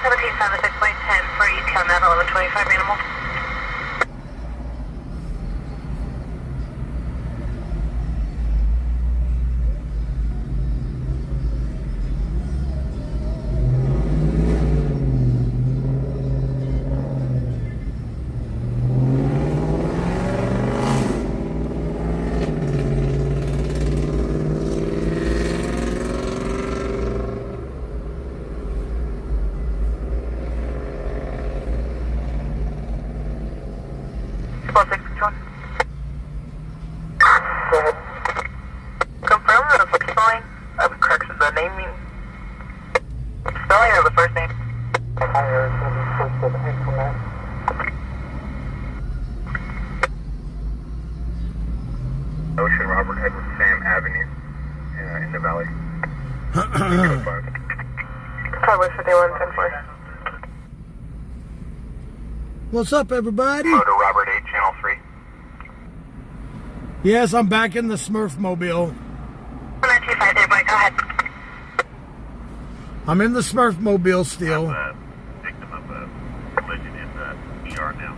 1776 by 10 for ET on that 1125 animal. Go ahead. Confirm the spelling of correction. The name means spelling or the first name? Ocean Robert Edward Sam Avenue in the valley. Probably 5110 What's up, everybody? Motor Robert 8, Channel 3. Yes, I'm back in the Smurf mobile. 925 there, boy. Go ahead. I'm in the Smurf mobile still. I'm a victim of a collision in the ER now.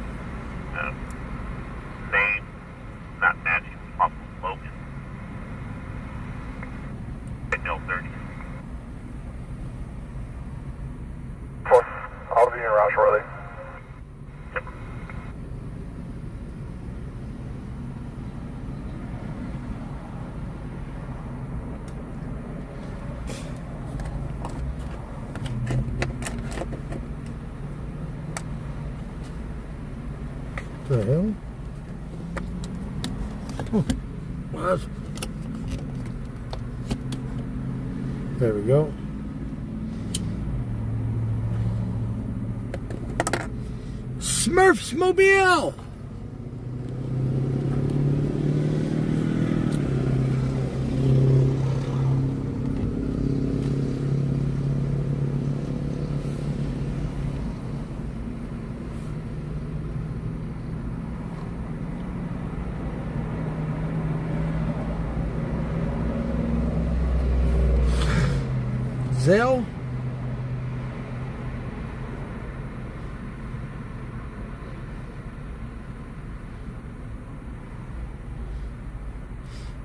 Name not matching possible Logan. At L30. I'll be in around shortly. The hell? Oh, what? There we go. Smurfs Mobile! Zell?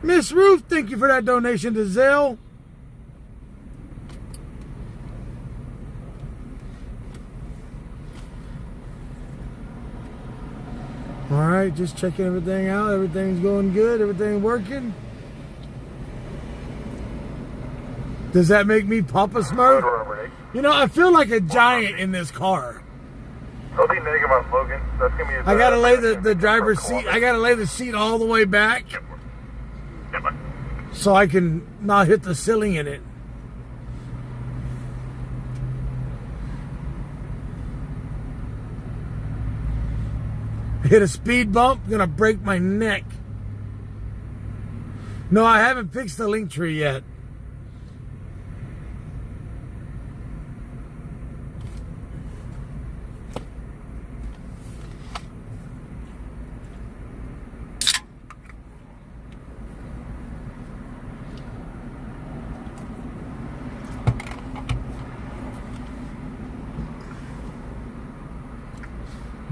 Miss Ruth, thank you for that donation to Zell. All right, just checking everything out. Everything's going good. Everything working. Does that make me Papa Smurf? You know, I feel like a giant in this car. Nothing negative on Logan. That's gonna be. I gotta lay the driver's seat. I gotta lay the seat all the way back so I can not hit the ceiling in it. Hit a speed bump, gonna break my neck. No, I haven't fixed the link tree yet.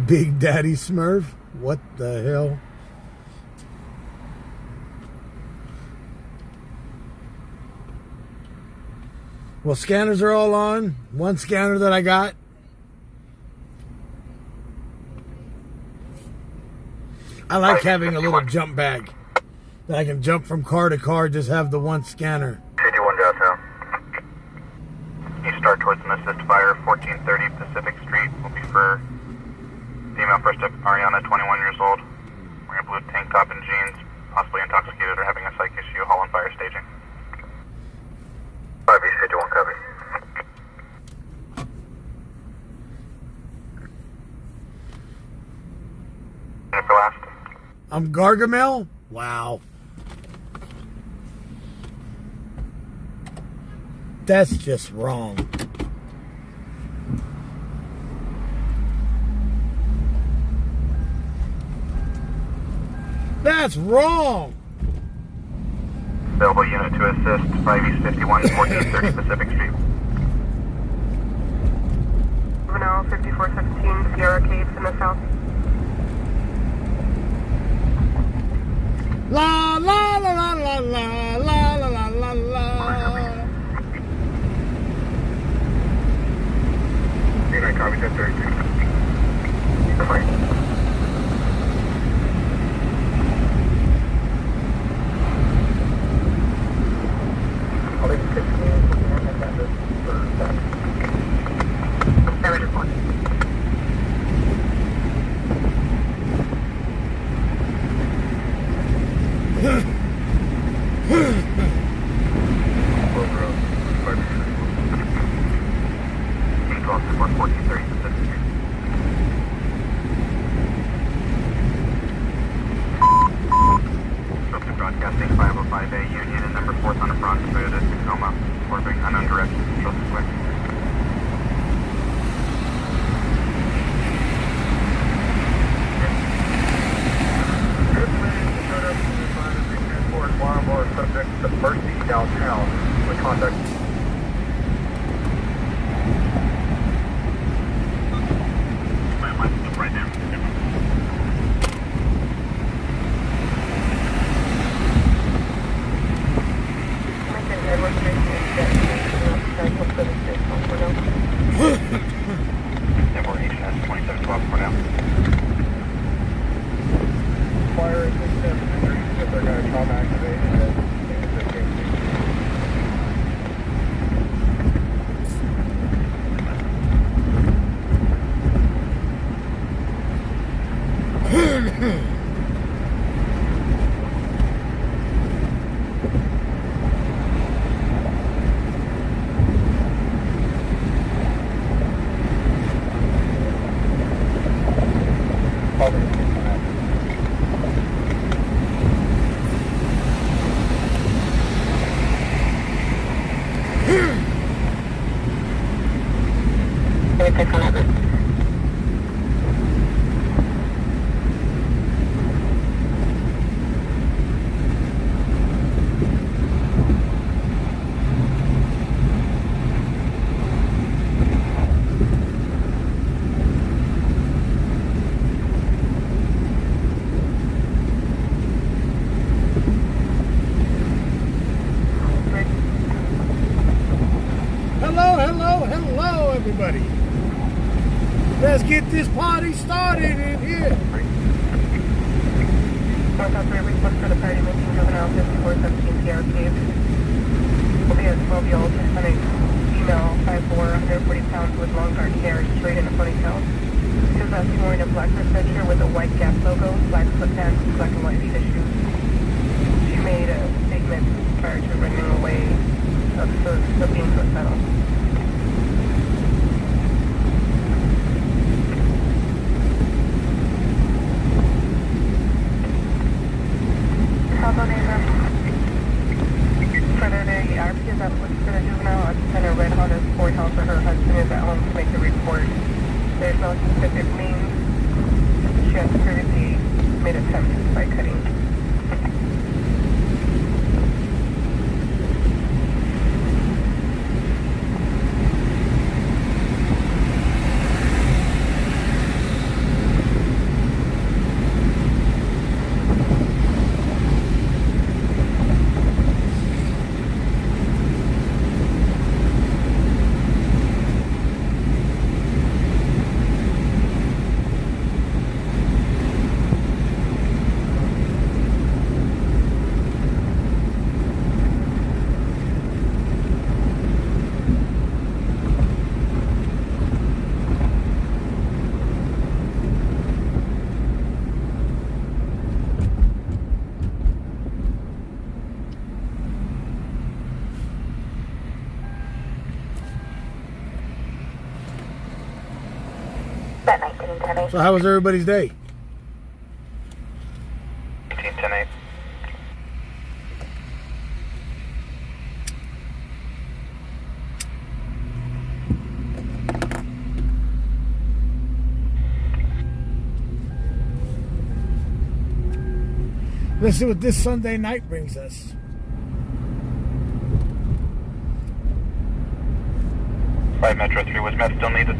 Big Daddy Smurf? What the hell? Well, scanners are all on. One scanner that I got. I like having a little jump bag that I can jump from car to car, just have the one scanner. 51 downtown. You start towards an assist fire, 1430 Pacific Street. Will be for female first up, Ariana, 21 years old. Wearing a blue tank top and jeans, possibly intoxicated or having a psych issue, haul and fire staging. 5 East 51, copy. And for last. I'm Gargamel? Wow. That's just wrong. That's wrong. Available unit to assist, 5 East 51, 1430 Pacific Street. speeds in the south. La la la la la la la la la la. Good night, copy 1032. I'll leave 15 and then this for that. Damage report. Over 5 meters. 812 support 1430 Pacific Street. Subject broadcasting 505A Union and number 4th on the front, Toyota Tacoma, orbing unknown direction, Joseph Quick. Subject to Mercy downtown with contact. Landline right there. Lincoln Edward Street is Central 76 for now. Network HNS 2712 for now. Fire is 67 if they're going to trauma activate and Hello, everybody. Let's get this party started in here. 103 request for the party making juvenile 5417 PRP. Will be a 12-year-old Hispanic female, 5'4", 140 pounds with long dark hair straight in a ponytail. She was last seen wearing a black sweatshirt with a white Gap logo, black sweatpants, black and white Adidas shoes. She made a statement prior to running away of being suicidal. Further, the RP is up looking for the juvenile. It's in a red Honda Sport House where her husband is at home to make the report. There's no specific means. She has previously made attempts by cutting. So how was everybody's day? 1810-8. Let's see what this Sunday night brings us. Metro 3 was met still needed.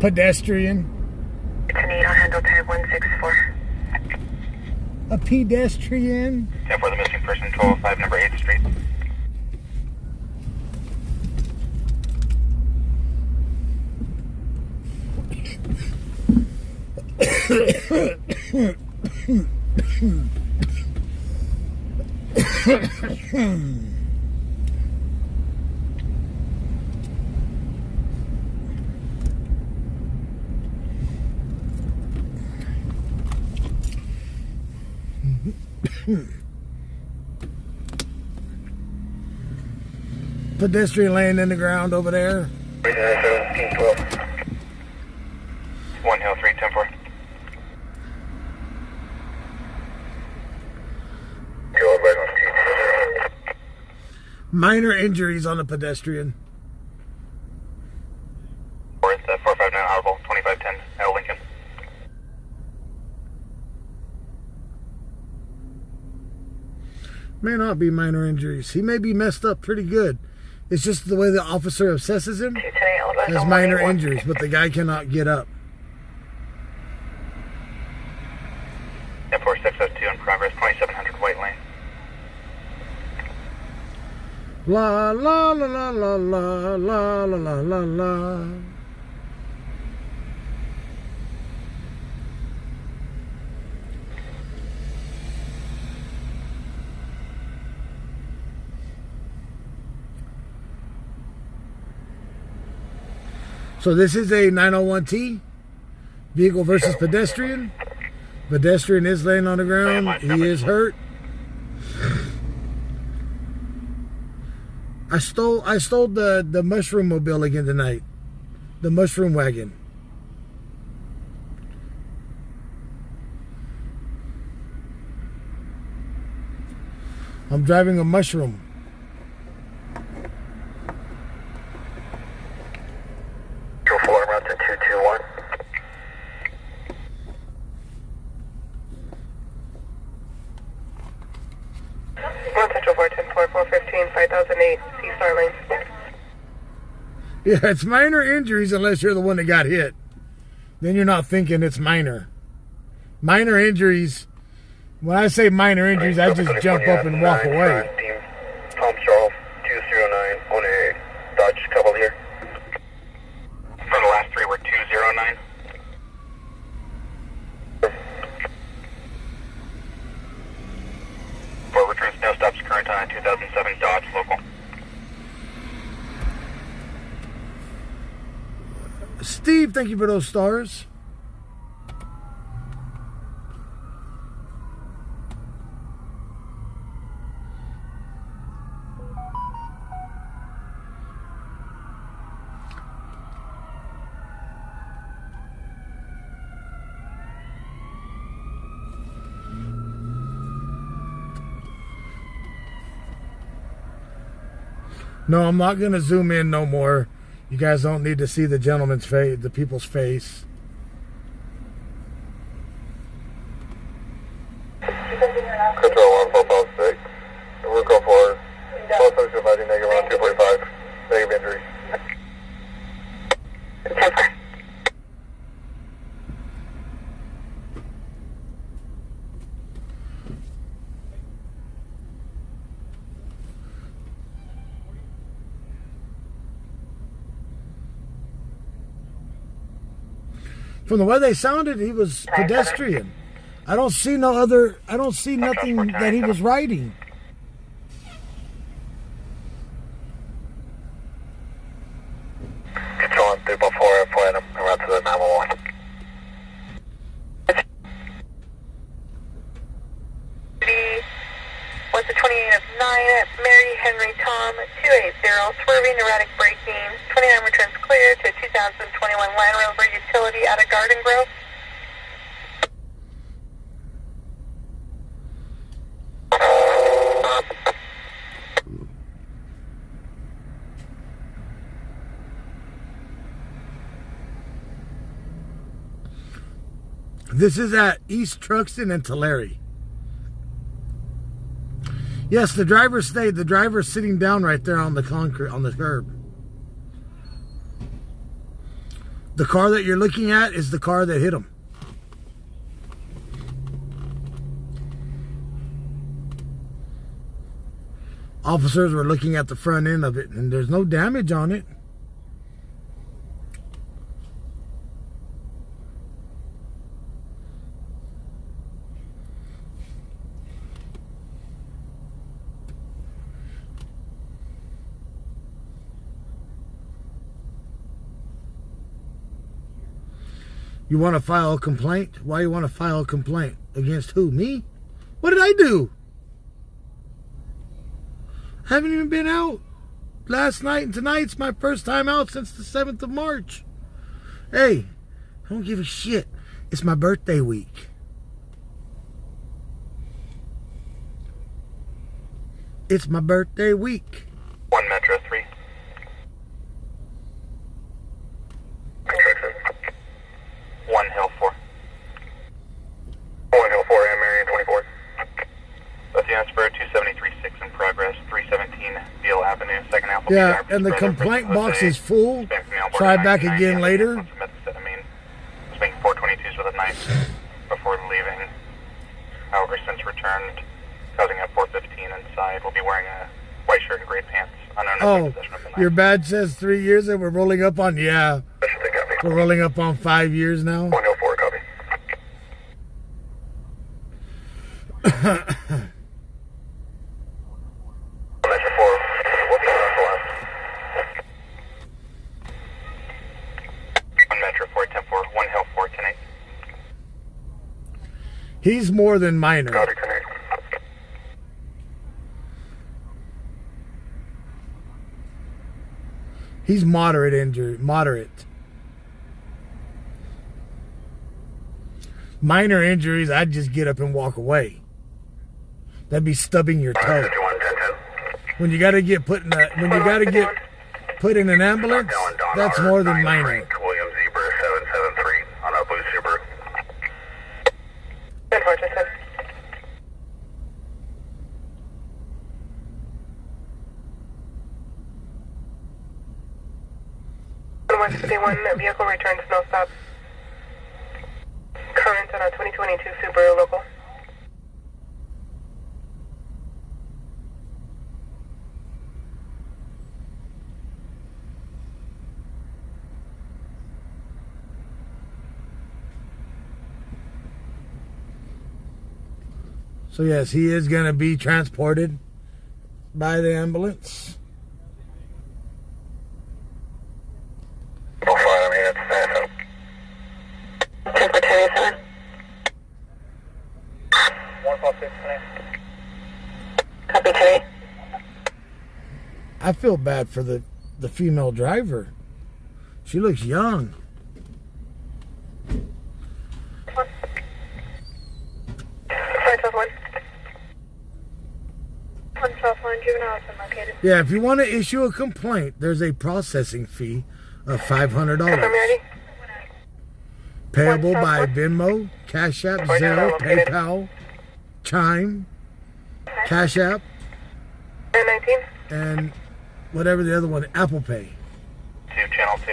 Pedestrian. It's an 8 on handle type 164. A pedestrian. 10 for the missing person, 1205 number 8th Street. Pedestrian laying in the ground over there. 1712. 1 Hill 3, 10 4. Go right on T. Minor injuries on the pedestrian. Forest 459 Audible 2510 L Lincoln. May not be minor injuries. He may be messed up pretty good. It's just the way the officer assesses him as minor injuries, but the guy cannot get up. 10602 in progress, 2700 White Lane. La la la la la la la la la la. So this is a 901T, vehicle versus pedestrian. Pedestrian is laying on the ground. He is hurt. I stole the mushroom mobile again tonight. The mushroom wagon. I'm driving a mushroom. Go forward, route to 221. Central 410 415 5008 C-Star Lane. Yeah, it's minor injuries unless you're the one that got hit. Then you're not thinking it's minor. Minor injuries, when I say minor injuries, I just jump up and walk away. Tom Charles 209 Dodge Cavalier. For the last three were 209. For returns, no stops current on a 2007 Dodge local. Steve, thank you for those stars. No, I'm not going to zoom in no more. You guys don't need to see the gentleman's face, the people's face. Control 1456. We'll go for both of us dividing negative around 245. Negative injuries. From the way they sounded, he was pedestrian. I don't see nothing that he was riding. Control 314 and around to the 911. What's the 28 of 9, Mary Henry Tom 280, swerving, erratic braking, 29 returns clear to 2021 Land Rover Utility out of Garden Grove. This is at East Truxton and Tulare. Yes, the driver stayed. The driver's sitting down right there on the concrete, on the curb. The car that you're looking at is the car that hit him. Officers were looking at the front end of it, and there's no damage on it. You want to file a complaint? Why you want to file a complaint? Against who? Me? What did I do? Haven't even been out. Last night and tonight's my first time out since the 7th of March. Hey, I don't give a shit. It's my birthday week. It's my birthday week. 1 Metro 3. Discretion. 1 Hill 4. 1 Hill 4, and Marion 24. Both units for 273-6 in progress, 317 Beale Avenue, 2nd Apple. Yeah, and the complaint box is full. Try back again later. Methamphetamine. Was making 422s with a knife before leaving. However, since returned, causing a 415 inside. Will be wearing a white shirt and gray pants. Oh, your badge says 3 years and we're rolling up on, yeah. We're rolling up on 5 years now. 1 Hill 4, copy. Metro 4, what's the last? 1 Metro 4, 10-4, 1 Hill 4, 10-8. He's more than minor. Copy, 10-8. He's moderate injury. Moderate. Minor injuries, I'd just get up and walk away. That'd be stubbing your toe. 51, 10, 10. When you gotta get put in in an ambulance, that's more than minor. William Zebra 773 on a blue Subaru. 10-4, just said. West 51 vehicle returns, no stop. Current on a 2022 Subaru local. So yes, he is going to be transported by the ambulance. Oh, fine, I mean, it's 10-4, 156, copy today. I feel bad for the female driver. She looks young. Yeah, if you want to issue a complaint, there's a processing fee of $500. Payable by Venmo, Cash App, Zelle, PayPal, Chime, Cash App, and whatever the other one, Apple Pay. 2, channel 2.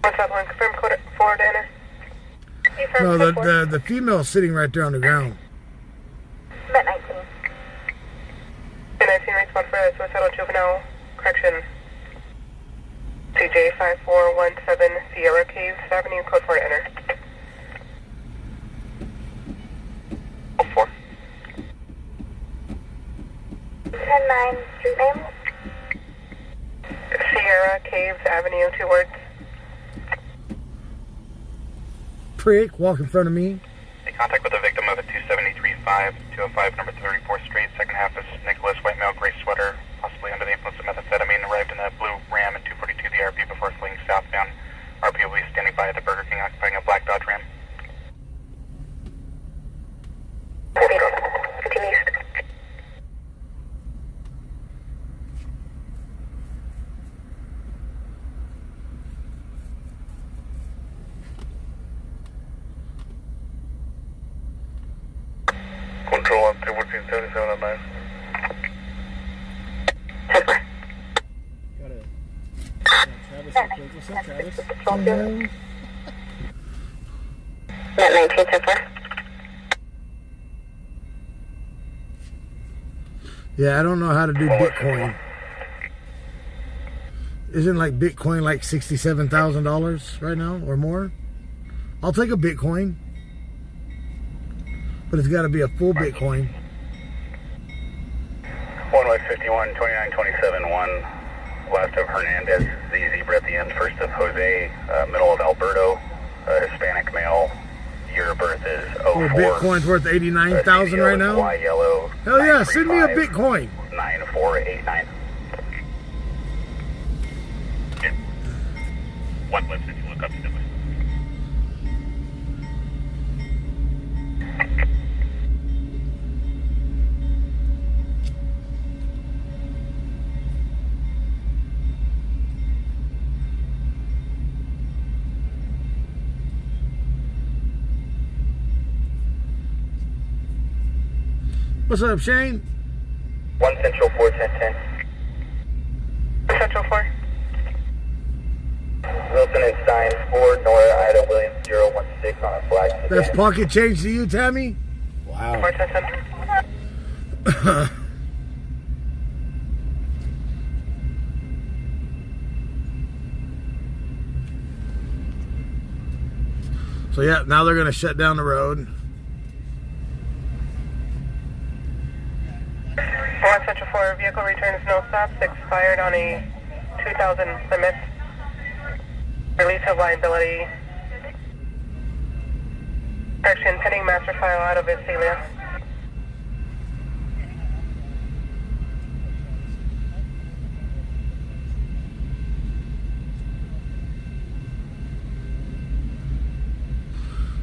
1 South 1, confirm code 4 to enter. No, the female's sitting right there on the ground. Met 19. 19 respond for suicidal juvenile correction. CJ 5417 Sierra Caves Avenue, code 4 to enter. 4. 10-9, street name? Sierra Caves Avenue, 2 words. Prick, walk in front of me. In contact with the victim of a 273-5, 205, number 34th Street, second half is Nicholas, white male, gray sweater, possibly under the influence of methamphetamine, arrived in a blue Ram at 242 the RP before fleeing southbound. RP will be standing by at the Burger King occupying a black Dodge Ram. Continue east. Control on 214-7709. Temper. Got a What's up, Travis? Hello. Net 19 so far. Yeah, I don't know how to do Bitcoin. Isn't like Bitcoin like $67,000 right now or more? I'll take a Bitcoin, but it's got to be a full Bitcoin. 1 West 51, 29, 27, 1. Last of Hernandez, the zebra at the end. First of Jose, middle of Alberto, Hispanic male. Year of birth is 04. Oh, Bitcoin's worth 89,000 right now. Y yellow. Hell yeah, send me a Bitcoin. 9489. One left if you look up to them. What's up, Shane? 1 Central 4, 1010. Central 4. Wilson and Stein, 4, Nora, Ida, Williams, 016 on a flag. That's pocket change to you, Tammy? Wow. 410. So yeah, now they're gonna shut down the road. 1 Central 4, vehicle returns no stop, 6 fired on a 2000 Plymouth. Release of liability. Action pending master file out of Visalia.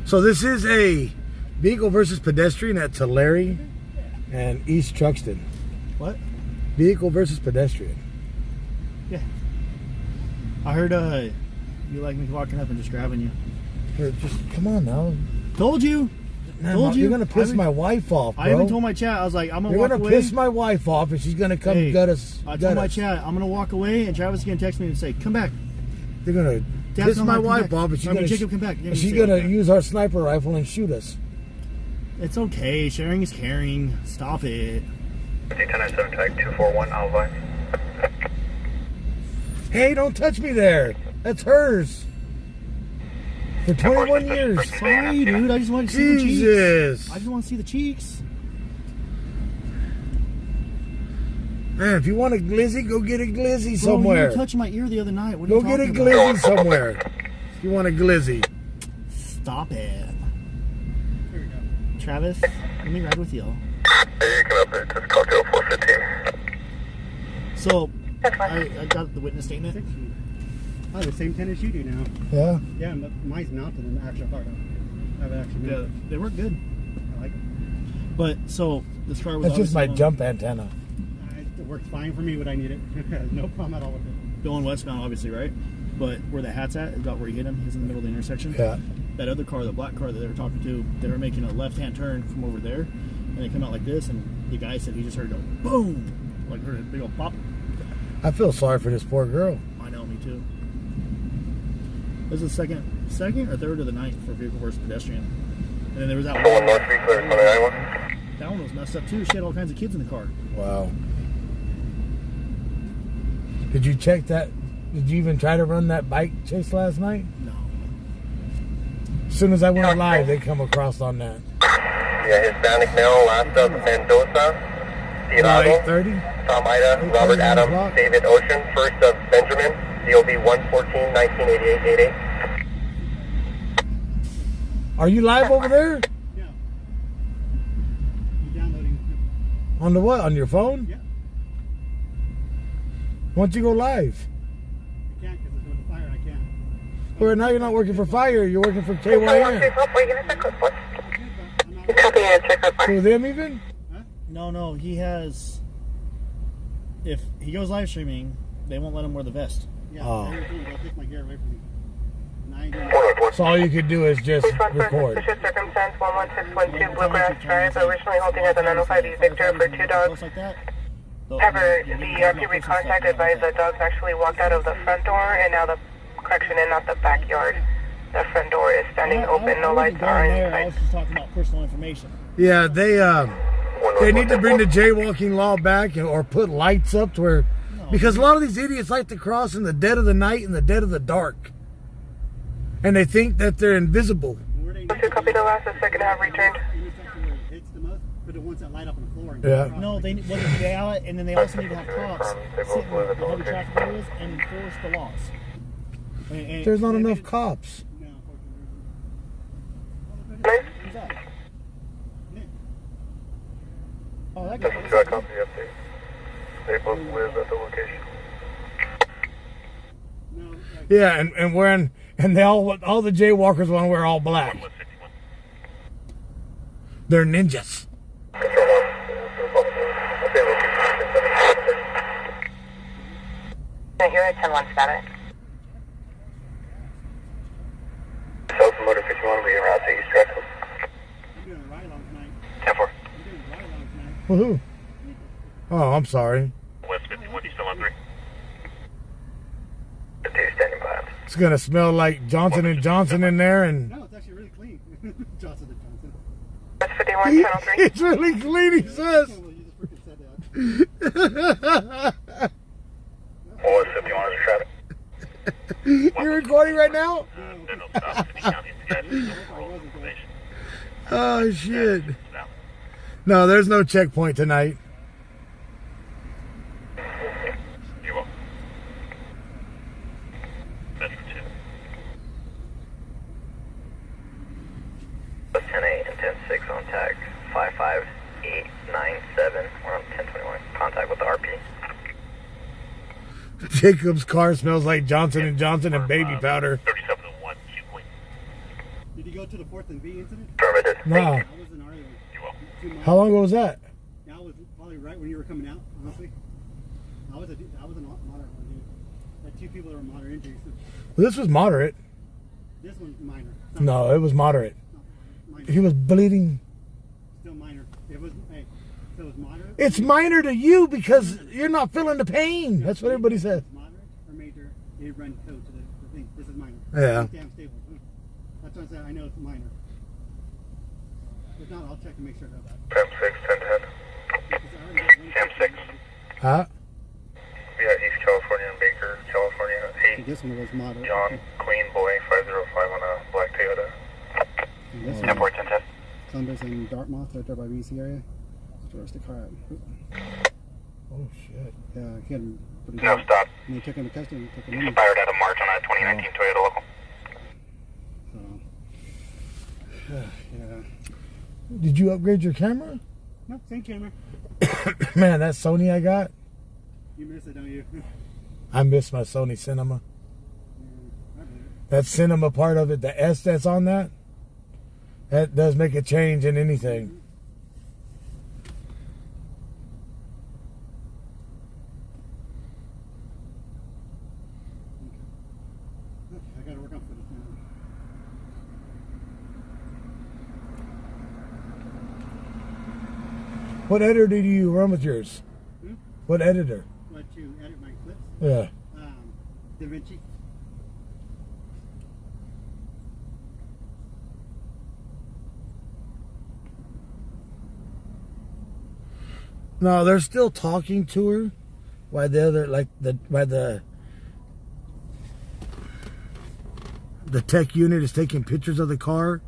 So this is a vehicle versus pedestrian at Tulare and East Truxton. What? Vehicle versus pedestrian. Yeah. I heard you like me walking up and just grabbing you. Here, just come on now. Told you. Man, Told you. You're gonna piss my wife off, bro. I even told my chat. I was like, I'm gonna You're walk gonna away. piss my wife off, and she's gonna come gut us. I told my chat, I'm gonna walk away, and Travis is gonna text me and say, "Come back." They're gonna Dad's piss gonna my come wife back. off, and she's I mean, gonna Jacob, come back. Yeah, she's say, gonna okay. use our sniper rifle and shoot us. It's okay. Sharing is caring. Stop it. 1097 tag 241 Alvi. Hey, don't touch me there. That's hers. For 21 years. Sorry, dude. I just want to see the cheeks. Jesus. I just want to see the cheeks. Man, if you want a glizzy, go get a glizzy Bro, somewhere. you were touching my ear the other night. What are Go you get a talking about? glizzy somewhere. If you want a glizzy. Stop it. Travis, let me ride with you. Hey, you come up there. Just call 415. So, I got the witness statement. I have the same tent as you do now. Yeah? Yeah, but mine's mounted in the actual car. I have it actually Yeah, mounted. they work good. I like it. But, so, this car was That's just my obviously jump antenna. It works fine for me when I need it. No problem at all with it. going westbound, obviously, right? But where the hat's at, about where you hit him, he's in the middle of the intersection. Yeah. That other car, the black car that they were talking to, they were making a left-hand turn from over there, and they come out like this, and the guy said he just heard it go boom, like heard a big old pop. I feel sorry for this poor girl. I know, me too. This is second or third of the night for vehicle versus pedestrian. And then there was that One one. North Street, clear 29. That one was messed up too. She had all kinds of kids in the car. Wow. Did you check that? Did you even try to run that bike chase last night? No. As soon as I went live, they come across on that. Yeah, Hispanic male, last of Mendoza, About Tirado, 8:30? Tom Ida, Robert Adam, David Ocean, first of Benjamin, DOB 114, 1988, 88. Are you live over there? Yeah. You downloading? On the what? On your phone? Yeah. Why don't you go live? I can't because it's with the fire. I can't. Well, now you're not working for Fire, you're working for KYN. Copy and check out So them even? No, he has. If he goes live streaming, they won't let him wear the vest. Yeah. Oh. They'll take my gear away from me. Now I do. So all you could do is just record. Suspicious circumstance 11612 Bluegrass Drive, originally holding as a 905 Victor for $2 Close like that. However, the RPB contact advised that dogs actually walked out of the front door and now the correction and not the backyard. The front door is standing open, no lights are I was inside. just talking about personal information. Yeah, they need to bring the jaywalking law back or put lights up to where, because a lot of these idiots like to cross in the dead of the night and the dead of the dark, and they think that they're invisible. To copy the last, the second half returned. Intersection where it hits the most, but the ones that light up on the floor. And Yeah. No, they out, and then they also need to have cops sit in the heavy traffic areas and enforce the laws. And There's not enough cops. No, Nice. Who's that? Oh, that This guy. is copy update. They both live at the location. no, like, Yeah, and wearing, and they all the jaywalkers want to wear all black. They're ninjas. Control 1. Okay, location. I hear it, 10-1 static. South Motor 51, we en route to East Drexel. I'm doing a ride along tonight. 10-4. I'm doing a ride along tonight. Woohoo! Oh, I'm sorry. West 51, you still on 3? The 2 standing by. It's gonna smell like Johnson and Johnson in there, and No, it's actually really clean. Johnson and Johnson. That's 51, channel 3. it's really clean. He says. Well, you just freaking said that. West 51 is traffic. You're recording right now? I wasn't there. Oh shit! No, there's no checkpoint tonight. You will. That's for 2. 10-8 and 10-6 on tag. 55897. We're on 1021. Contact with the RP. Jacob's car smells like Johnson and Johnson and baby powder. 37-1, Q point. Did you go to the 4th and V incident? Affirmative. No. I was in Arlington. You will. 2 miles. How long ago was that? That was probably right when you were coming out, honestly. I was a moderate one, dude. Had 2 people that were moderate injuries. This was moderate. This one's minor. No, it was moderate. Minor. He was bleeding. Still minor. It was, hey, so it was moderate. It's minor to you because you're not feeling the pain. That's what everybody says. Moderate or major, they run code to the thing. This is minor. Yeah. It's damn stable. That's what I said. I know it's minor. If not, I'll check and make sure about that. Pam 6, 1010. Cam 6. Huh? We got East California and Baker, California. 8. This one was moderate. John Queen Boy 505 on a black Toyota. And this 10-4, one, 10-10. Columbus and Dartmouth, right there by BC area. Where's the car at? Oop. Oh shit. Yeah, he had him pretty No good. stop. And they took him to custody. Took him in. Fired out of March on a 2019 Toyota local. So, yeah. Did you upgrade your camera? No, same camera. Man, that Sony I got. You miss it, don't you? I miss my Sony Cinema. I believe it. That cinema part of it, the S that's on that does make a change in anything. Okay, I gotta work on footage now. What editor did you run with yours? Hmm? What editor? What, to edit my clips? Yeah. DaVinci. No, they're still talking to her. Why the other, like the tech unit is taking pictures of the car.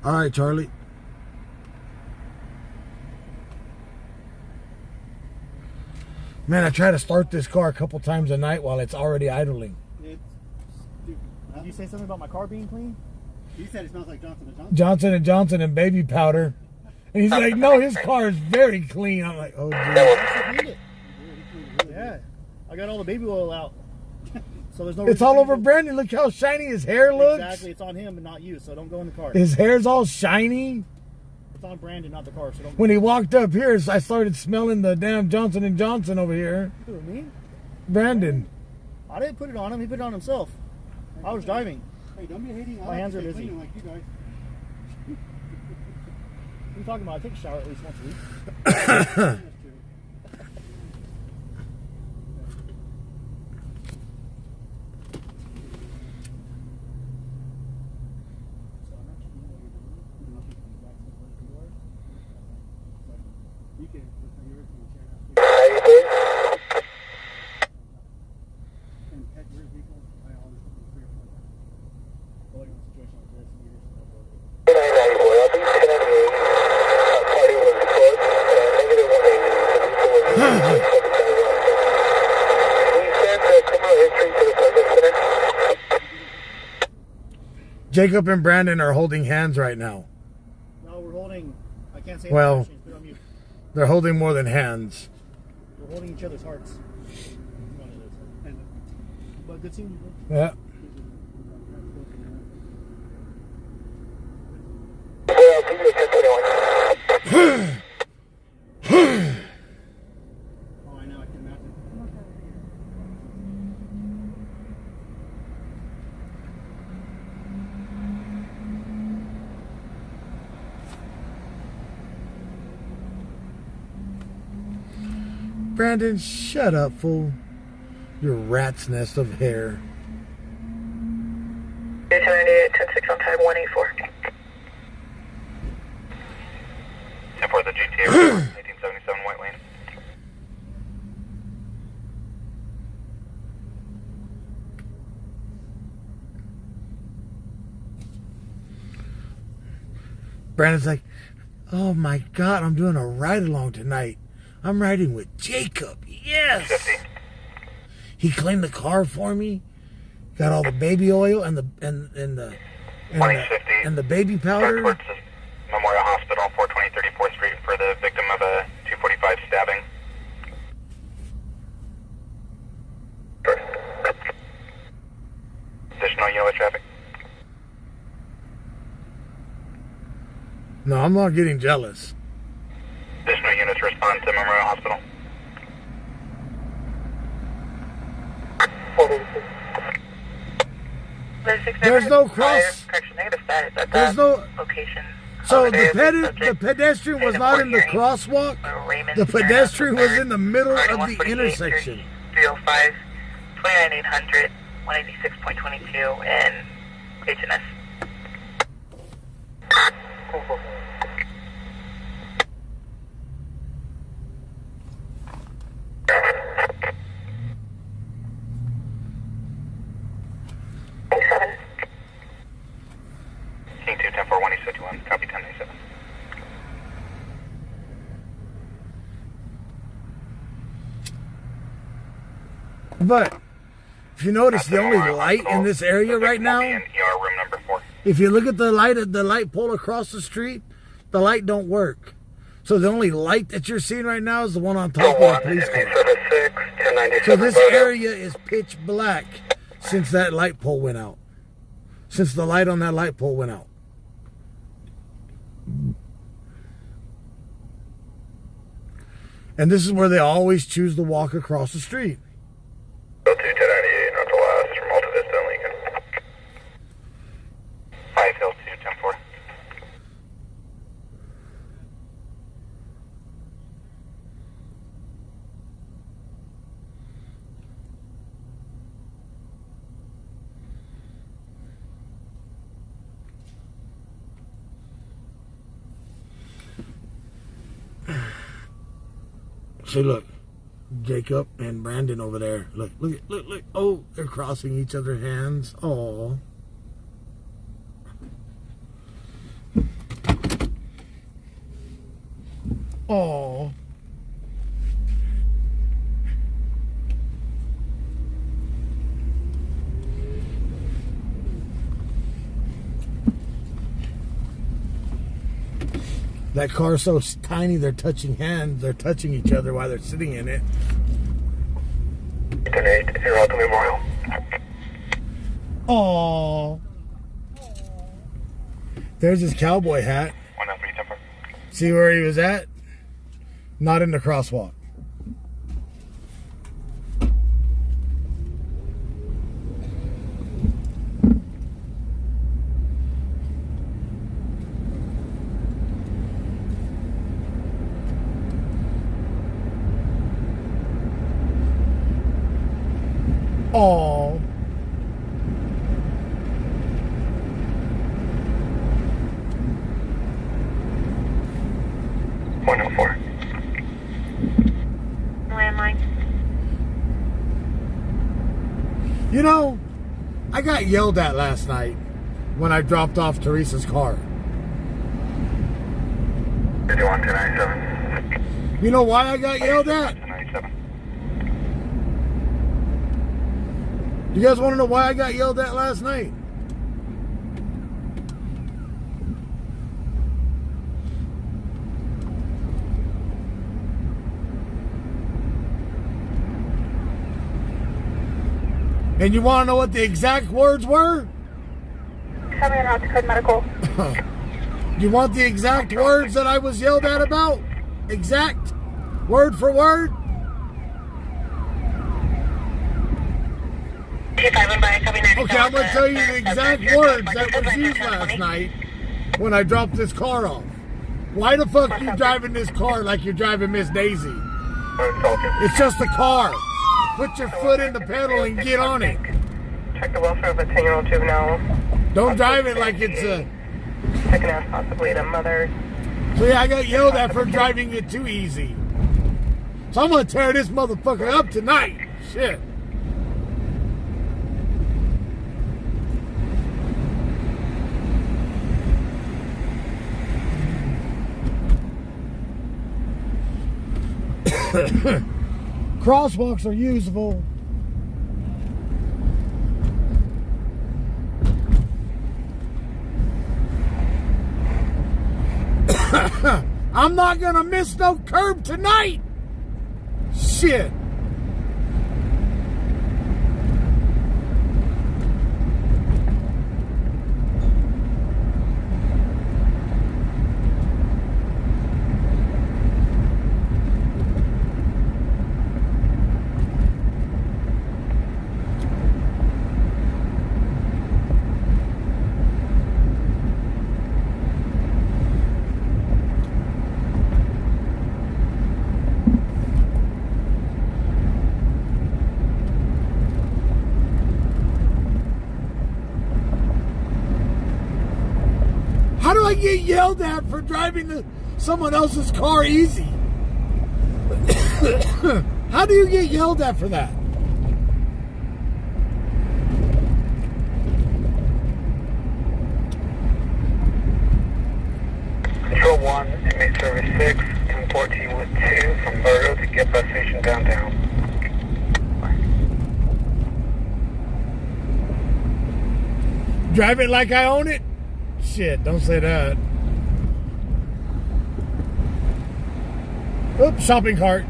All right, Charlie. Man, I try to start this car a couple times a night while it's already idling. It's stupid. Did you say something about my car being clean? He said it smells like Johnson & Johnson. Johnson and Johnson and baby powder. And he's like, no, his car is very clean. I'm like, oh, dude. I cleaned it. Yeah. I got all the baby oil out. So there's no It's reason all to over clean Brandon. Look how shiny his hair it. looks. Exactly. It's on him and not you, so don't go in the car. His hair's all shiny. It's on Brandon, not the car, so don't When he walked up here, I started smelling the damn Johnson and Johnson over here. Who, me? Brandon. I didn't put it on him. He put it on himself. I was driving. Hey, don't be hating. I My like hands to are stay busy. clean like you guys. you talking about? I take a shower at least once a week. That's true. So I'm not sure you know the exact same place you are. You can, you're in the chair now. And pet your vehicle, I always put the 3 or 4 times. Well, like in a situation like this, you just have to. Jacob and Brandon are holding hands right now. No, we're holding. I can't say. Well, Actions, but on mute. They're holding more than hands. We're holding each other's hearts. But good seeing you. Yeah. Oh, I know. I can imagine. Brandon, shut up, fool. Your rat's nest of hair. 298, 10-6 on time 184. 10-4, the GTA, 1877 White Lane. Brandon's like, oh my God, I'm doing a ride along tonight. I'm riding with Jacob. Yes. 50. He cleaned the car for me. Got all the baby oil and the baby Start powder. towards the Memorial Hospital, 420 34th Street for the victim of a 245 stabbing. Additional yellow traffic. No, I'm not getting jealous. Additional units respond to Memorial Hospital. There's no cross. Correction, negative status at There's that no. location. So Over there, the subject pedestrian was not in the crosswalk. Raymond The pedestrian was Stern, in the middle of the 148, intersection. 305, 29800, 186.22, and HNS. King 2, 10-4, 151, copy 1097. But if you notice, the only light in this area right now, In ER room number 4. if you look at the light pole across the street, the light don't work. So the only light that you're seeing right now is the one on top of the police car. So this area is pitch black since that light pole went out. Since the light on that light pole went out. And this is where they always choose to walk across the street. 1098, not the last, from Alta Vista and Lincoln. 5 Hill 2, 10-4. See, look, Jacob and Brandon over there. Look. Oh, they're crossing each other's hands. Oh. Oh. That car's so tiny, they're touching hands. They're touching each other while they're sitting in it. 10-8, you're out the Memorial. Oh. There's his cowboy hat. 103, 10-4. See where he was at? Not in the crosswalk. Oh. .04. Landline. You know, I got yelled at last night when I dropped off Teresa's car. 51-297. You know why I got yelled at? 297. You guys want to know why I got yelled at last night? And you want to know what the exact words were? Tell me on North Dakota Medical. You want the exact words that I was yelled at about? Exact? Word for word? Okay, I'm going to tell you the exact words that was used last night when I dropped this car off. Why the fuck are you driving this car like you're driving Miss Daisy? It's just a car. Put your foot in the pedal and get on it. Check the welfare of a 10-year-old juvenile. Don't drive it like it's a... Second out possibly the mother. So yeah, I got yelled at for driving it too easy. So I'm going to tear this motherfucker up tonight. Shit. Crosswalks are usable. I'm not gonna miss no curb tonight. Shit. How do I get yelled at for driving someone else's car easy? How do you get yelled at for that? Control 1, inmate service 6, 1014 with 2 from Virgo to get bus station downtown. Drive it like I own it? Shit, don't say that. Oops, shopping cart.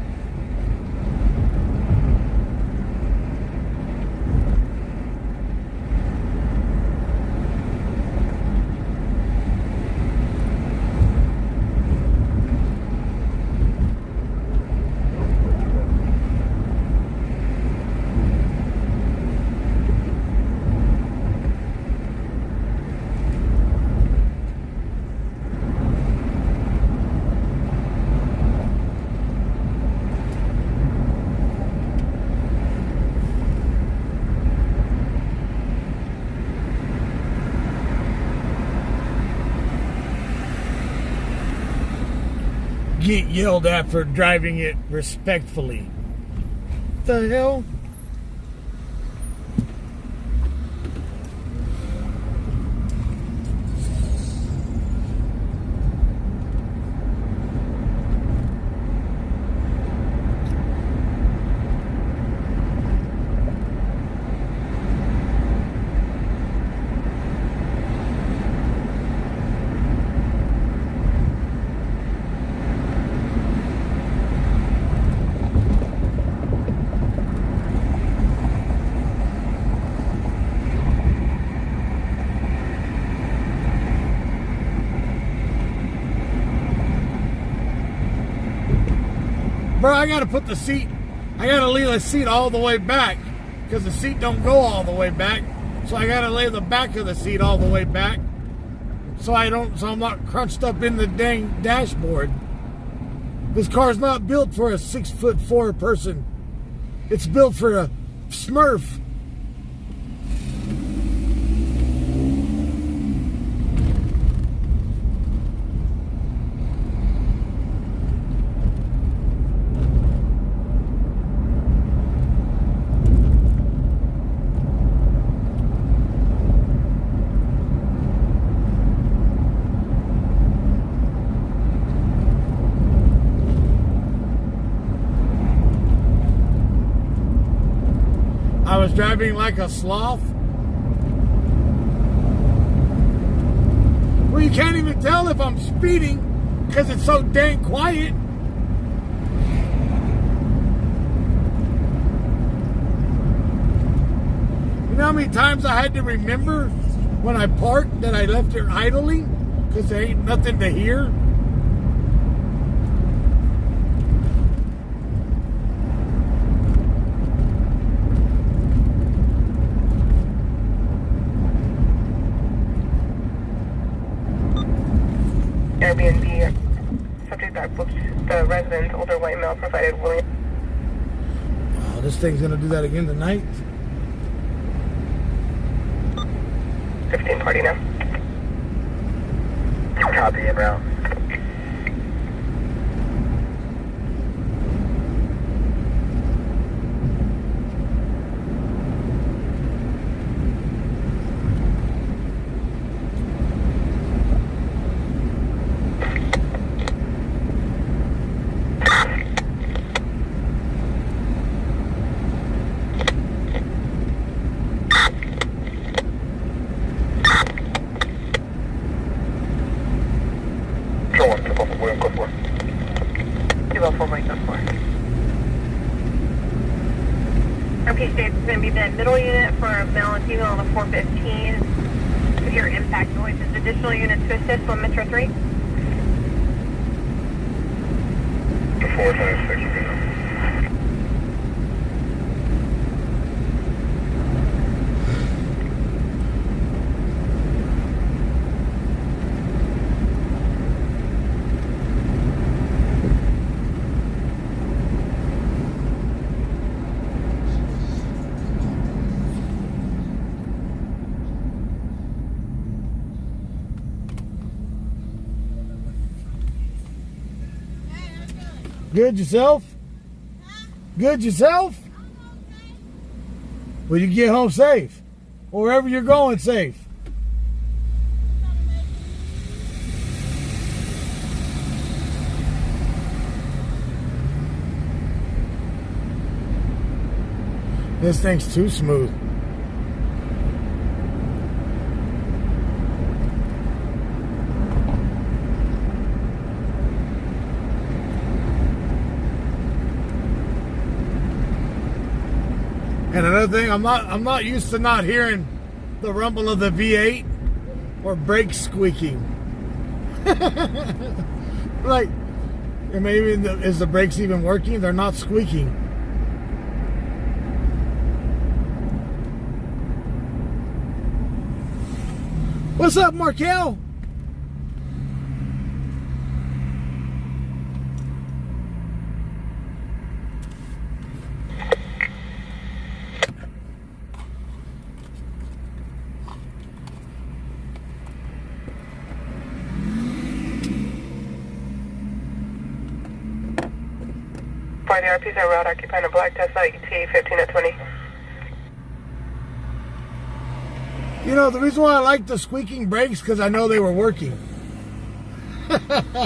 Get yelled at for driving it respectfully. The hell? Bro, I gotta put the seat, I gotta lay the seat all the way back because the seat don't go all the way back. So I gotta lay the back of the seat all the way back so I'm not crunched up in the dang dashboard. This car's not built for a 6'4" person. It's built for a Smurf was driving like a sloth. Well, you can't even tell if I'm speeding because it's so dang quiet. You know how many times I had to remember when I parked that I left it idling because there ain't nothing to hear? Airbnb subject that booked the resident, older white male, provided William. Oh, this thing's gonna do that again tonight. 16 party now. Copy, inbound. RP State's going to be the middle unit for male and female on the 415. To hear impact noises. Additional units to assist on Metro 3. The 456. Good yourself? Good yourself? Well, you get home safe. Or wherever you're going safe. This thing's too smooth. And another thing, I'm not used to not hearing the rumble of the V8 or brakes squeaking. Like, maybe is the brakes even working? They're not squeaking. What's up, Markel? The RPs are route occupying a black Tesla ET 15 at 20. You know, the reason why I like the squeaking brakes because I know they were working. 50. 50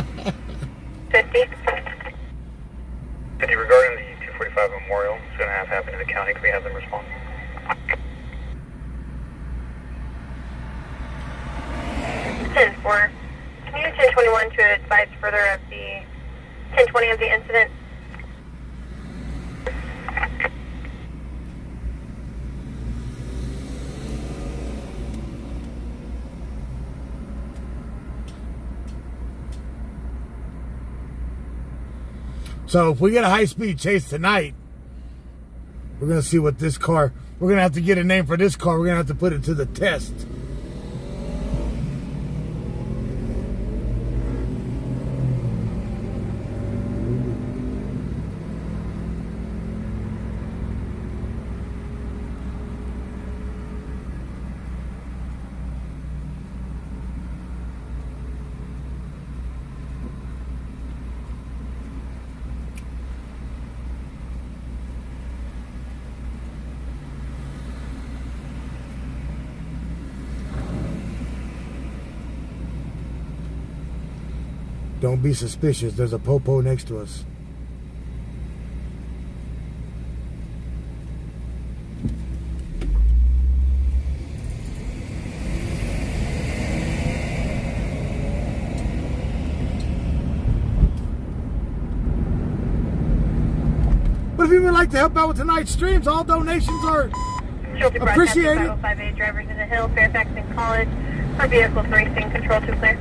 regarding the 245 Memorial, it's going to have happened in the county. Can we have them respond? For can you 1021 to advise further of the 1020 of the incident? So if we get a high-speed chase tonight, we're going to see what this car, we're going to have to get a name for this car. We're going to have to put it to the test. Don't be suspicious. There's a popo next to us. But if you would like to help out with tonight's streams, all donations are appreciated. 558 drivers in the hill, Fairfax and College. For vehicle 3, sting control to clear.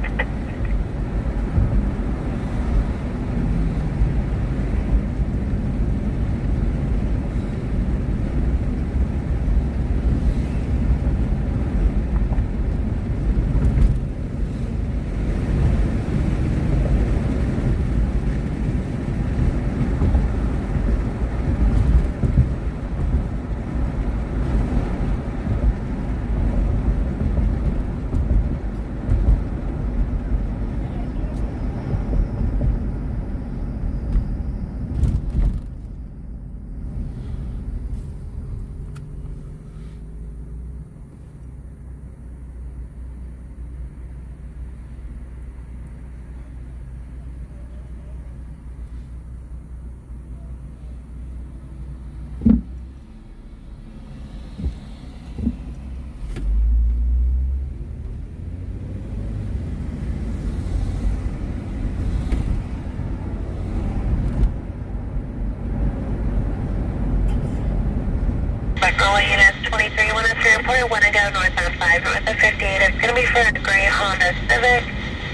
Want to go northbound 5 north of 58. It's going to be for a gray Honda Civic.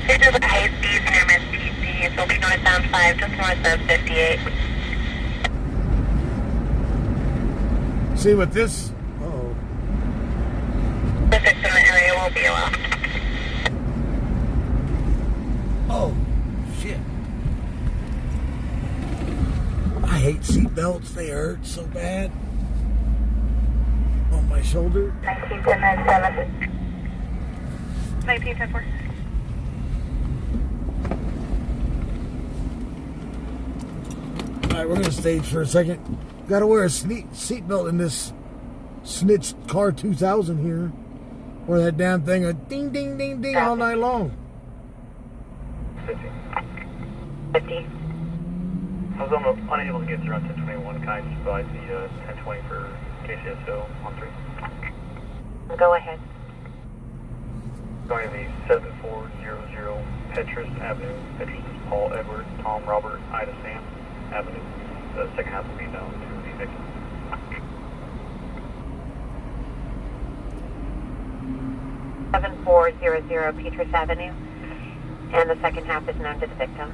It's just high speeds near MSTC. It will be northbound 5 just north of 58. See what this... Uh-oh. Pacifics in the area will be allowed. Oh, shit. I hate seat belts. They hurt so bad. On my shoulder. 1910-97. 1910-4. Alright, we're going to stage for a second. Got to wear a seat belt in this snitch car 2000 here. Or that damn thing a ding, ding, ding, ding all night long. 50. I was unable to get through on 1021. Can I just provide the 1020 for KCSO on 3? Go ahead. Going to the 7400 Petrus Avenue. Petrus is Paul, Edward, Tom, Robert, Ida, Sam Avenue. The second half will be known to the victim. Petrus Avenue, and the second half is known to the victim.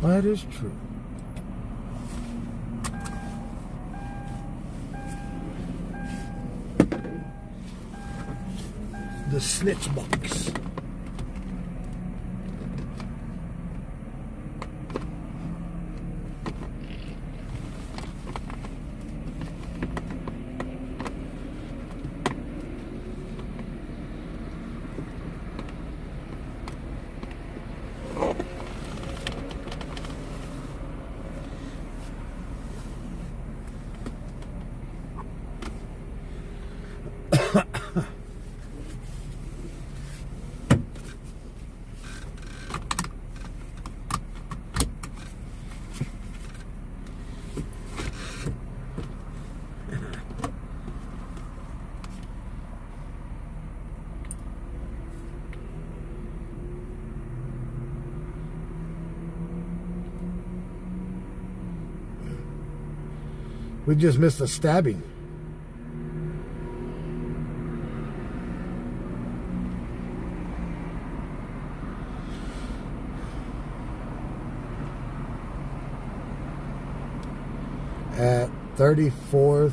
That is true. The snitch box. We just missed a stabbing. At 34th.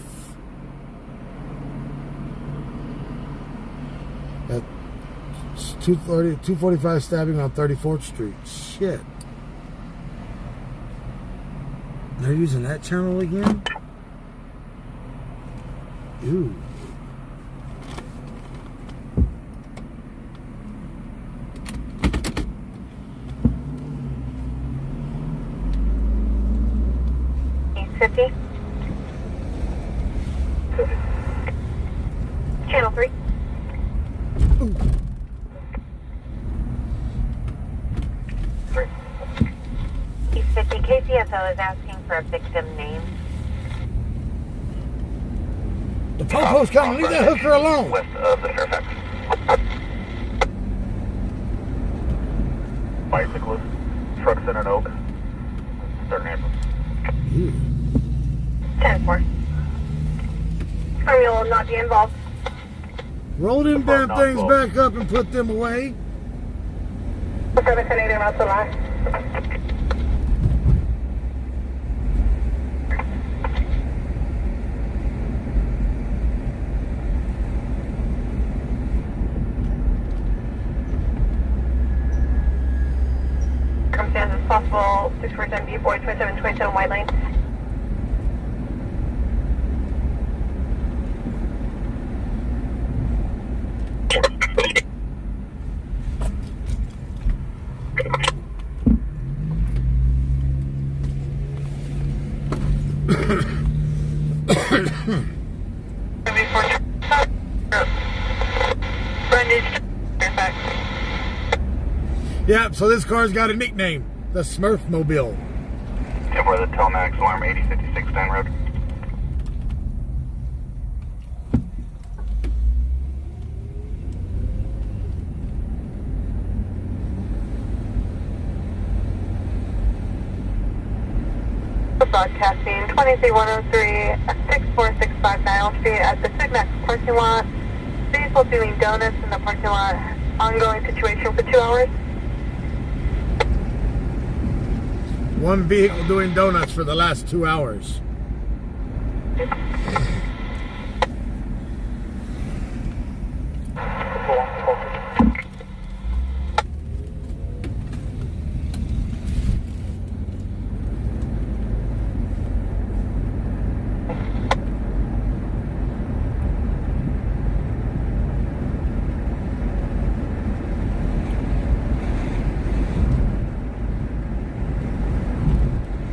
At 245 stabbing on 34th Street. Shit. They're using that channel again? Ooh. Channel 3. Ooh. 3. East 50 KCSO is asking for a victim name. The popo's coming. Leave that hooker alone. West of the Fairfax. Bicyclist. Trucks in an oak. Start ambulance. 10-4. I will not be involved. Roll them damn things back up and put them away. 710 around the line. Circumstances possible. 647 B boy 2727 white lane. Yeah, so this car's got a nickname, the Smurf Mobile. For the Telmax alarm 8056 Stein Road. Broadcasting 23103 64659 Elm Street at the Sigmax parking lot. Vehicle doing donuts in the parking lot. Ongoing situation for 2 hours. One vehicle doing donuts for the last 2 hours.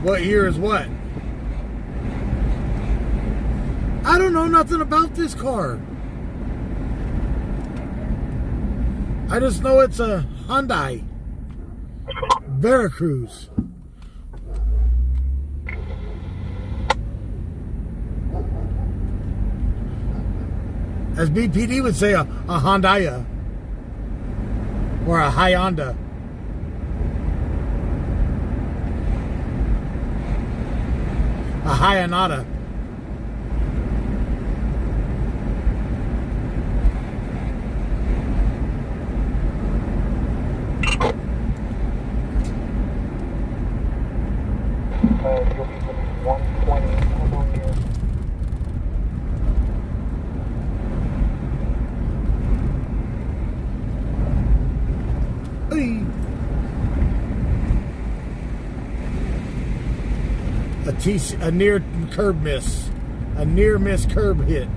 What year is what? I don't know nothing about this car. I just know it's a Hyundai Veracruz. As BPD would say, a Hyundai or a Hyundai. A Hyundai. You'll be within 120 along here. A near curb miss. A near miss curb hit.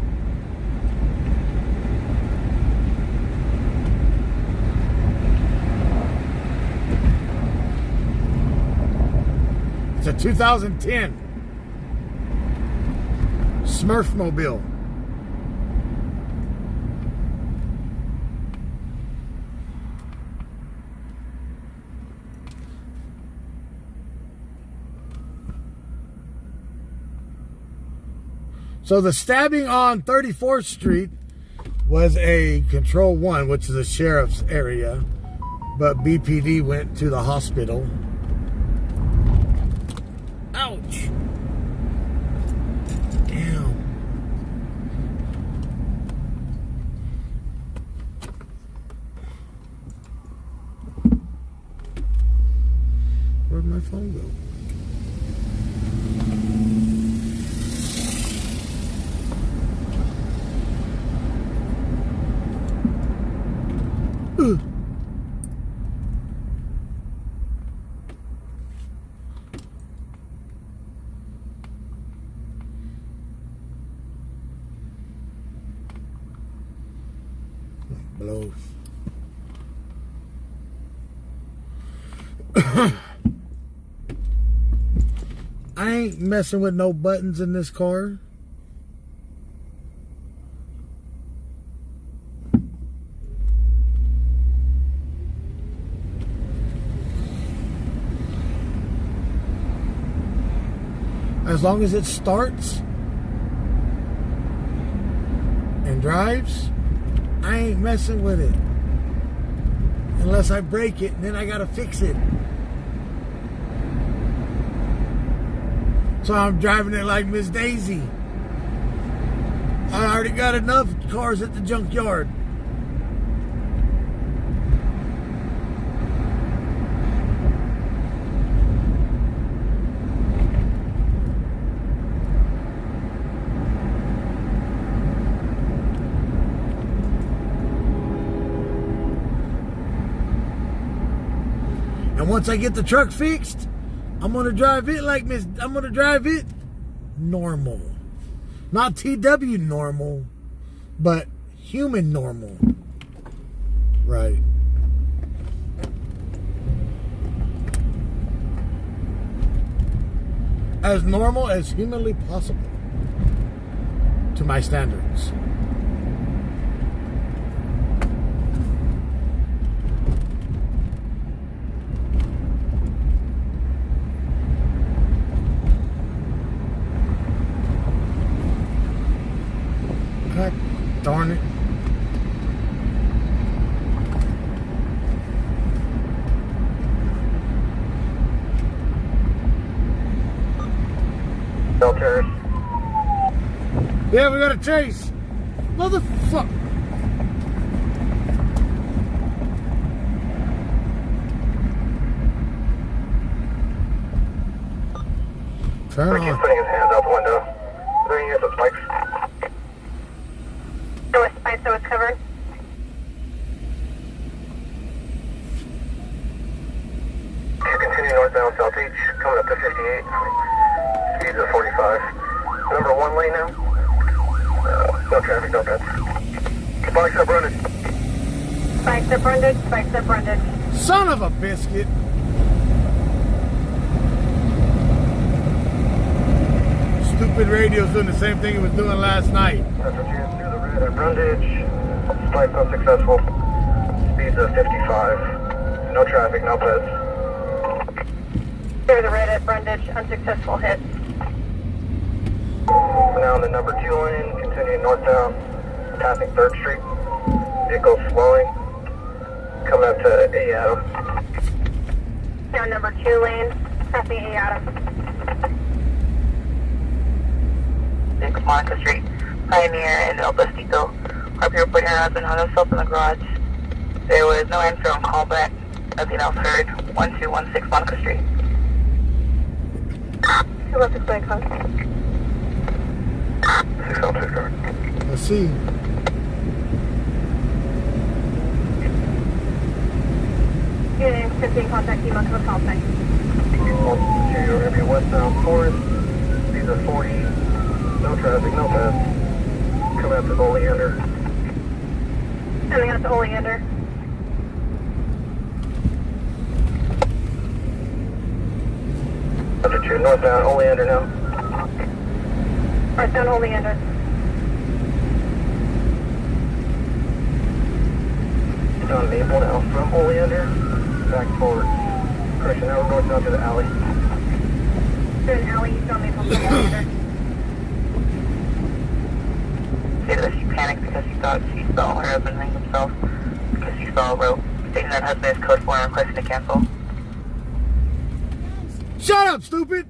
It's a 2010 Smurf Mobile. So the stabbing on 34th Street was a Control 1, which is a sheriff's area, but BPD went to the hospital. Ouch! Damn. Where'd my phone go? Blows. I ain't messing with no buttons in this car. As long as it starts. and drives, I ain't messing with it. Unless I break it, and then I gotta fix it. So I'm driving it like Miss Daisy. I already got enough cars at the junkyard. And once I get the truck fixed, I'm gonna drive it normal. Not TW normal, but human normal. Right. As normal as humanly possible. To my standards. God darn it. Filters. Yeah, we got a chase. Motherfucker. Turn Ricky's on. putting his hands out the window. Are there any of the spikes? No, it's fine, so it's covered. You continue northbound South Beach, coming up to 58. Speeds at 45. Number 1 lane now. No traffic, no beds. Spikes up running. Spikes up branded, spikes up branded. Son of a biscuit. Stupid radio's doing the same thing it was doing last night. That's what you do the red at Brundage. Spike unsuccessful. Speeds at 55. No traffic, no beds. Clear the red at Brundage, unsuccessful hit. We're now in the number 2 lane, continuing northbound, passing 3rd Street. Vehicle slowing. Coming up to A Adam. Now number 2 lane, passing A Adam. Vehicle Monica Street, Pioneer, and El Bastito. RP reporting her husband hung himself in the garage. There was no answer on callback. Nothing else heard. 1216 Monica Street. Who left this way, Con? 606 car. Let's see. Unit 15, contact email to a call sign. You're going to be westbound Forest. Speeds at 40. No traffic, no beds. Coming up to Oleander. Coming out to Oleander. Number 2, northbound Oleander now. Northbound Oleander. Down Maple now from Oleander. Back towards Discretion. Now we're northbound to the alley. To an alley, eastbound Maple from Oleander. Stated that she panicked because she thought she saw her husband hang himself because she saw a rope. Stating that husband is code 4 and requesting to cancel. Shut up, stupid!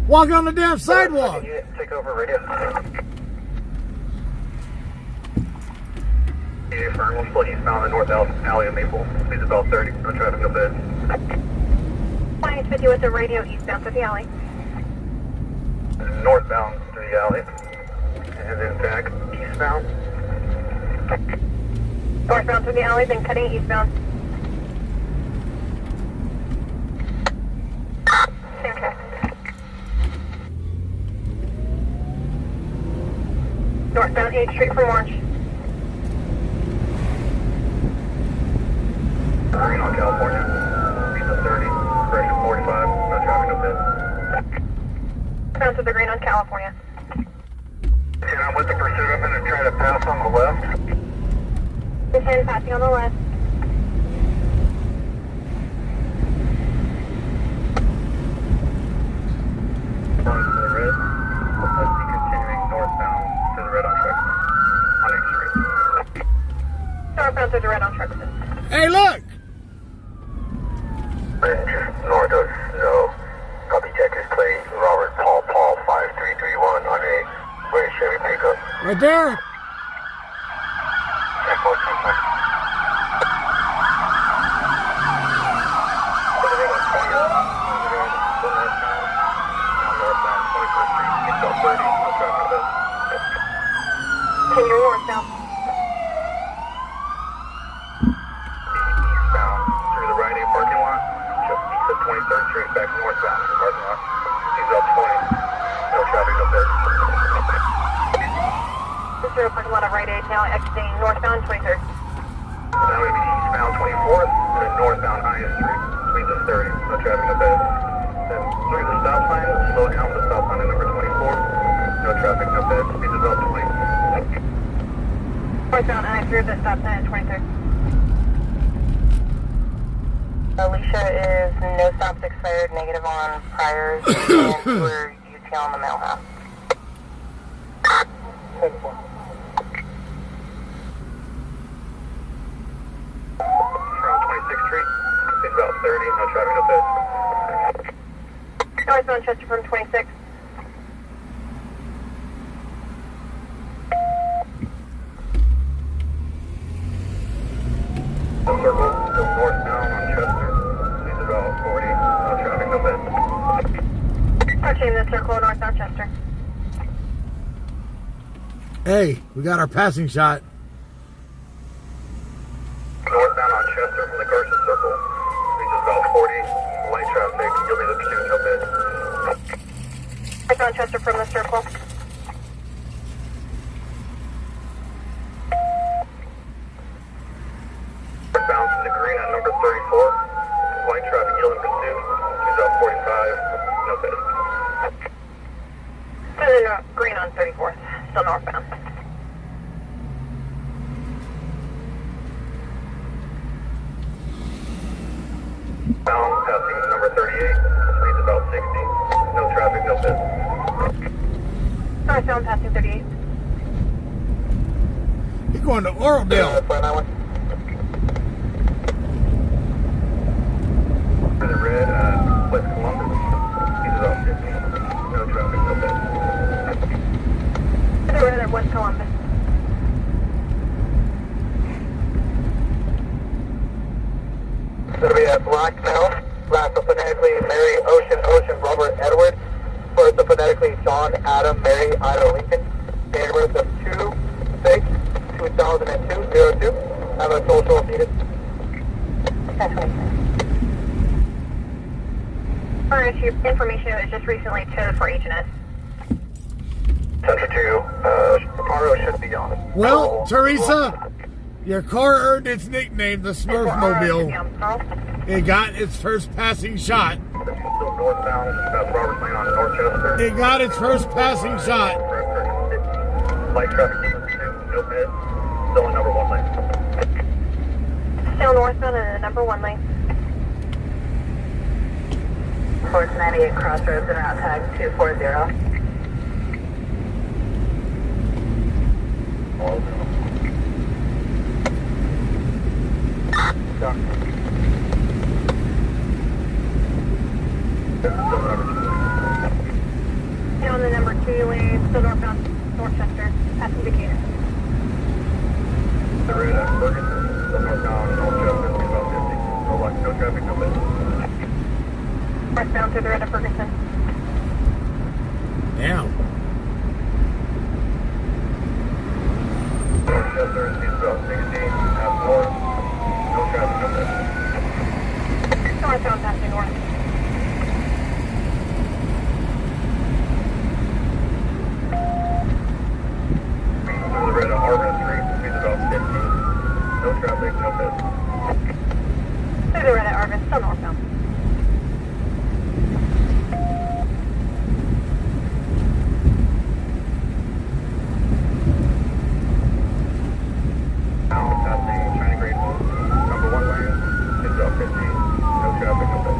Walk on the damn sidewalk. Take over radio. Yeah, firm. We'll split eastbound the north alley of Maple. Speeds about 30. No traffic, no beds. 2050 with the radio eastbound to the alley. Northbound to the alley. And then back eastbound. Northbound to the alley, then cutting eastbound. Same track. Northbound 8th Street from Orange. Green on California. Speeds at 30. Discretion 45. No traffic, no beds. Down to the green on California. And I'm with the pursuit. I'm going to try to pass on the left. 10 passing on the left. On to the red. Let's be continuing northbound to the red on track. Northbound through the red on Ferguson. Hey, look! North of Zero. Copy Texas plate. Robert Paul 5331 on a red Chevy pickup. Right there. Continue northbound. Eastbound through the Rite Aid parking lot, just east of 23rd Street, back northbound to the parking lot. He's up 20. No traffic up there. This is parking lot of Rite Aid now exiting northbound 23rd. Now we be eastbound 24th and then northbound I Street, speeds of 30. No traffic up there. Then through the stop sign, slow down to the stop sign at number 24. No traffic up there. Speeds of up 20. Northbound I through the stop sign at 23rd. Alicia is no stops expired, negative on priors, and we're UT on the mail half. From 26th Street, speeds about 30. No traffic up there. Northbound Chester from 26. Circle, still northbound on Chester. Speeds about 40. No traffic up there. Touching the circle northbound Chester. Hey, we got our passing shot. Northbound on Chester from the Garcia Circle. Speeds about 40. Light traffic. You'll be the pursuit up there. Northbound Chester from the circle. Northbound to the green at number 34. Light traffic. You'll in pursuit. Speeds about 45. No bed. To the green on 34th. Still northbound. Bound passing number 38. Speeds about 60. No traffic. No bed. Northbound passing 38. You're going to Orodale. For the red at West Columbus. Speeds about 50. No traffic. No bed. To the red at West Columbus. Gonna be at Black Mountain, last phonetically Mary, Ocean, Robert, Edward. First phonetically John, Adam, Mary, Ida, Lincoln. Date of birth of 2/6/2002. Have a social needed. That's right. For issue information, it was just recently towed for H&S. 10-2. Aro should be on. Well, Teresa, your car earned its nickname, the Smurfmobile. It got its first passing shot. Still northbound, that's Roberts Lane on Northchester. It got its first passing shot. Light traffic, no bed. Still in number 1 lane. Still northbound in the number 1 lane. Towards 98 Crossroads and route tag 240. Still in the number 2 lane, still northbound Dorchester, passing Decatur. The red at Ferguson, still northbound Northchester, speeds about 50. No light, no traffic, no bed. Northbound through the red at Ferguson. Damn. Northchester, speeds about 60. Half north, no traffic, no bed. Northbound passing north. Through the red at Harvard Street, speeds about 50. No traffic, no bed. Through the red at Arvin, still northbound. Now passing China Grade number 1 lane, speeds about 50. No traffic, no bed.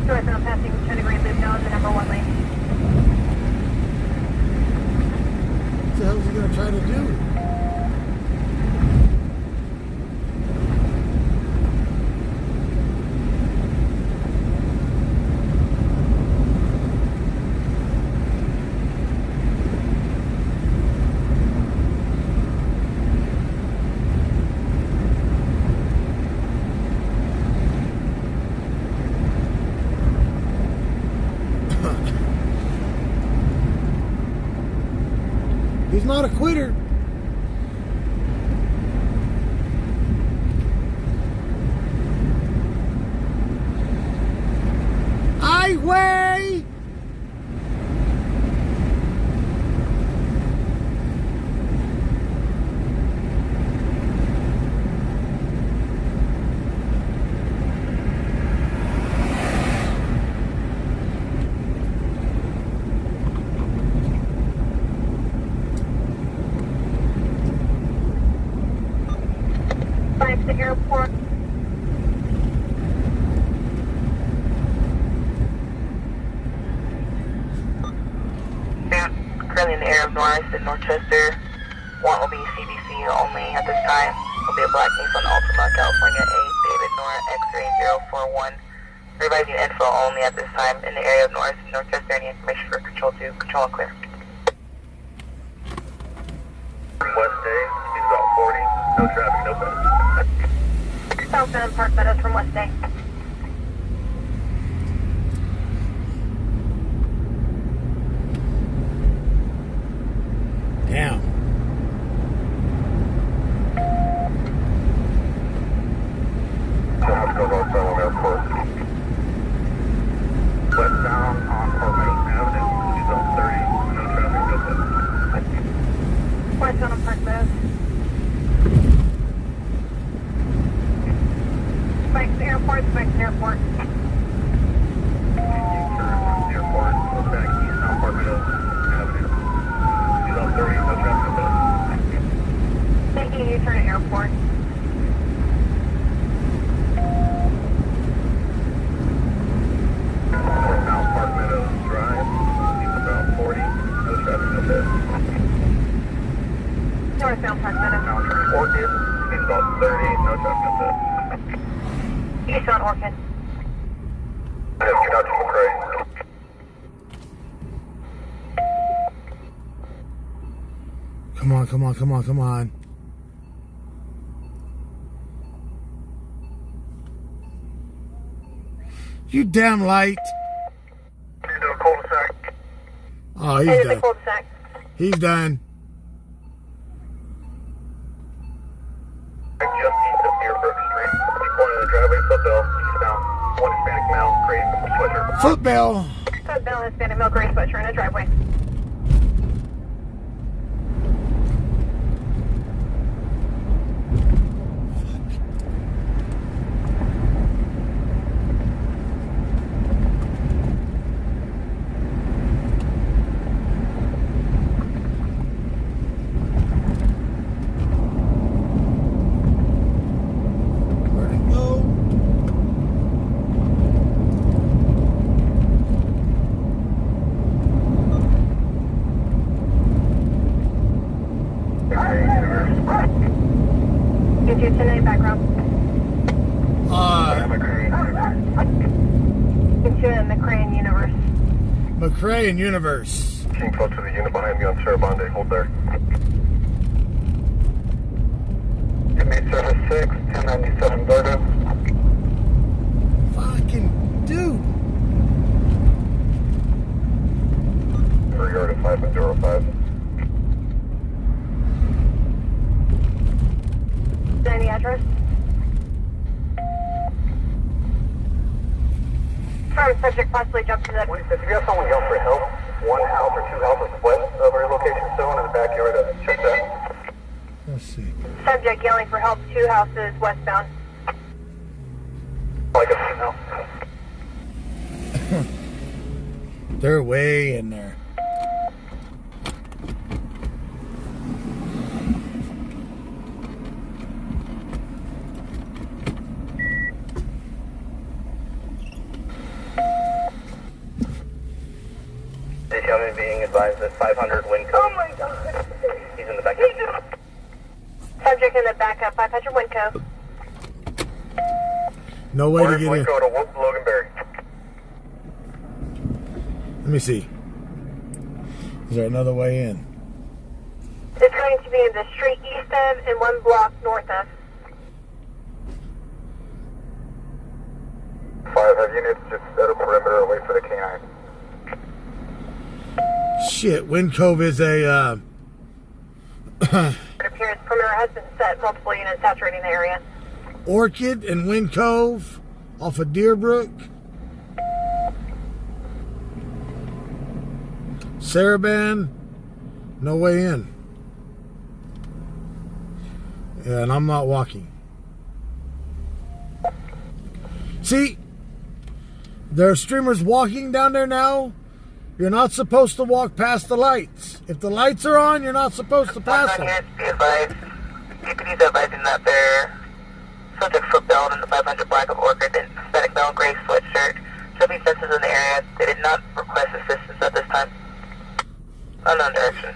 Northbound passing China Green Loop now in the number 1 lane. What the hell is he going to try to do? Northbound passing China Green Loop now in the number 1 lane. 10-4. Northbound, 1 lane, speeds about 50. No traffic, no bed. the airport. Currently in the area of Norris and Norchester. One will be CBC only at this time. Will be a black Nissan Altima, California 8, David Nora X-ray 041. Revising info only at this time in the area of Norris and Norchester. Any information for Control 2? Control and clear. West Day, speed about 40, no traffic, no pedestrians. Southbound Park Meadows from West Day. Damn. Let's go north Salem Airport. Westbound on Park Avenue, speed zone 30, no traffic, no pedestrians. Westbound on Park Meadows. Spikes Airport, Spikes Airport. Airport, go back east on Park Meadows Avenue. Speed zone 30, no traffic, no pedestrians. Taking a U-turn at Airport. Northbound Park Meadows Drive, speed about 40, no traffic, no pedestrians. Northbound Park Meadows. Now turn Orchid, speed about 30, no traffic, no pedestrians. Eastbound Orchid. Yes, get out to McRae. Come on, come on, come on, come on. You damn light. You're doing cul-de-sac. Oh, he's Headed to done. cul-de-sac. He's done. Just east of Deerbrook Street. Keep going to the driveway, footbell, eastbound. One Hispanic male, gray sweatshirt. Footbell. Southbound Hispanic Milk Gray Sweatshirt in the driveway. Where'd it go? Get you tonight background. Get you in the Crane Universe. McRae and Universe. King close to the unit behind me on Sarabande. Hold there. Inmate 76, 1097 Garden. Fucking dude. Rear yard at 5 and 05. Any address? From subject possibly jumped to the... If you have someone yell for help, one house or two houses west of our location zone in the backyard, check that. Let's see. Subject yelling for help, 2 houses westbound. Like a female. They're way in there. The gentleman being advised that 500 wind code. Oh my god. He's in the backyard. Subject in the backup, 500 wind code. No way to get in. Wind code to Loganberry. Let me see. Is there another way in? It's going to be in the street east of and 1 block north of. 5 have units just set a perimeter away for the K9. Shit, Wind Cove is a, It appears perimeter has been set, multiple units saturating the area. Orchid and Wind Cove off of Deerbrook. Sarabande, no way in. Yeah, and I'm not walking. See, there are streamers walking down there now. You're not supposed to walk past the lights. If the lights are on, you're not supposed to pass them. Be advised, deputies advising that there Subject foot belt in the 500 black of orchid and static belt gray sweatshirt. Chubby fences in the area. They did not request assistance at this time. Unknown direction.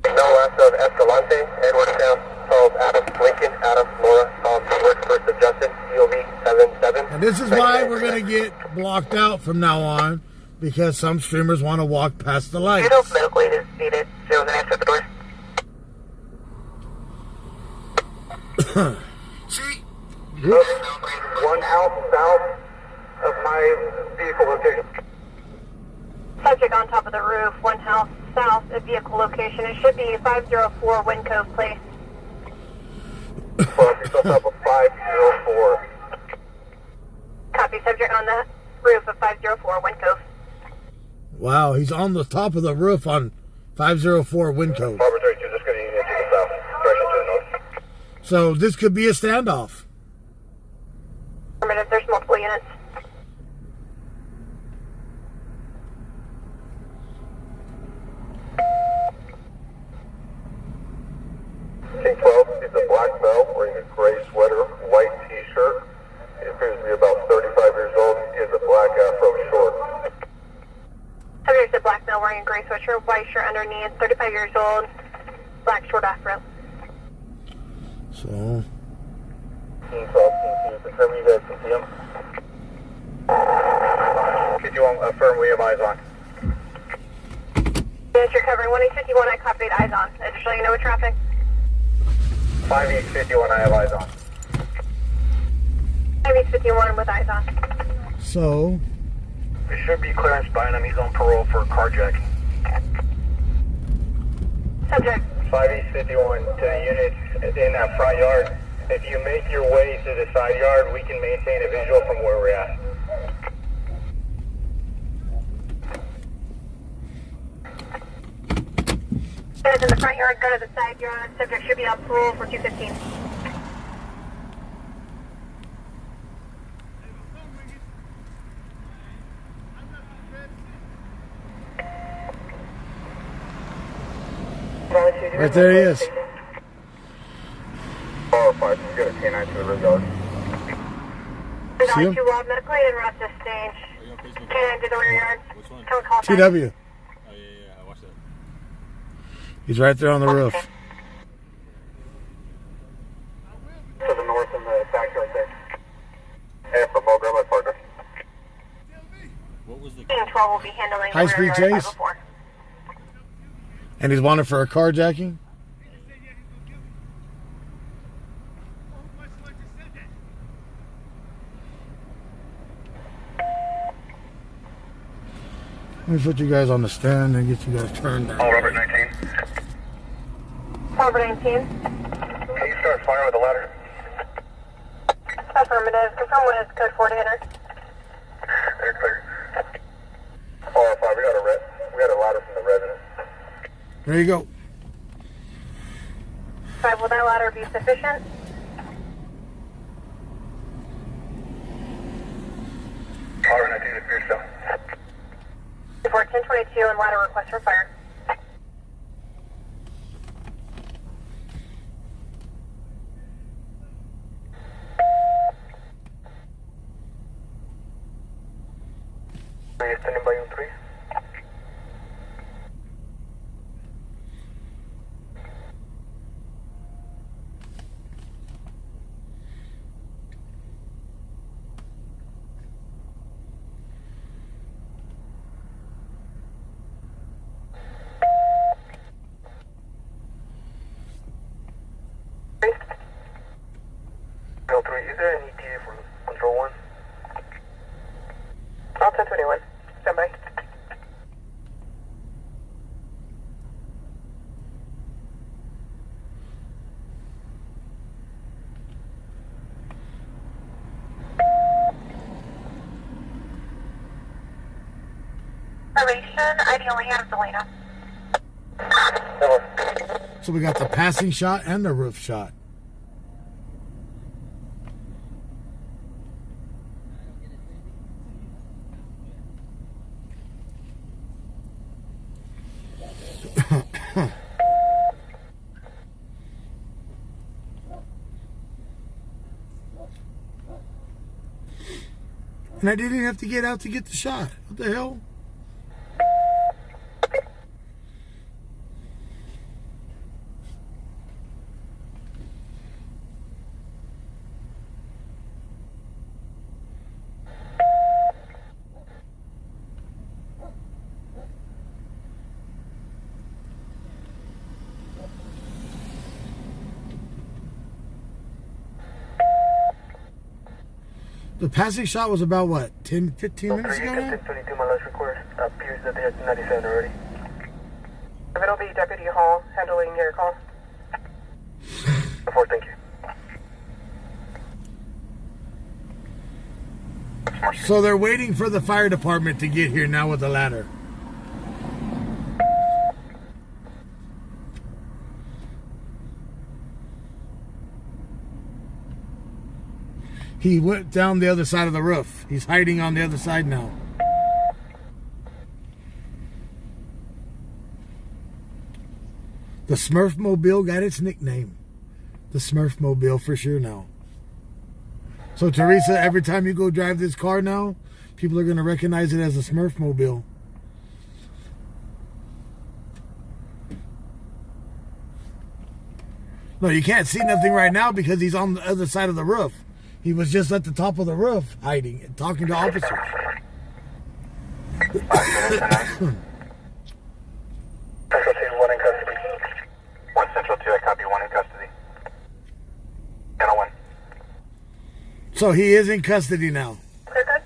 No west of Escalante, Edwardstown, Charles Adams, Lincoln, Adams, Laura, Charles Edward, First of Justin, EOB 77. And this is why we're going to get blocked out from now on, because some streamers want to walk past the lights. If medical aid is needed, there was an answer at the door. See? One house south of my vehicle location. Subject on top of the roof, one house south of vehicle location. It should be 504 Wind Cove Place. Well, yourself up a 504. Copy. Subject on the roof of 504 Wind Cove. Wow, he's on the top of the roof on 504 Wind Cove. Barbara 32, just going to unit to the south. Direction to the north. So this could be a standoff. Affirmative. There's multiple units. King 12 is a black male wearing a gray sweater, white t-shirt. He appears to be about 35 years old. He has a black afro short. Subject is a black male wearing a gray sweatshirt, white shirt underneath, 35 years old, black short afro. So King 12, can you confirm you guys can see him? Could you affirm we have eyes on? Units you're covering 1851, I copied, eyes on. Additionally, you know with traffic. 5 East 51, I have eyes on. 5 East 51 with eyes on. So There should be clearance behind him. He's on parole for carjacking. Subject. 5 East 51 to the units in that front yard. If you make your way to the side yard, we can maintain a visual from where we're at. Units in the front yard, go to the side yard. Subject should be on parole for 215. right there he is. 405, you get a K9 to the rear yard. See him? To Rob Medical Aid and Ross to stage. Canine to the rear yard. Come call TW. Oh, yeah, I watched that. He's right there on the roof. To the north in the backyard there. Hey, from Mo, grab my partner. What was the... Team 12 will be handling the High-speed rear yard chase? 504. And he's wanted for a carjacking. Let me put you guys on the stand and get you guys turned down. Oh, Robert 19. Robert 19. Can you start firing with the ladder? Affirmative. Confirm what is code 4 to enter. They're clear. 405, we got a ladder from the resident. There you go. 5, will that ladder be sufficient? Robert 19 to Pierce Cell. Report 1022 and ladder request for fire. Are you standing by on 3? Bill 3, is there an ETA for Control 1? All 1021. Stand by. Formation, ID only has Delano. So we got the passing shot and the roof shot. And I didn't have to get out to get the shot. What the hell? The passing shot was about what, 10, 15 minutes ago now? 22 miles record. Appears that they have 97 already. It'll be Deputy Hall handling your call. 4, thank you. So they're waiting for the fire department to get here now with the ladder. He went down the other side of the roof. He's hiding on the other side now. The Smurf Mobile got its nickname. The Smurf Mobile for sure now. So Teresa, every time you go drive this car now, people are going to recognize it as a Smurf Mobile. No, you can't see nothing right now because he's on the other side of the roof. He was just at the top of the roof, hiding and talking to officers. Central 2, 1 in custody. 1 Central 2, I copy 1 in custody. Channel 1. So he is in custody now. Affirmative.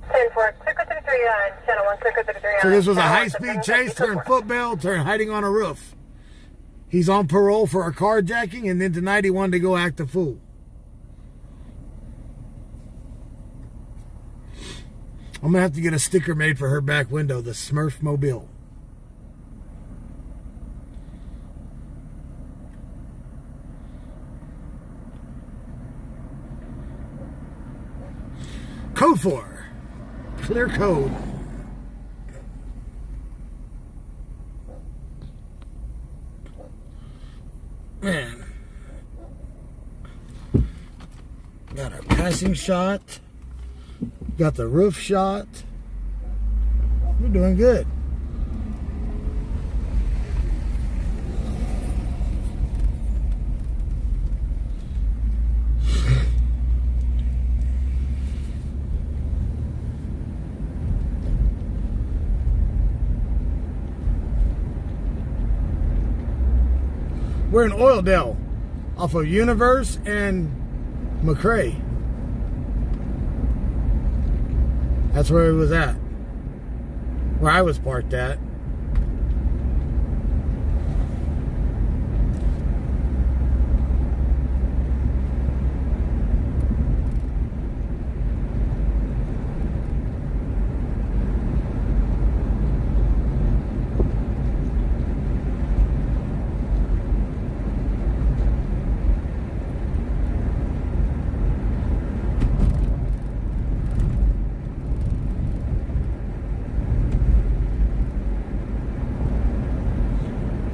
10-4, Circle 33 on Channel 1, Circle 33 on. So this was a high-speed chase, turn footbell, turn hiding on a roof. He's on parole for a carjacking, and then tonight he wanted to go act a fool. I'm going to have to get a sticker made for her back window, the Smurf Mobile. Code 4. Clear code. Man. Got our passing shot. Got the roof shot. We're doing good. We're in Oildale, off of Universe and McRae. That's where it was at. Where I was parked at.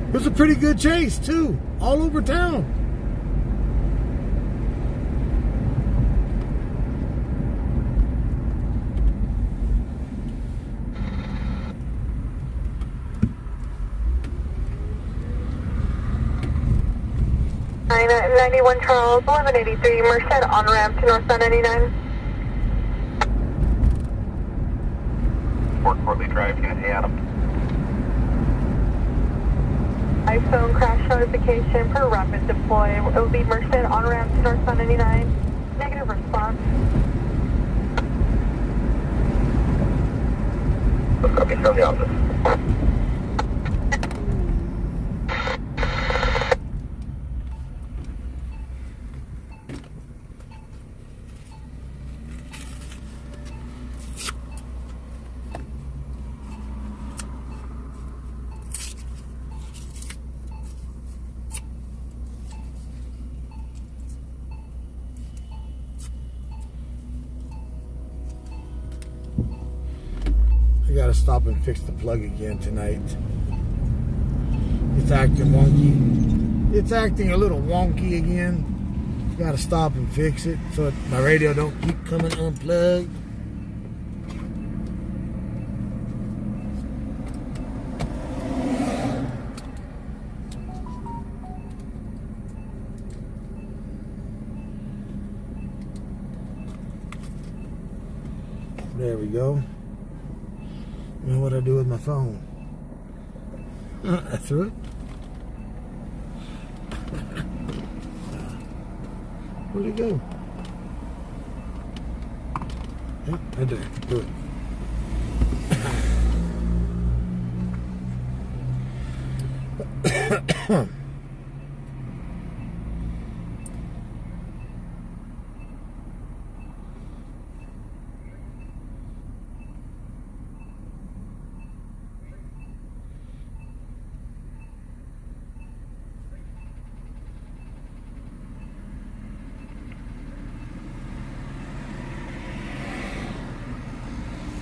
It was a pretty good chase, too. All over town. Nine 91 Charles, 1183 Merced on ramp to northbound 99. Fort Portley Drive, Unit A, Adam. iPhone crash notification per rapid deploy. It will be Merced on ramp to northbound 99. Negative response. Copy from the office. I gotta stop and fix the plug again tonight. It's acting wonky. It's acting a little wonky again. Gotta stop and fix it so my radio don't keep coming unplugged. There we go. Now what I do with my phone? I threw it. Where'd it go? Yeah, right there. Do it.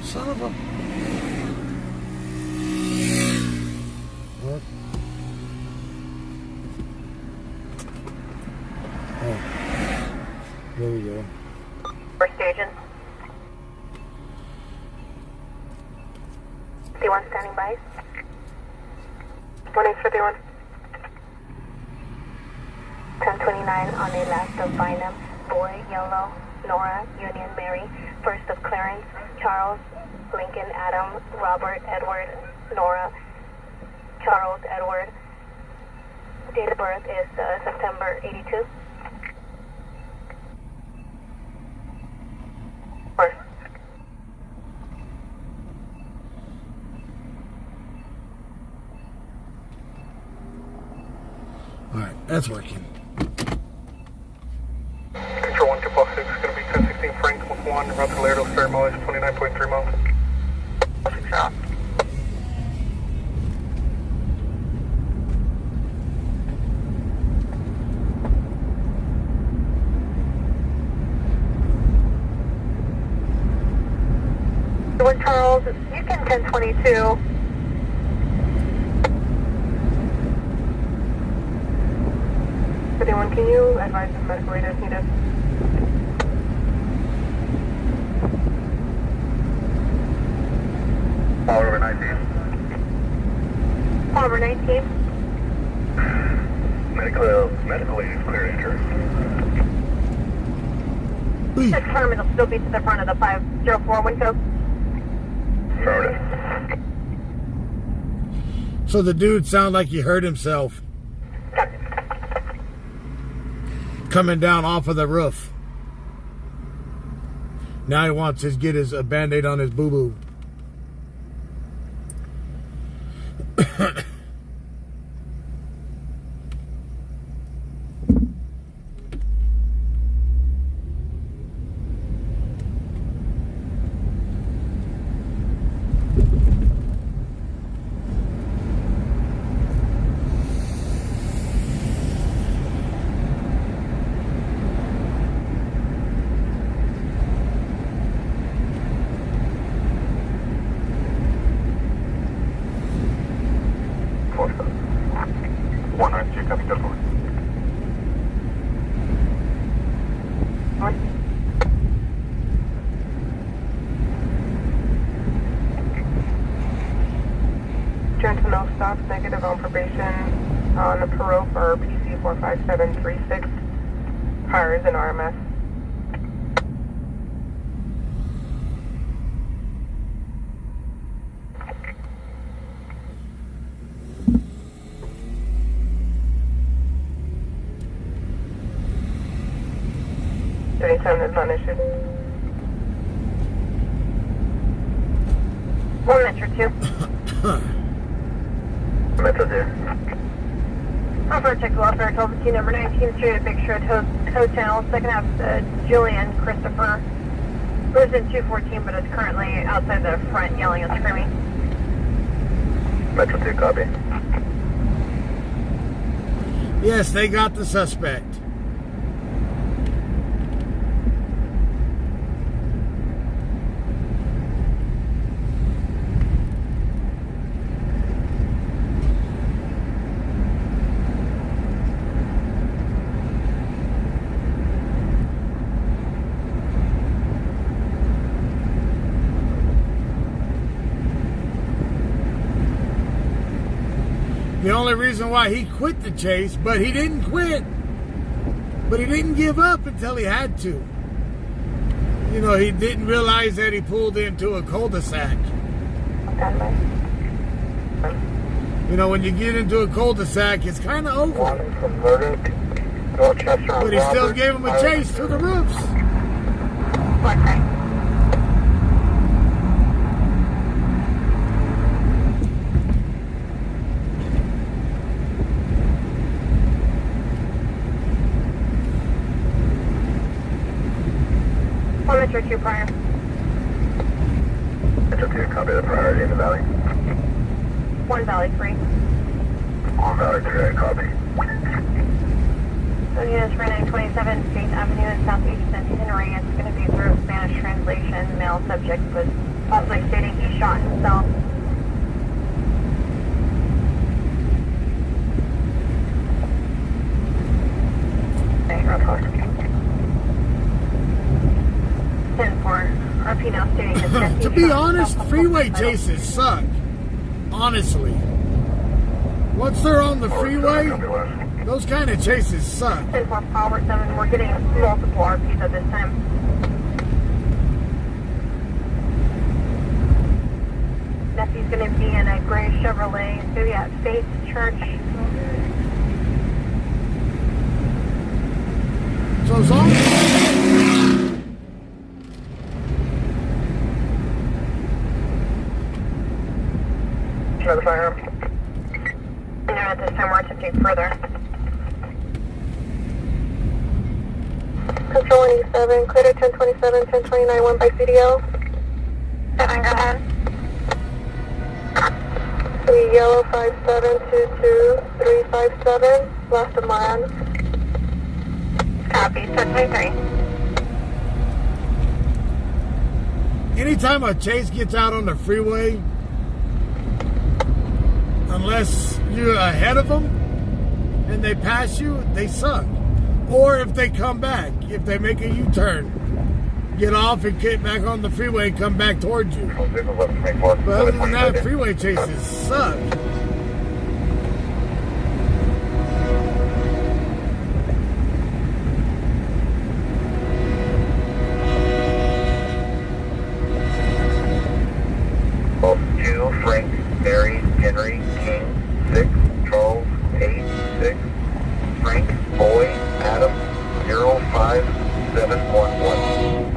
Son of a... What? Oh. There we go. First station. 51 standing by. 1851. 1029 on a last of Bynum. Boy, Yellow, Nora, Union, Mary. First of Clarence, Charles, Lincoln, Adam, Robert, Edward, Nora, Charles, Edward. Date of birth is September 82. First. Alright, that's working. Control 1246 is going to be 1016 Frank with 1, route to Laredo, start mileage 29.3 miles. 6 out. With Charles, you can 1022. Anyone, can you advise if medical aid is needed? Oliver 19. Oliver 19. Medical aid is clear enter. This term will still be to the front of the 504 window. Affirmative. So the dude sounded like he hurt himself coming down off of the roof. Now he wants to get his Band-Aid on his boo-boo. Gentleman stops negative on probation on the parole for PC 45736. Hires an RMS. Anytime is not issued. 1 Metro 2. Metro 2. Offer check welfare, 12 number 19 Street at Bakersfield Hotel. Second half, Julian Christopher. Lives in 214, but is currently outside the front yelling and screaming. Metro 2, copy. Yes, they got the suspect. The only reason why he quit the chase, but he didn't quit. But he didn't give up until he had to. You know, he didn't realize that he pulled into a cul-de-sac. You know, when you get into a cul-de-sac, it's kind of over. But he still gave him a chase to the roofs. Metro 2 prior. Metro 2, copy the priority in the valley. 1 Valley 3. 1 Valley 3, copy. So units for 927 State Avenue in Southeast Centenary. It's going to be through Spanish translation. Male subject was possibly stating he shot himself. To be honest, freeway chases suck. Honestly. Once they're on the freeway, those kind of chases suck. 10-4 Power 7, we're getting multiple RPs at this time. Nephew's going to be in a gray Chevrolet. It's going to be at Faith Church. So as long as... Another firearm. And at this time we're attempting further. Control 87, clear to 1027, 1029, 1 by CDO. 7, go ahead. The yellow 5722357, last of mine. Copy, 723. Anytime a chase gets out on the freeway, unless you're ahead of them and they pass you, they suck. Or if they come back, if they make a U-turn, get off and get back on the freeway and come back towards you. But other than that, freeway chases suck. Frank, Barry, Henry, King, 6, Charles, 8, 6, Frank, Boy, Adam, 05711.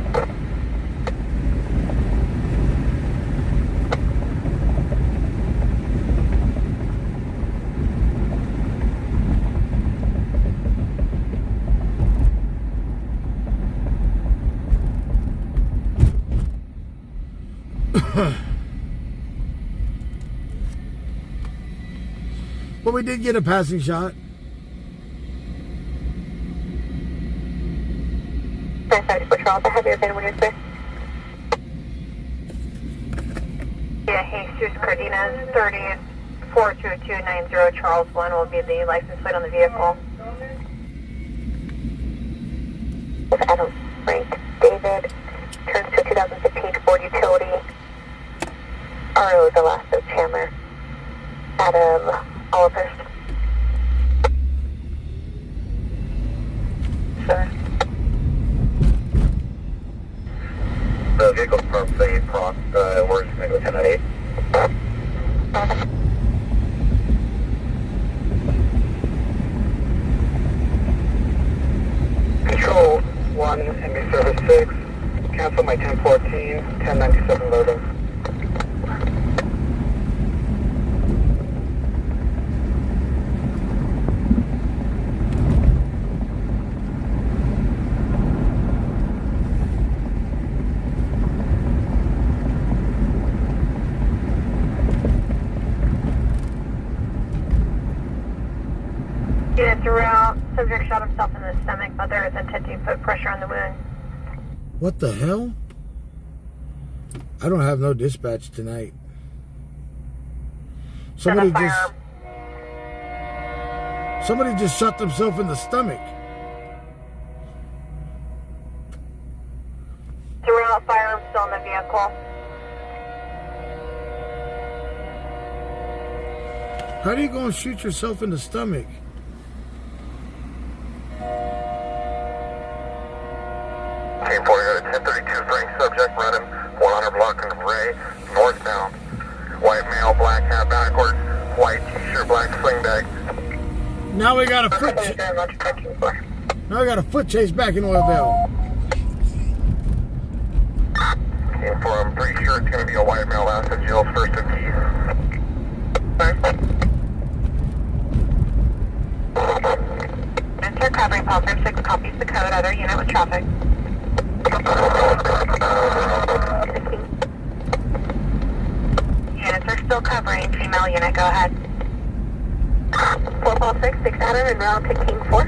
But we did get a passing shot. Sorry, for Charles, I have your VIN when you're clear. Yeah, Jesus Cardenas, 3042290 Charles 1 will be the license plate on the vehicle. Adam, Frank, David, turns to 2015 Ford Utility. RO is the last of Chandler. Adam, Oliver. Sir. The vehicle's perfectly prompt. We're just going to go 10 at 8. Control 1, MB Service 6. Cancel my 1014, 1097 loading. Throughout, subject shot himself in the stomach, but there is intent to put pressure on the wound. What the hell? I don't have no dispatch tonight. Somebody just shot themselves in the stomach. Throughout, firearm still in the vehicle. How do you go and shoot yourself in the stomach? Team 4, you got a 1032 Frank subject running 100 block in Ray, northbound. White male, black hat backwards, white t-shirt, black sling bag. Now we got a foot. Now we got a foot chase back in Oildale. Team 4, I'm pretty sure it's going to be a white male out of Jill's first of keys. Enter covering Paul Frame 6 copies the code. Other unit with traffic. Units are still covering. Female unit, go ahead. 4 Paul 6, 6 Adam and route to King 4.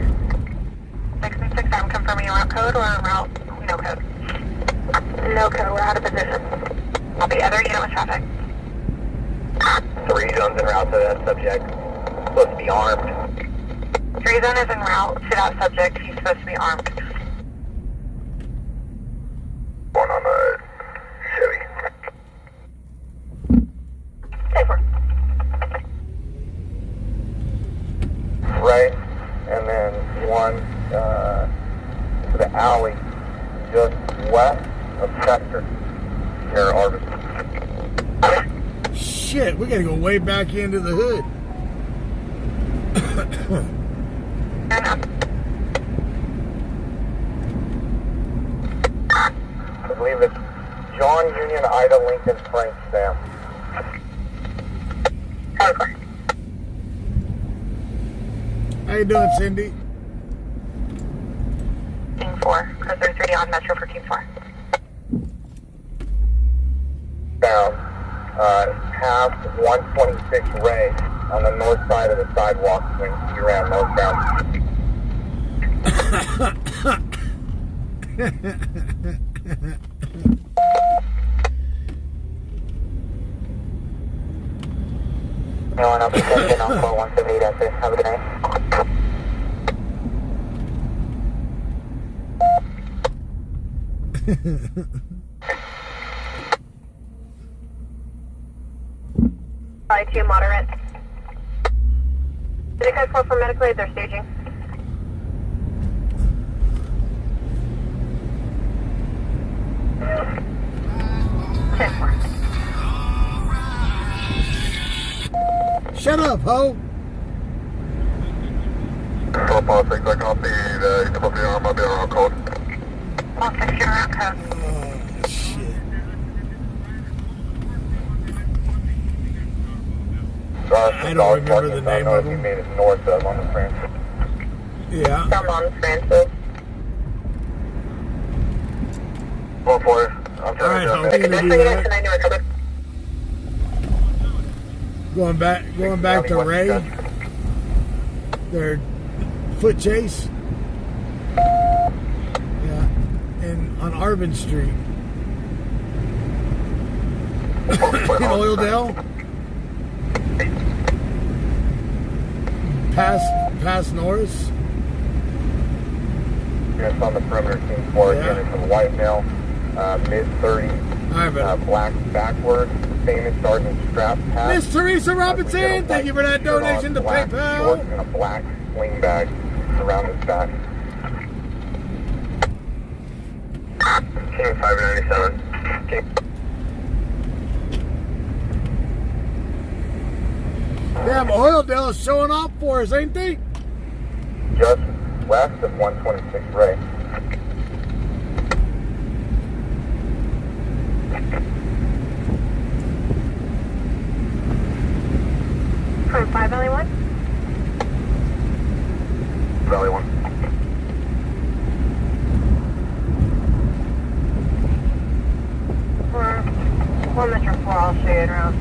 6 and 6 Adam confirming route code or route no code? No code, we're out of position. Copy. Other unit with traffic. 3 zones en route to that subject. Supposed to be armed. 3 zone is en route to that subject. He's supposed to be armed. Going on a Chevy. Right, and then one to the alley just west of Sector near Arvis. Shit, we gotta go way back into the hood. I believe it's John Union, Ida, Lincoln, Frank, Sam. How you doing, Cindy? King 4. Cruiser 3 on Metro for King 4. Down past 126 Ray on the north side of the sidewalk when you ran northbound. No one up to attention on 4178 after. Have a good night. Probably 2 moderate. Did you guys call for medical aid? They're staging. Shut up, ho! Paul 6, I copy the EWR, might be on code. Paul 6, you're route code. Oh, shit. I don't remember the name of He them. made it north of on the Francis. Yeah. Come on, Francis. 4-4, I'm All right, trying ho. to We're jump gonna in. do that. Going back to Ray. Their foot chase. Yeah. And on Arvin Street. In Oildale. Past Norris. Units on the perimeter, Team 4, Yeah. again, it's a white male, mid-30s, All right, buddy. black backward, famous Sergeant Strap hat. Miss Teresa Robinson, thank you for that donation to black PayPal. shorts and a black sling bag around his back. Team 597. Damn, Oildale is showing off for us, ain't they? Just west of 126 Ray. From 5 Valley 1? Valley 1. Or 1 Metro 4, I'll show you around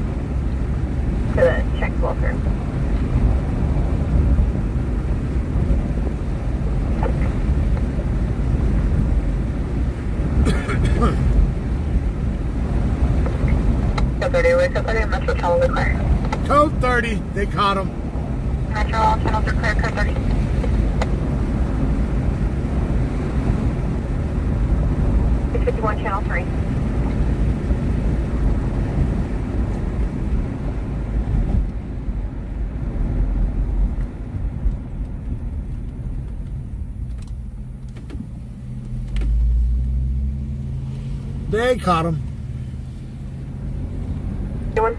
to the check blocker. Code 30, we're code 30, Metro channels are clear. Code 30, they caught him. Metro, all channels are clear, code 30. 651 channel 3. They caught him. Anyone?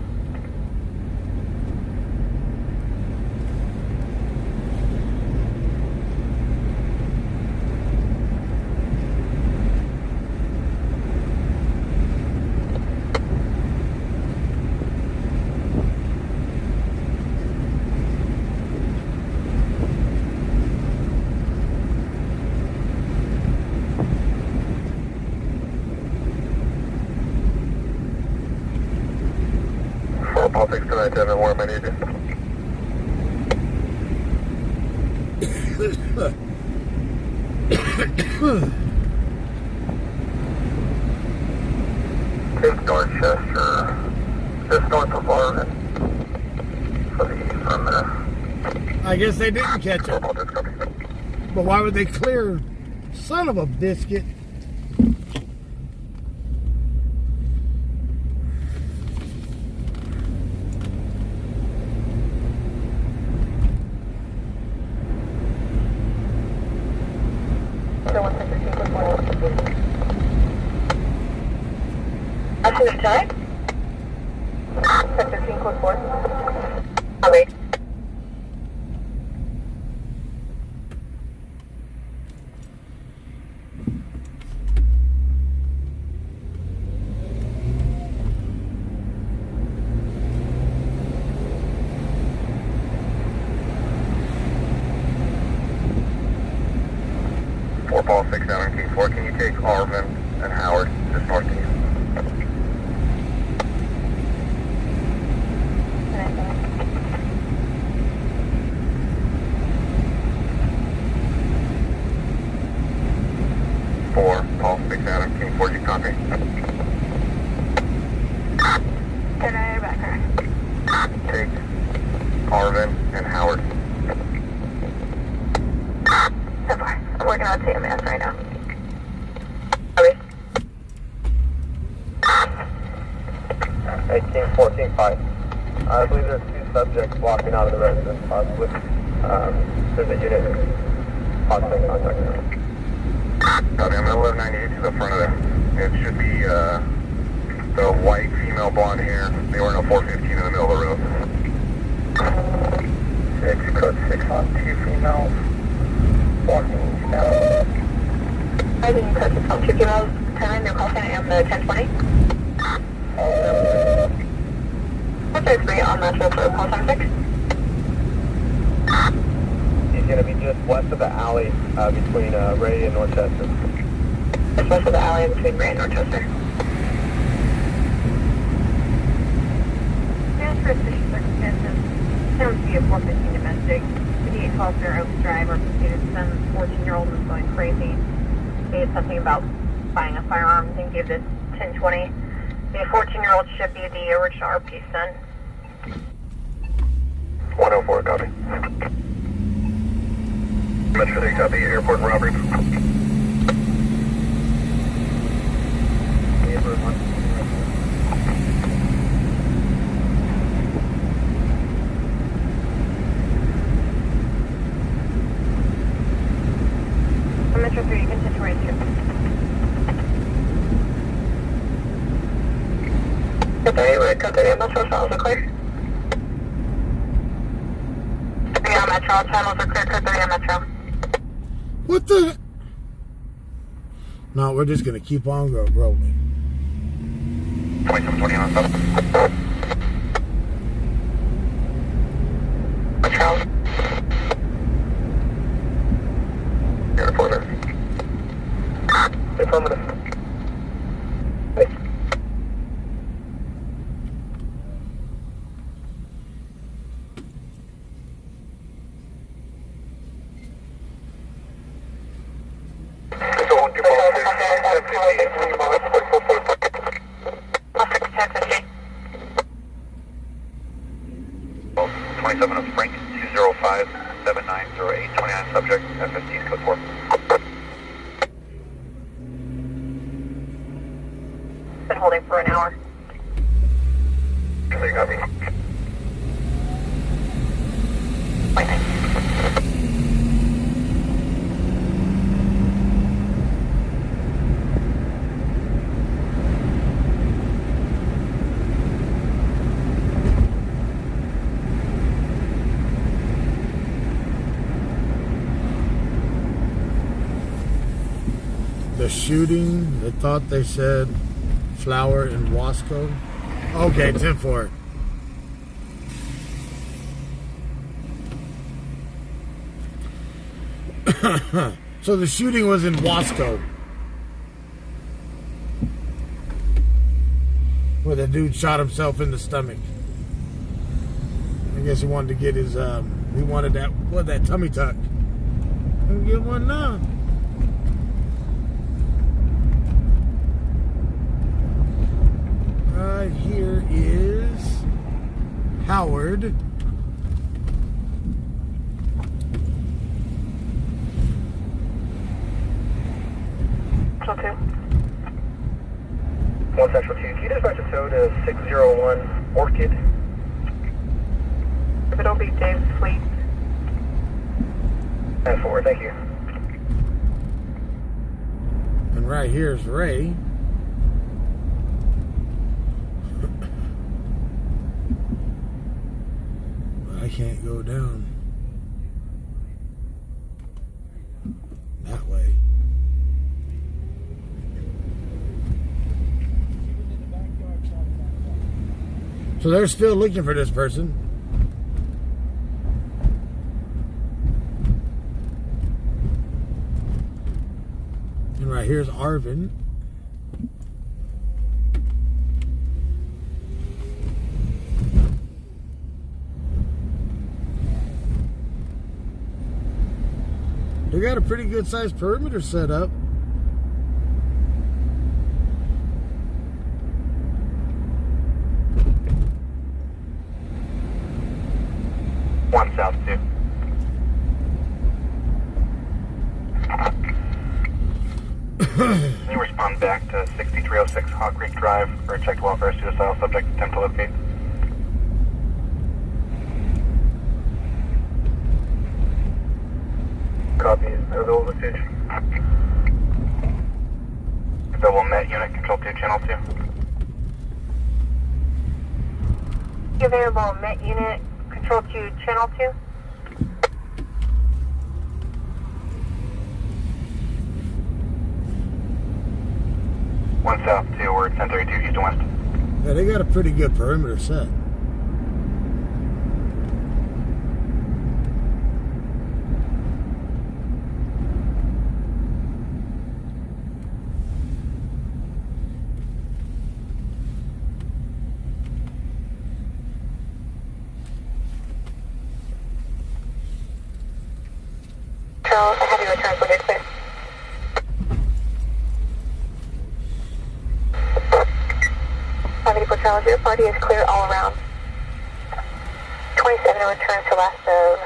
Paul 627, where am I needed? Take Dorchester, just north of Arvin, for the east perimeter. I guess they didn't catch him. But why would they clear? Son of a biscuit. That's the time? 10:15, code 4. Okay. Paul 617, can you take Arvin and Howard just north of you? Paul 617, you copy? Good night, Rebecca. Take Arvin and Howard. So far. I'm working on TMS right now. Okay. 18-14-5. I believe there's 2 subjects walking out of the residence, possibly. There's a unit possibly in contact now. Copy, I'm at 1198 to the front of there. It should be the white female blonde hair. They were in a 415 in the middle of the road. 6, code 6 on 2 females. Walking eastbound. I didn't touch the phone. 2 females, 10, they're call sign AM the 1020. What's their 3 on Metro for call sign 6? He's going to be just west of the alley between Ray and Dorchester. Just west of the alley between Ray and Dorchester. Transfer city circumstances. There would be a 415 domestic. 5812 Fair Oaks Drive represented some 14-year-old was going crazy. They had something about buying a firearm and gave this 1020. The 14-year-old should be the original RP son. 104, copy. Metro 3, copy. Airport robbery. Neighbor 1. Metro 3, you can situate 2. Code 30 on Metro, channels are clear. 3 on Metro, channels are clear, code 30 on Metro. What the? No, we're just going to keep on rolling. 2720 on stop. Metro. Airport. Affirmative. Texas. 27 of Frank 205 7908 29 subject F15 code 4. Been holding for an hour. Clear, copy. The shooting, they thought they said Flower in Wasco. Okay, 10-4. So the shooting was in Wasco, where the dude shot himself in the stomach. I guess he wanted to get his, he wanted that tummy tuck. Let me get one now. Right here is Howard. Central 2. 1 Central 2, can you dispatch a tow to 601 Orchid? If it'll be Dave's fleet. 10-4, thank you. And right here is Ray. I can't go down that way. So they're still looking for this person. And right here's Arvin. They got a pretty good sized perimeter set up. One South 2. Can you respond back to 6306 Hawk Creek Drive for a checked welfare suicidal subject attempt to locate? Copy, available message. Available Met Unit Control 2 Channel 2. Available Met Unit Control 2 Channel 2. One South 2, we're 1032 East and West. Yeah, they got a pretty good perimeter set. Charles, I have you return for this clear. For Charles, your party is clear all around. 27 return to last of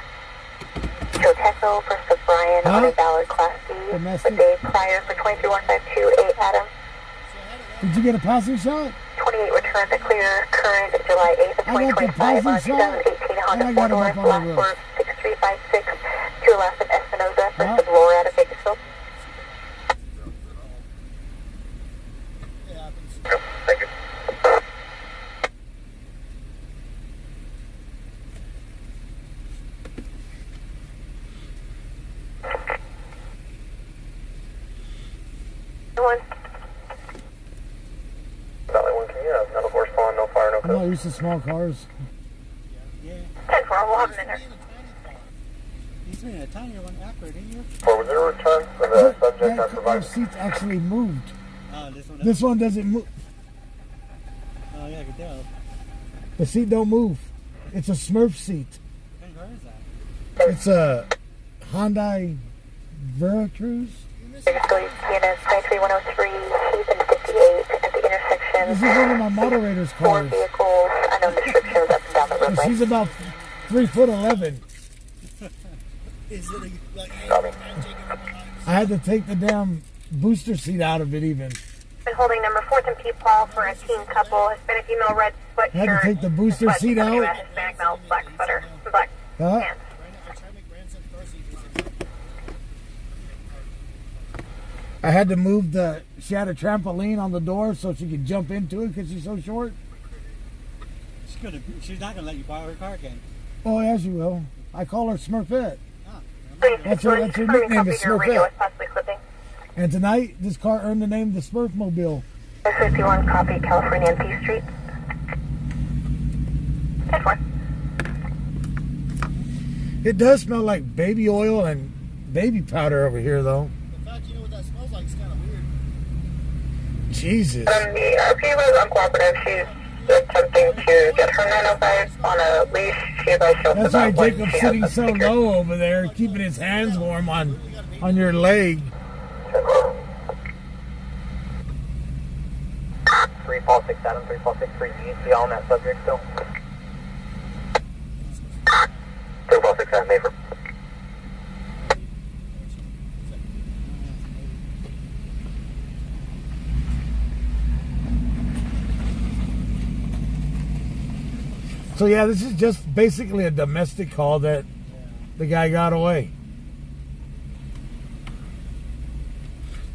Joe Teco, first of Brian on a Ballard Class B, with Dave Pryor for 23152, 8 Adam. Did you get a passing shot? 28 return to clear, current July 8th of 2025 on 2018 Honda 4-door, last for 6356, to last of Espinoza, first of Laura out of Bakersfield. Thank you. Valley 1, can you have metal force spawn, no fire, no I'm not code? used to small cars. 10-4, we'll have him in there. He's been a tinier one accurate, ain't you? 4-0 return for the subject Those provided. seats actually moved. This one. This one doesn't move. Oh yeah, I can tell. The seat don't move. It's a Smurf seat. What kind of car is that? It's a Hyundai Veracruz. Bakersfield, CNS 93103, he's in 58 at the intersection. This is one of my moderator's 4 cars. vehicles, unknown descriptions up and down the And roadway. she's about 3'11". Is it like I had to take the damn booster seat out of it even. Been holding number 4th and P-Paul for a teen couple, Hispanic female, red sweatshirt. I had to take the booster sweat seat company out. red, Hispanic male, black sweater, black Huh? pants. I had to move she had a trampoline on the door so she could jump into it because she's so short. she's not gonna let you borrow her car again. Oh, yeah, she will. I call her Smurfette. Please, That's her nickname is your radio Smurfette. is possibly clipping. And tonight, this car earned the name the Smurfmobile. 51 copy, California and P Street. 10-4. It does smell like baby oil and baby powder over here, though. The fact you know what that smells like is kind of weird. Jesus. The RP was uncooperative. She's attempting to get her 905 on a leash. She advised herself That's why about what Jacob's she has sitting to so secure. low over there, keeping his hands warm on your leg. 3467, 3463, DEC on that subject still. 3467, Mayford. So yeah, this is just basically a domestic call that the guy got away.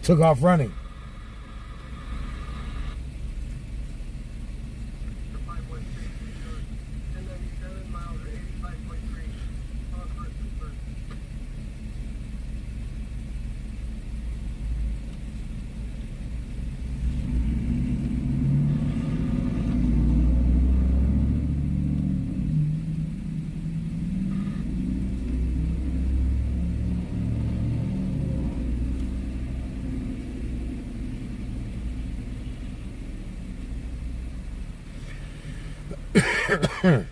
Took off running. I'm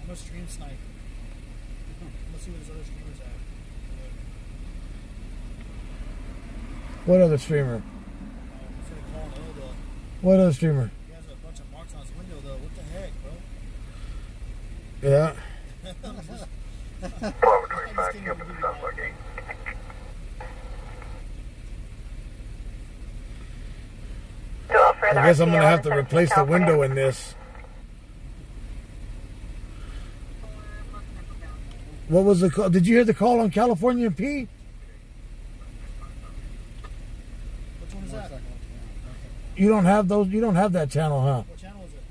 a stream sniper. Let's see what his other streamers at. What other streamer? Instead of calling Elda, What other streamer? he has a bunch of marks on his window though. What the heck, bro? Yeah. 1225, you open the southwest gate. I guess I'm gonna have to replace the window in this. What was the call? Did you hear the call on California P? Which one is that? You don't have those. You don't have that channel, huh? What channel is it?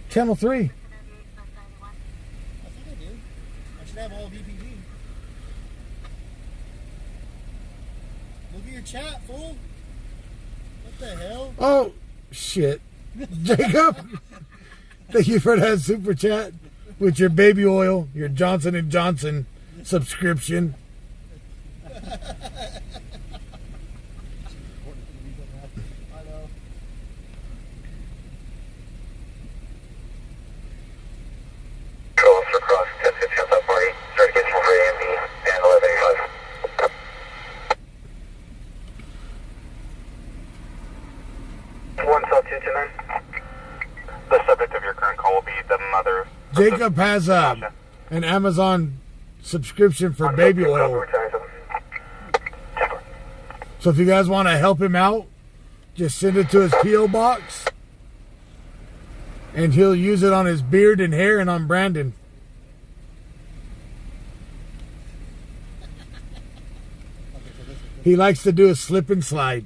Channel 3. I think I do. I should have all VPD. Look at your chat, fool. What the hell? Oh, shit. Jacob, thank you for that super chat with your baby oil, your Johnson & Johnson subscription. I know. Control Officer Cross, 1050 on South Party. Start getting over AMB and 1185. One South 229. The subject of your current call will be the mother. Jacob has an Amazon subscription for baby oil. So if you guys want to help him out, just send it to his P.O. box. And he'll use it on his beard and hair and on Brandon. He likes to do a slip and slide.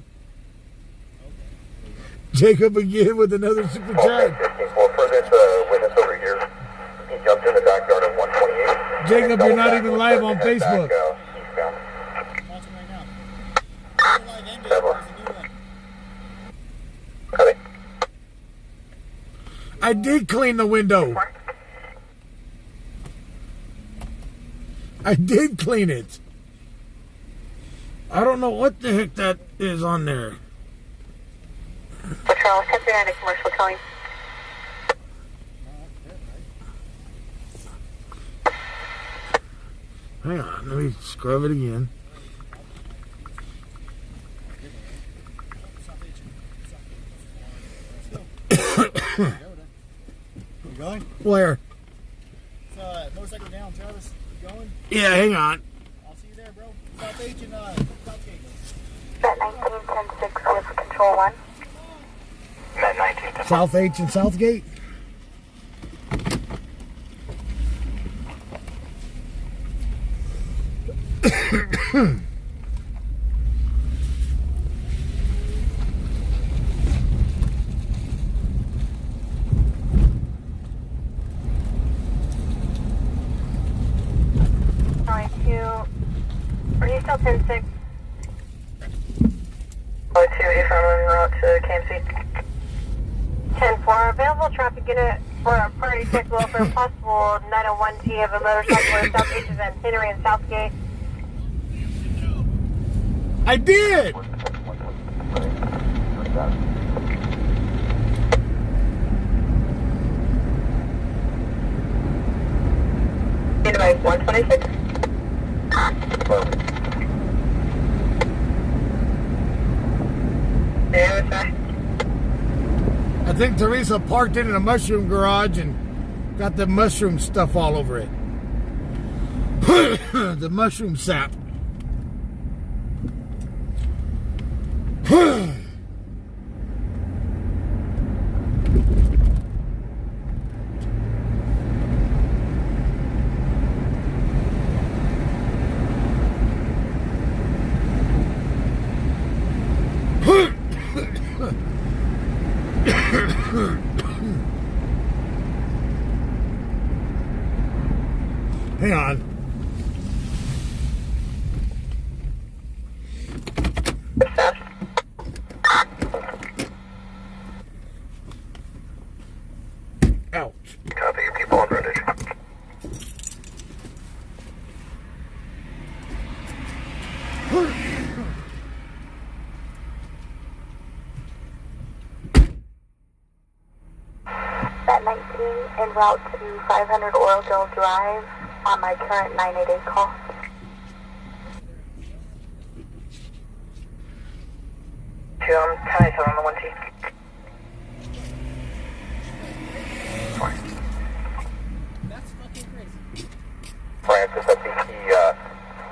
Jacob again with another super chat. Well, for this witness over here, he jumped in the backyard of 128. Jacob, you're not even live on Facebook. Eastbound. Watching right now. Live ended. There's a new one. Copy. I did clean the window. I did clean it. I don't know what the heck that is on there. Patrol, 1039 commercial calling. Hang on, let me scrub it again. You going? Where? Motorcycle down, Travis. You going? Yeah, hang on. I'll see you there, bro. South H and Southgate. Met 1910-6 with Control 1. Met 1910. South H and Southgate. Are you still 10-6? 02, eastbound moving route to KMC. 10-4, available traffic unit for a priority check welfare possible 901T of a motorcycle southeast of Henry and Southgate. I did! Device 126. I think Teresa parked it in a mushroom garage and got the mushroom stuff all over it. The mushroom sap. Hang on. Ouch. Copy, people on Reddit. That 19 en route to 500 Oildale Drive on my current 988 call. Two, I'm kind of on the 1T. Francis, I think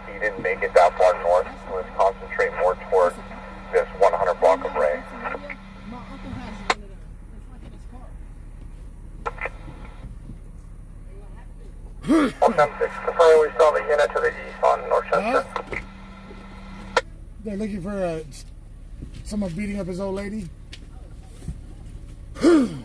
he didn't make it that far north. He was concentrating more toward this 100 block of Ray. We saw the unit to the east on Northchester. They're looking for someone beating up his old lady. Negative.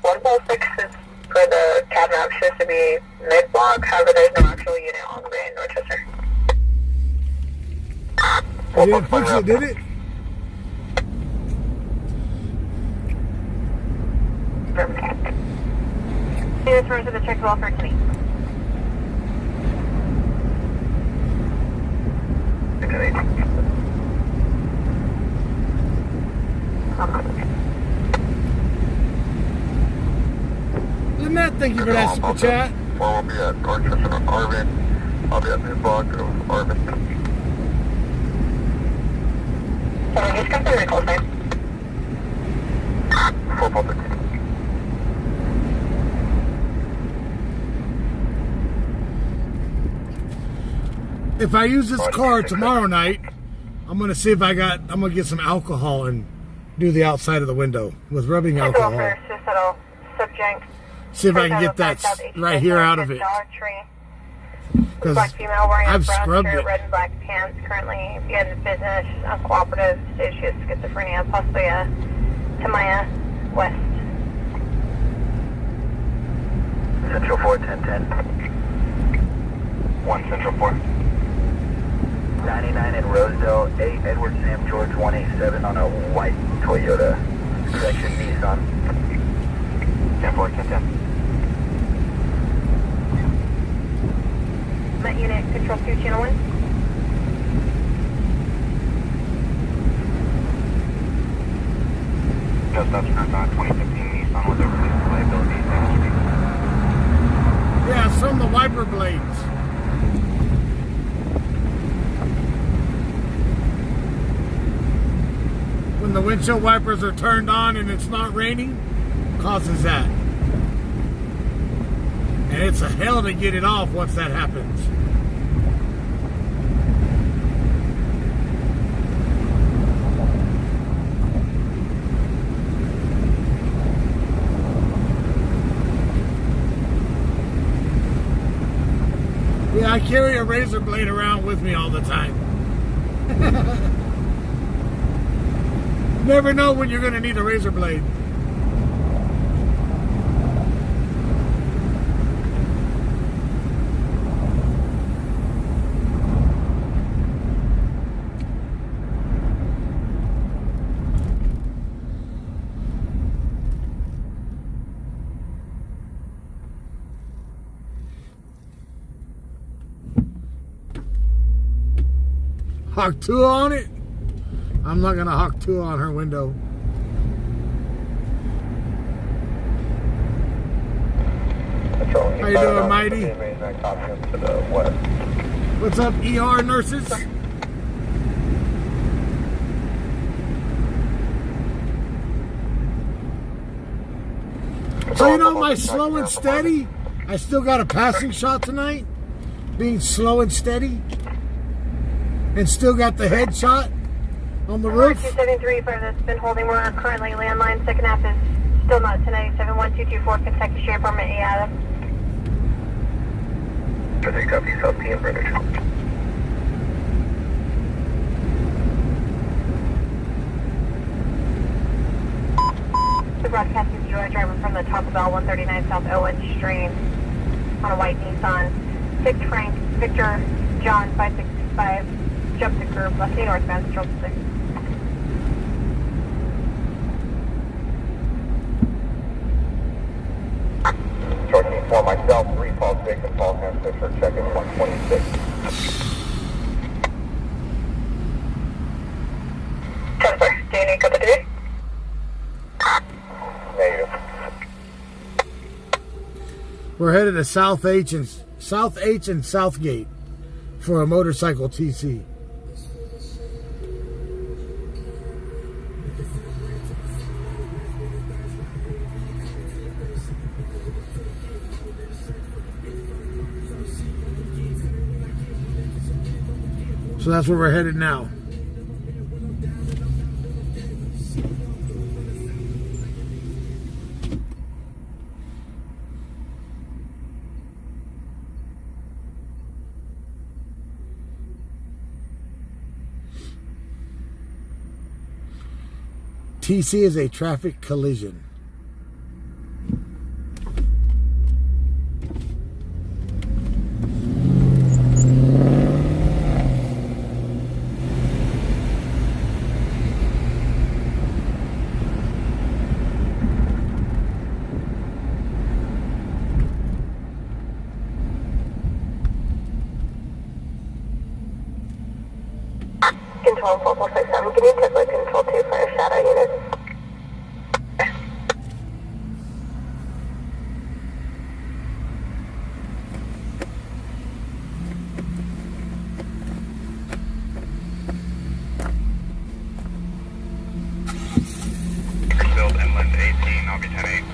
146 is for the cabin options to be mid-block. However, there's no actual unit on the way in Northchester. They didn't fix it, did it? Transfer to the check welfare to me. Lynette, thank you for that super chat. Well, we'll be at Dorchester and Arvin. I'll be at mid-block of Arvin. Can we just confirm the call sign? 4-6. If I use this car tomorrow night, I'm gonna see if I'm gonna get some alcohol and do the outside of the window with rubbing alcohol. Subject. See if I can get that right here out of it. Because I've scrubbed it. Red and black pants. Currently in business, uncooperative. Says she has schizophrenia, possibly a Tamaya West. Central 4, 1010. 1 Central 4. 99 in Rosedale, 8 Edward Sam George 187 on a white Toyota Discretion Nissan. 10-4, 10-10. Met unit, control 2, channel 1. Just upstairs on 2015 Nissan with overseas liability. Yeah, it's from the wiper blades. When the windshield wipers are turned on and it's not raining, causes that. And it's a hell to get it off once that happens. I carry a razor blade around with me all the time. Never know when you're going to need a razor blade. Hawk 2 on it? I'm not gonna Hawk 2 on her window. How you doing, Mighty? What's up, ER nurses? So you know my slow and steady? I still got a passing shot tonight. Being slow and steady. And still got the headshot on the roof. 273 for that's been holding. We're currently landline. Second half is still not tonight. 71224 Kentucky Sheriff Department A Adams. 3 copy South P and British. The broadcast is you, a driver from the Taco Bell 139 South Owen Stream on a white Nissan. 6 Frank Victor John 5665. Jump the curb, left northbound, stroke 6. Short for myself, 3 Paul Jacob, Paul Hampton for check-in 126. Tesla, do you need code today? Negative. We're headed to South H and Southgate for a motorcycle TC. So that's where we're headed now. TC is a traffic collision. Control 4467, can you Tesla control 2 for a shadow unit? Bakersfield, inland 18, I'll be 10-8.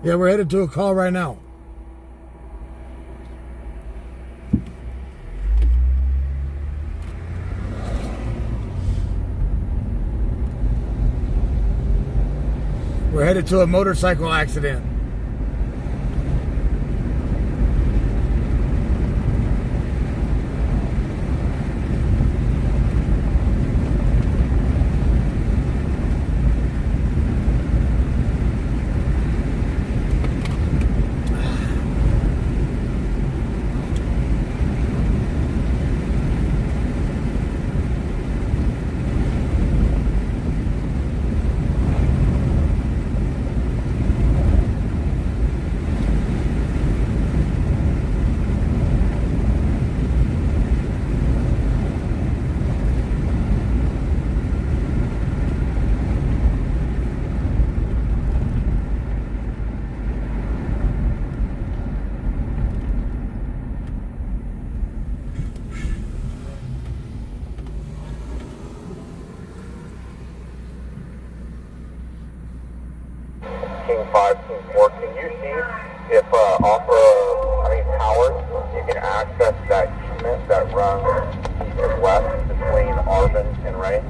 Yeah, we're headed to a call right now. We're headed to a motorcycle accident. King 5, King 4, can you see if Howard, you can access that unit that runs east and west between Arvin and Ray?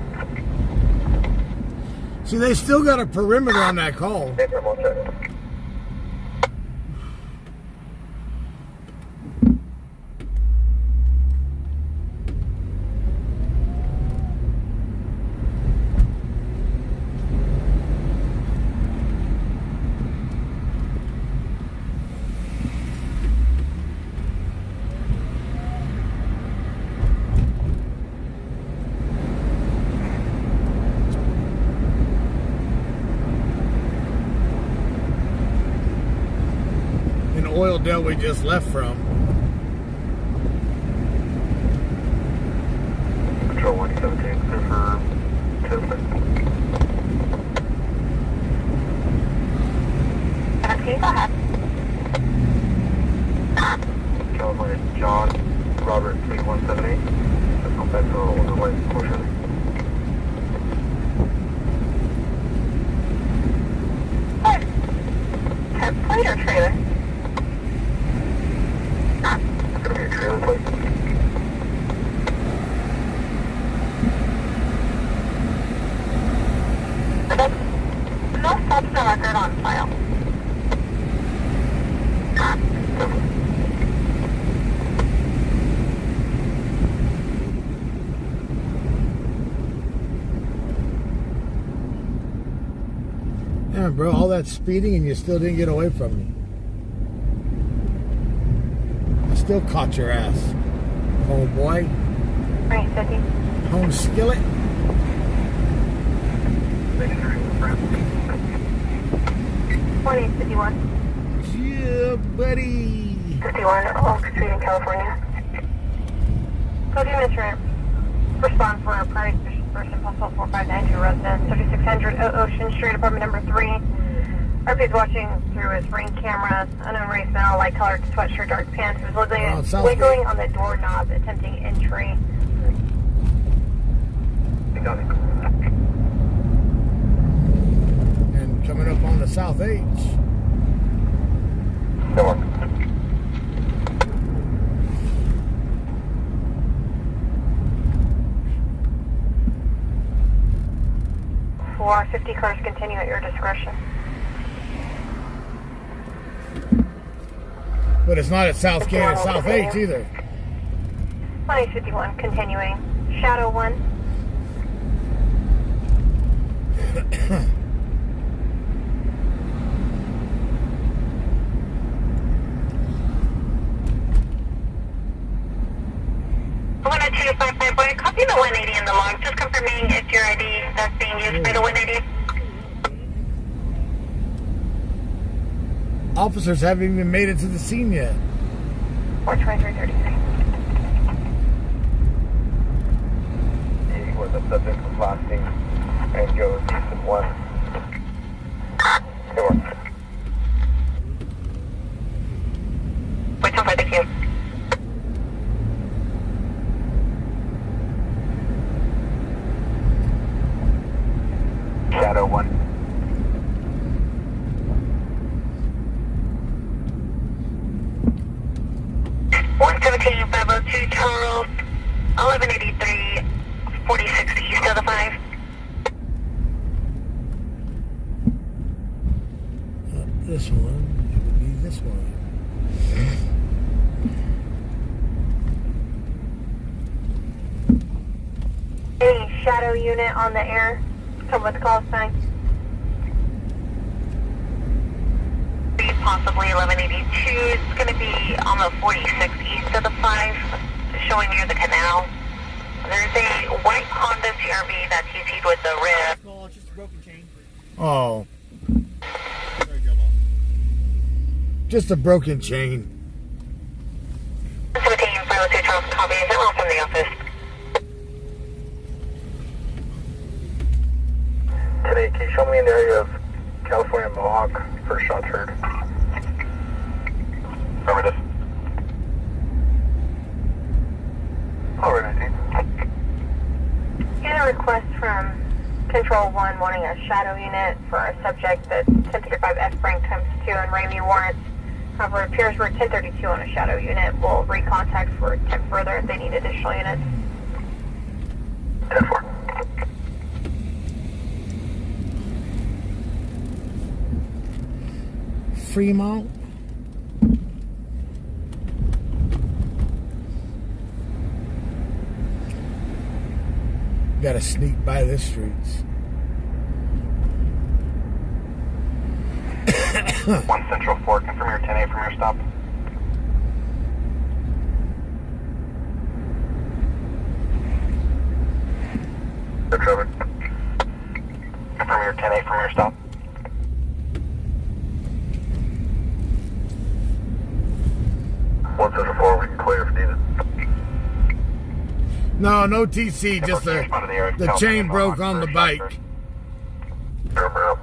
See, they still got a perimeter on that call. Okay, sir, we'll check. Oil dell we just left from. Control 117, clear for Tesla. Okay, go ahead. California John Robert 3178. Let's go back to the white portion. What? Plate or trailer? It's going to be a trailer plate. No stops no record on file. Yeah, bro, all that speeding and you still didn't get away from me. I still caught your ass. Oh boy. 350. Home skillet. 2851. Yeah, buddy. 51 Oak Street in California. Code units respond for a prior suspicious person, possible 4592 resident, 3600 Ocean Street, apartment number 3. RP is watching through his ring camera. Unknown race male, light colored sweatshirt, dark pants. He was wiggling on the doorknob, attempting entry. And coming up on the South H. Come on. For 50 cars, continue at your discretion. But it's not at South K, it's South H either. 2051, continuing. Shadow 1. Copy the 180 in the log. Just confirming it's your ID that's being used for the 180. Officers haven't even made it to the scene yet. 42333. He was a subject of blasting and goes Houston 1. Come on. Wait till I thank you. Shadow 1. 17502 Charles, 1183, 46 east of the 5. This one, it would be this one. Any shadow unit on the air? Come with call sign. Possibly 1182. It's going to be on the 46 east of the 5, showing near the canal. There's a white Honda CRV that's TC'd with the red. Well, it's just a broken chain. Oh, Sorry, jump off. just a broken chain. 17 502 Charles, copy. Is that all from the office? Today, can you show me in the area of California Mohawk? First shots heard. Affirmative. Over 19. Get a request from Control 1 wanting a shadow unit for a subject that 1035 F rank times 2 and Ramey warrants. However, it appears we're 1032 on a shadow unit. We'll recontact for 10 further if they need additional units. 10-4. Fremont. Gotta sneak by the streets. 1 Central 4, confirm your 10-8 from your stop. Good traffic. Confirm your 10-8 from your stop. One Central 4, we can clear if needed. No, no TC, just the chain broke on the bike. Remember,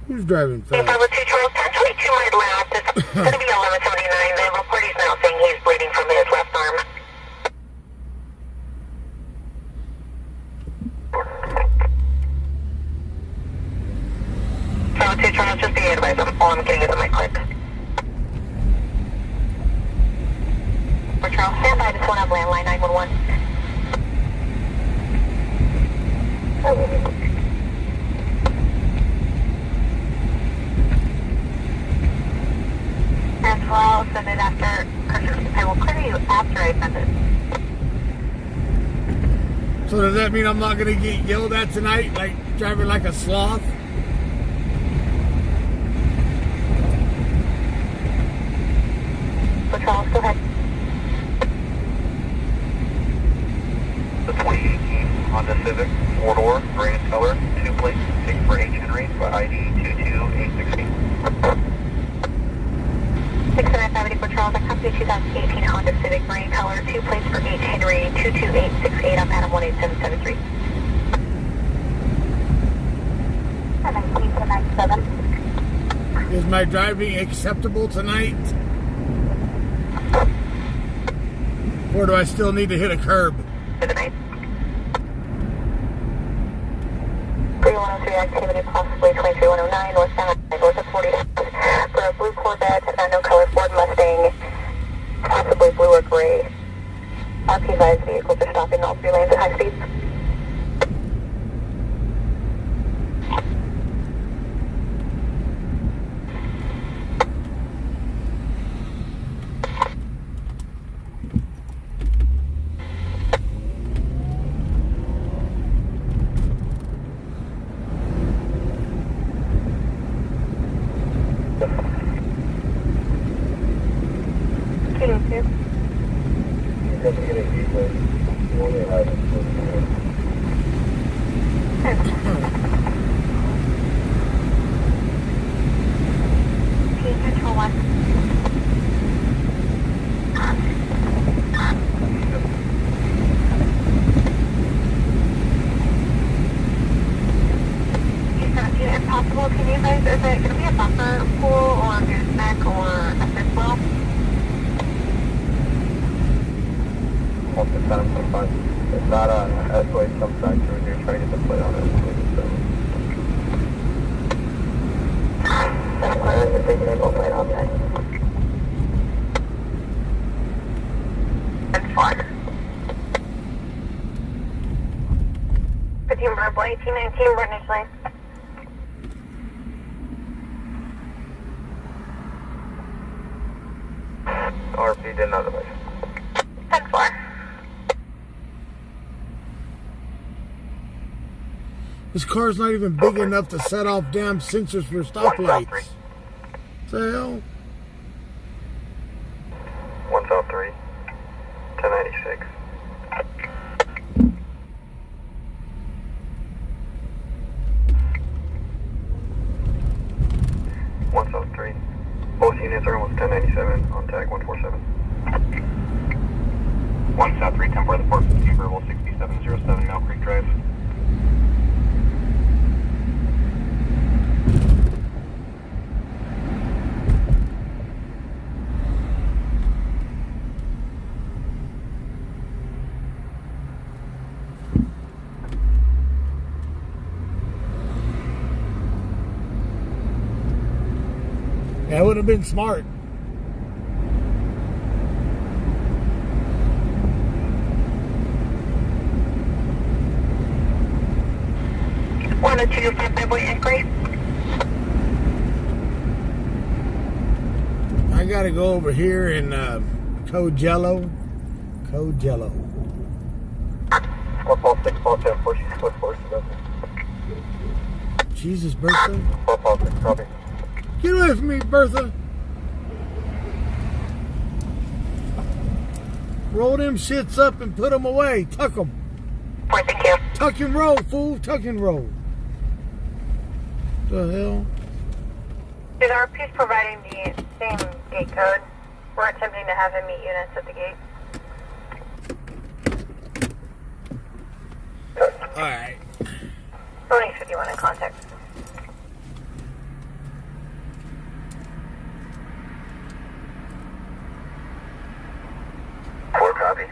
Who's driving fast? 502 Charles, 1022 might last. It's going to be 1179. The report is now saying he's bleeding from his left arm. Charles, just be advised, all I'm getting is a mic click. For Charles, stand by, this one up landline 911. As well, send it after, I will clear you after I send it. So does that mean I'm not gonna get yelled at tonight, like driving like a sloth? So Charles, go ahead. the 2018 Honda Civic, 4-door, gray in color, 2 plates, 6 for H. Henry, by ID 22860. 6970 for Charles, I copy 2018 Honda Civic, gray in color, 2 plates for H. Henry, 22868 on Adam 18773. 197. Is my driving acceptable tonight? Or do I still need to hit a curb? For the night. 3103 activity, possibly 23109, northbound, north of 40. For a blue Corvette, an unknown color Ford Mustang, possibly blue or gray. RP-5 vehicles are stopping all 3 lanes at high speeds. He's going to get a gateway. You only have it. guys, is it going to be a bumper pool or a gooseneck or a fifth wheel? Most of the time, sometimes it's not a escalate some factor when you're trying to get the plate on it. That's why I was thinking about plate on that. That's fine. 15 Purple, 1819, British Lane. RP did not advise. 10-4. This car's not even big enough to set off damn sensors for stoplights. What the hell? 1 South 3, 1096. One South 3. Both units are almost 1097 on tag 147. 1 South 3, 10 for the port, verbal 6707 Mill Creek Drive. That would have been smart. One or two, 5 inquiry. I gotta go over here and code yellow. Code yellow. 1 Paul 6, Paul 10, 4, 4, 4, 7. Jesus, Bertha. 1 Paul 6, copy. Get away from me, Bertha. Roll them shits up and put them away. Tuck them. Thank you. Tuck and roll, fool. Tuck and roll. The hell? Is RP's providing the same gate code? We're attempting to have him meet units at the gate. Alright. Phone 51 in contact. 4, copy.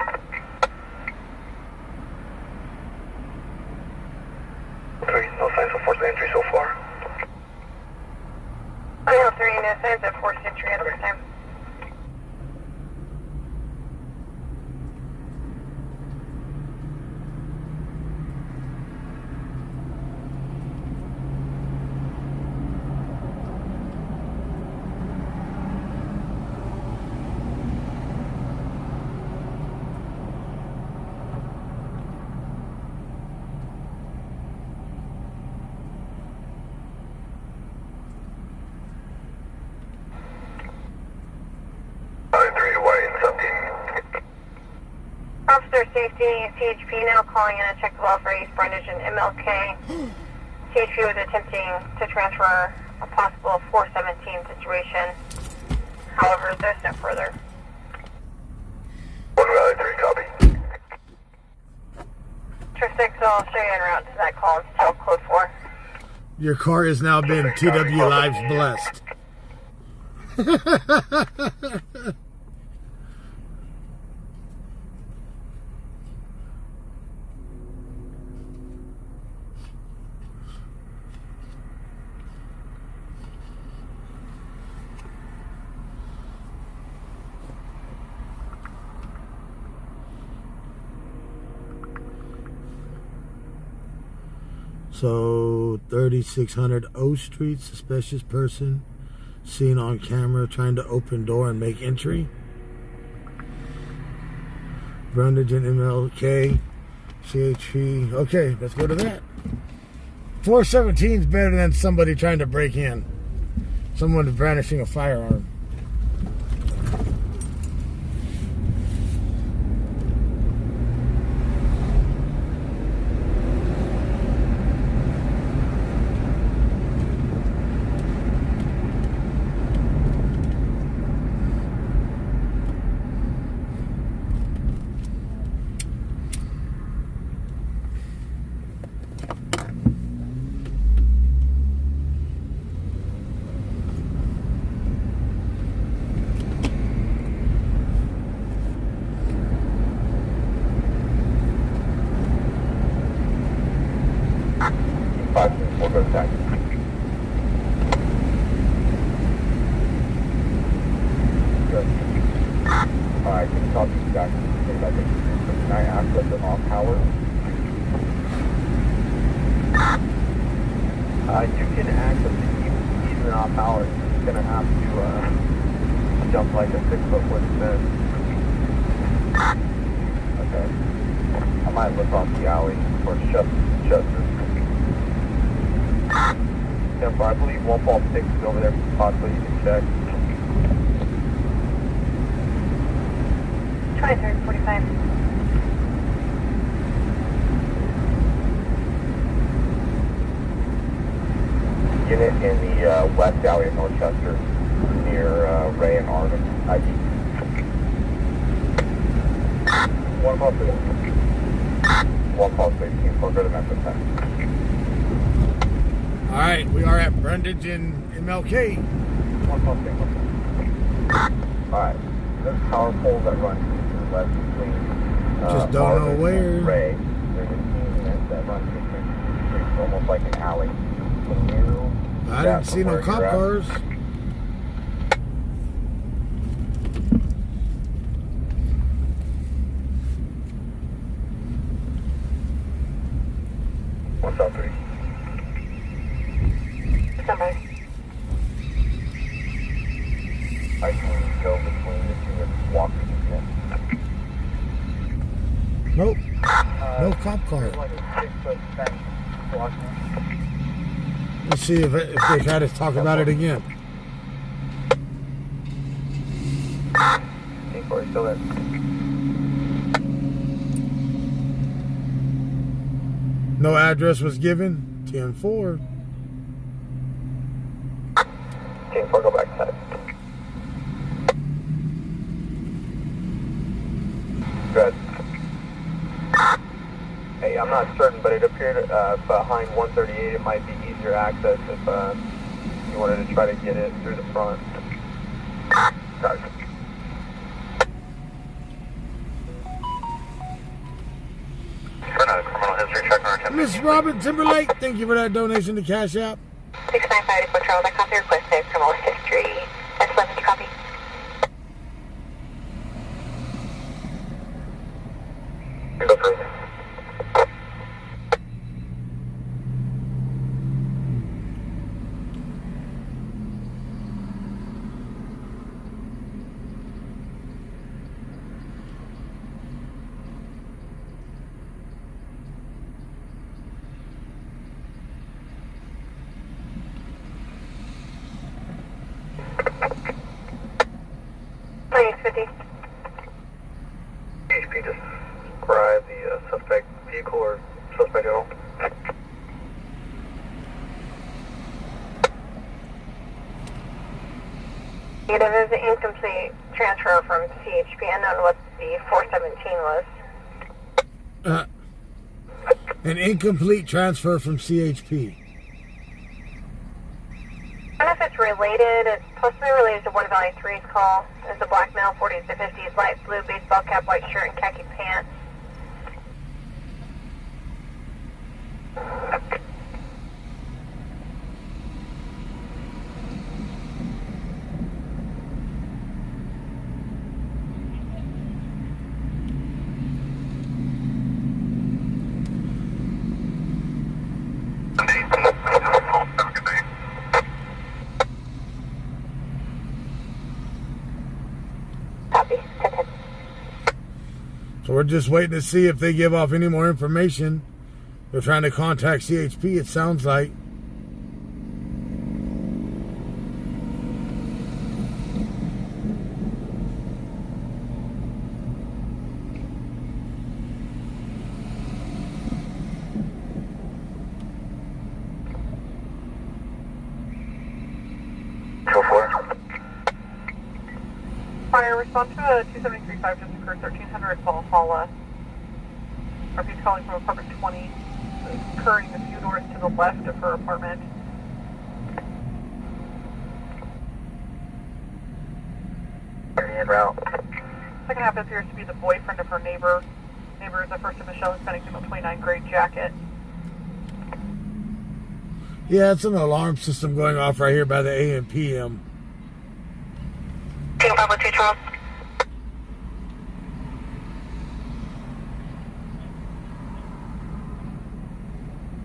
No signs of forced entry so far. I have 3 no signs of forced entry at this time. Officer Safety, CHP now calling in a check the law for East Brundage and MLK. CHP was attempting to transfer a possible 417 situation. However, there's no further. 1 Valley 3, copy. Trip 6, I'll show you en route to that call. It's still code 4. Your car has now been TW Lives blessed. So 3600 O Street, suspicious person seen on camera trying to open door and make entry. Brundage and MLK, CHP. Okay, let's go to that. 417 is better than somebody trying to break in. Someone brandishing a firearm. 5-4, go to taxi. Good. Alright, can you copy exactly? Can I access it off power? You can access it even off power. You're just gonna have to jump like a 6-foot wooden fence. Okay. I might look off the alley towards Chester. Yeah, I believe 1.6 is over there. Possibly you can check. 23rd, 45. Unit in the west alley of Northchester, near Ray and Arden, ID. 1 call 6. 1 call 16, go to Memphis 10. All right, we are at Brundage and MLK. 1 call 6. Alright, there's power poles that run to the left between Just don't know Arden where. and Ray. There's an easement that runs between two streets, almost like an alley. Can you I didn't see no cop cars. What's up, 3? Somebody. I can go between the two and walk to the unit. Nope. No cop car. There's like a 6-foot fence blocking it. Let's see if they try to talk about it again. T4 still there. No address was given. 10-4. T4, go back to that. Good. Hey, I'm not certain, but it appeared behind 138 it might be easier access if you wanted to try to get it through the front. Sorry. Criminal history check on our Miss Robert Timberlake, thank you for that donation to Cash App. 69584 Charles, I copy request there, criminal history. That's 11, copy. Go further. HP just describe the suspect vehicle or suspect at all. Negative is an incomplete transfer from CHP. Unknown what the 417 was. An incomplete transfer from CHP. I don't know if it's related. It's possibly related to 1 Valley 3's call. It's a black male, 40s to 50s, light blue baseball cap, white shirt, and khaki pants. So we're just waiting to see if they give off any more information. They're trying to contact CHP, it sounds like. Go for it. Fire, response to a 273.5 just occurred, 1300 Valhalla. RP's calling from apartment 20, occurring a few doors to the left of her apartment. En route. Second half appears to be the boyfriend of her neighbor. Neighbor is a first initial Hispanic female 29 gray jacket. Yeah, it's an alarm system going off right here by the AM PM. Team Bravo 2 Charles.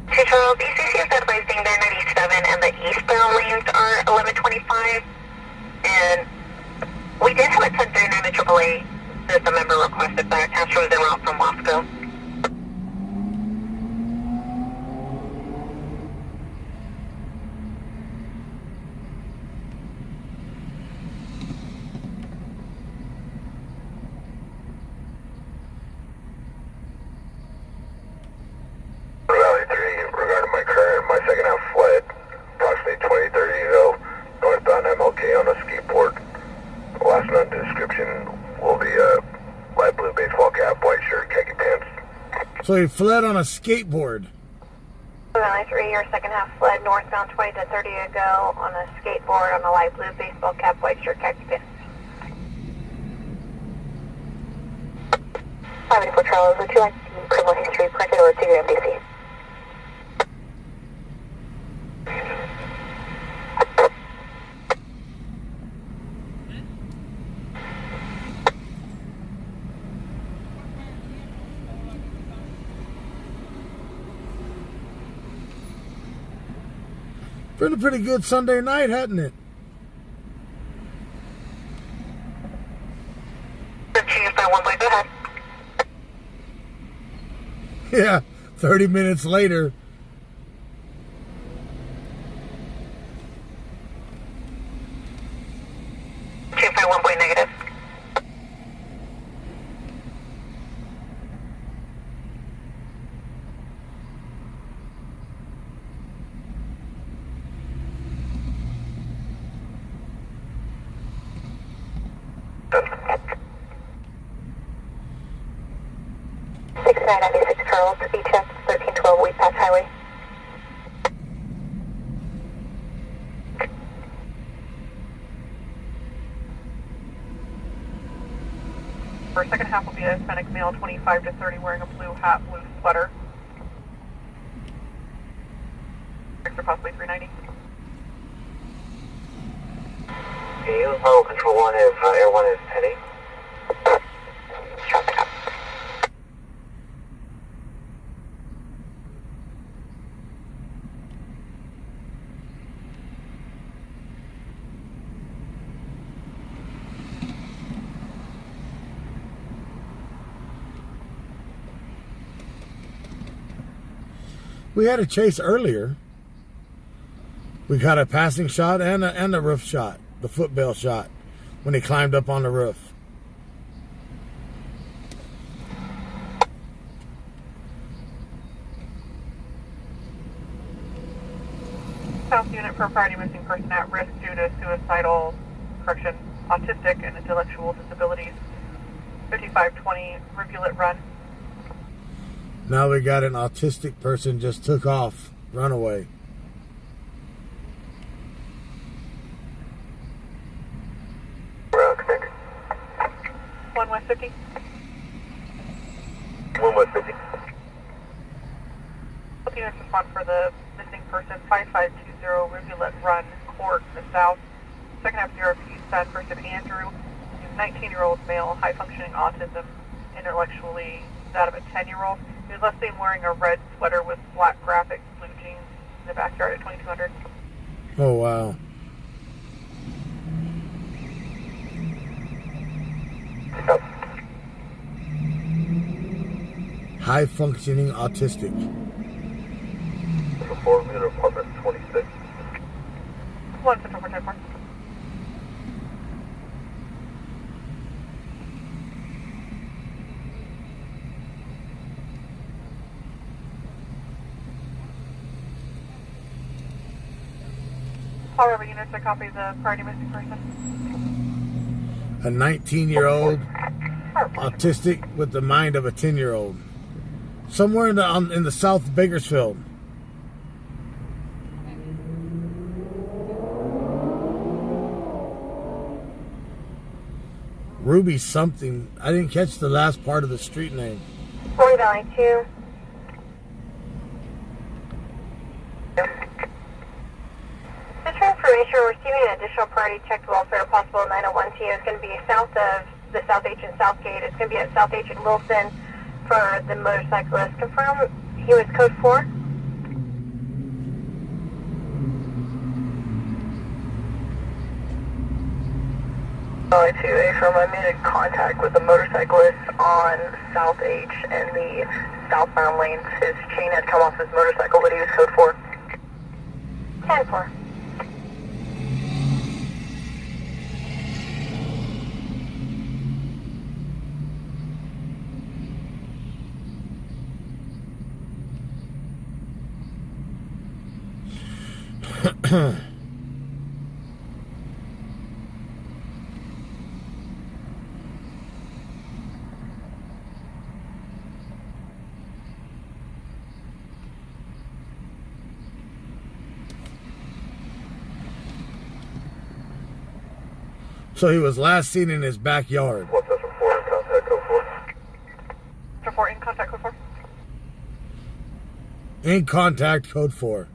Hey Charles, ECC is advising they're 97 and the eastbound lanes are 1125. And we did have a 1039 at AAA that the member requested back after the route from Moscow. Valley 3, regarding my current, my second half fled, approximately 2030 ago, northbound MLK on a skateboard. Last known description will be light blue baseball cap, white shirt, khaki pants. So he fled on a skateboard. Valley 3, your second half fled northbound 20 to 30 ago on a skateboard on a light blue baseball cap, white shirt, khaki pants. 584 Charles, would you like the criminal history printed or to your MDC? Been a pretty good Sunday night, hadn't it? Chief, by one way, go ahead. Yeah, 30 minutes later. Chief, by 1 point negative. Six 996 Charles, E-check 1312 Wheat Patch Highway. Our second half will be a Hispanic male, 25 to 30, wearing a blue hat, blue sweater. Or possibly 390. Can you follow control 1 if Air 1 is heading? Traffic up. We had a chase earlier. We got a passing shot and a roof shot, the footbell shot, when he climbed up on the roof. South unit for priority missing person at risk due to suicidal, autistic and intellectual disabilities. 5520 Rivulet Run. Now we got an autistic person just took off, runaway. Route connected. 1 West 50. 1 West 50. Both units respond for the missing person, 5520 Rivulet Run, Court, the south. Second half CRP, sad person Andrew. He's 19-year-old male, high-functioning autism, intellectually that of a 10-year-old. He was last seen wearing a red sweater with black graphics, blue jeans in the backyard at 2200. Oh, wow. High-functioning autistic. 4 meter apartment 26. 1 Central 410. All River units, I copy the priority missing person. A 19-year-old autistic with the mind of a 10-year-old. Somewhere in the south Bakersfield. Ruby something. I didn't catch the last part of the street name. Roy Valley 2. Sure, we're receiving an additional priority check to welfare possible 901T. It's going to be south of the South H and Southgate. It's going to be at South H and Wilson for the motorcyclist. Confirm he was code 4. To affirm, I made a contact with the motorcyclist on South H and the southbound lanes. His chain had come off his motorcycle, but he was code 4. 10-4. So he was last seen in his backyard. What's up for 4 in contact code 4? Mr. 4 in contact code 4. In contact code 4.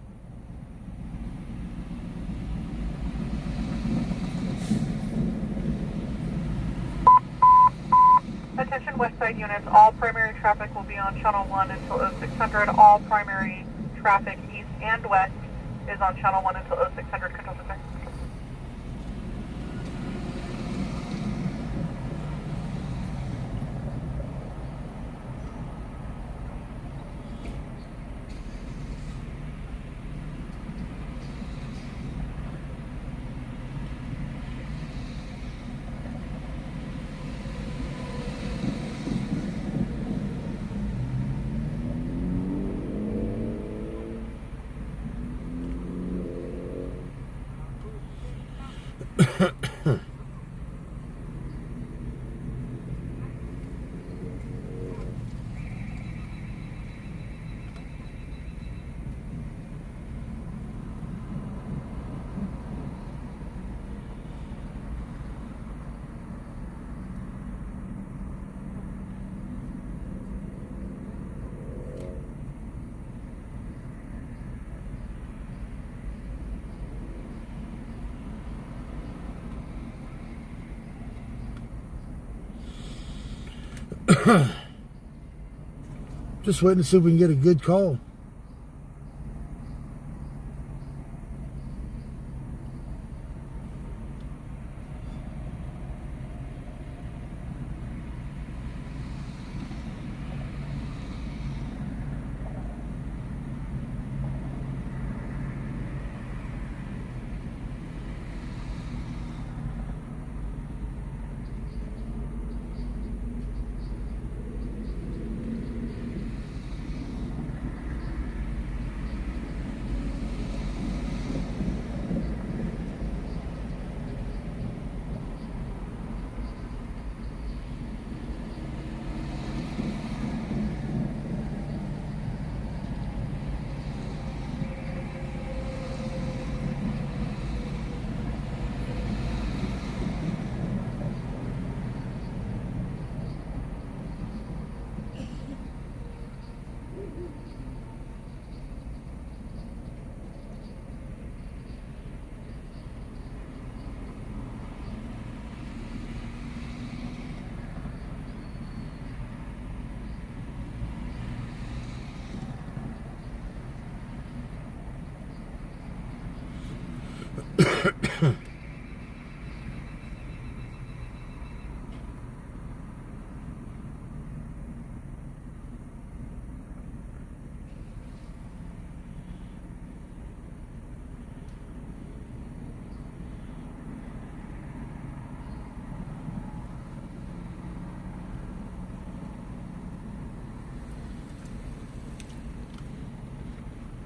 Attention West Side units, all primary traffic will be on channel 1 until 0600. All primary traffic east and west is on channel 1 until 0600. Control center. Just waiting to see if we can get a good call.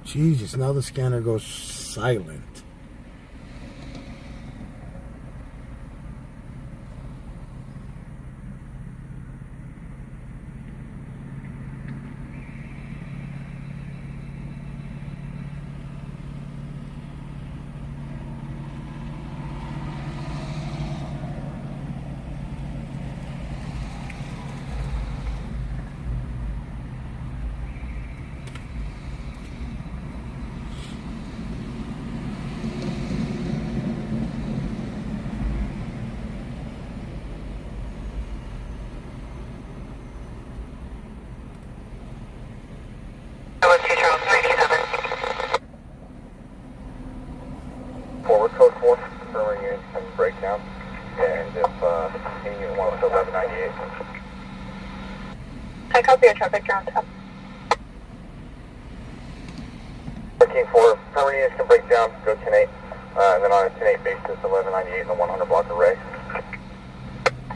Jesus, now the scanner goes silent. ground. And if any unit wants to 1198. I copy your traffic ground up. 13-4, permanent units can break down, go 10-8, and then on a 10-8 basis, 1198 in the 100 block array.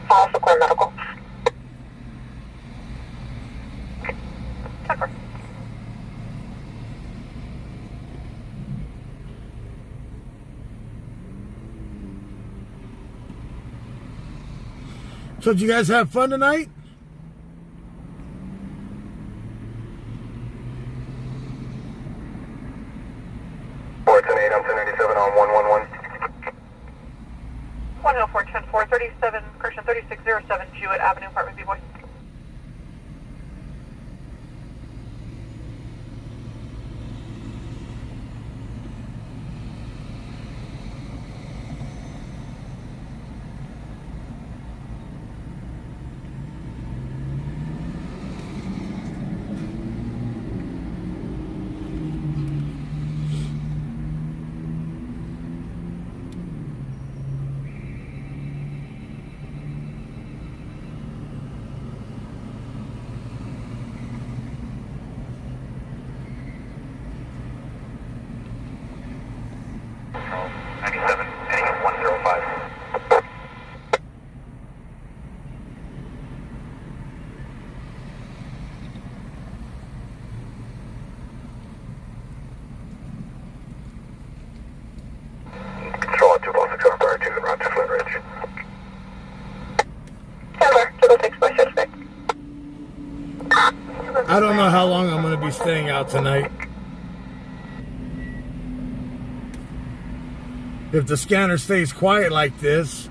Also clear medical. Temper. So did you guys have fun tonight? Four 10-8 on 1097 on 111. 104-10-4, 37, correction, 3607 Jewett Avenue, apartment B-Boy. Control at 246 on Fire 2 and Route to Flint Ridge. Temper, 206 by suspect. I don't know how long I'm going to be staying out tonight. If the scanner stays quiet like this,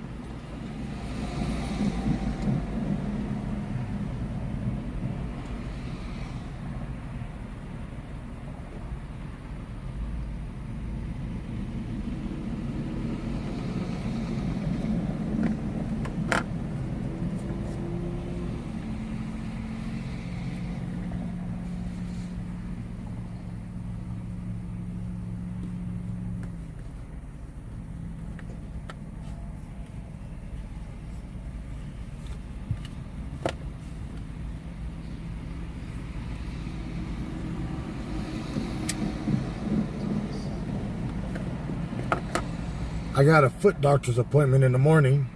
I got a foot doctor's appointment in the morning.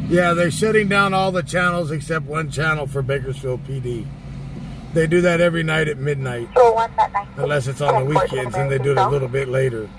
Yeah, they're shutting down all the channels except one channel for Bakersfield PD. They do that every night at midnight. Unless it's on the weekends, and they do it a little bit later.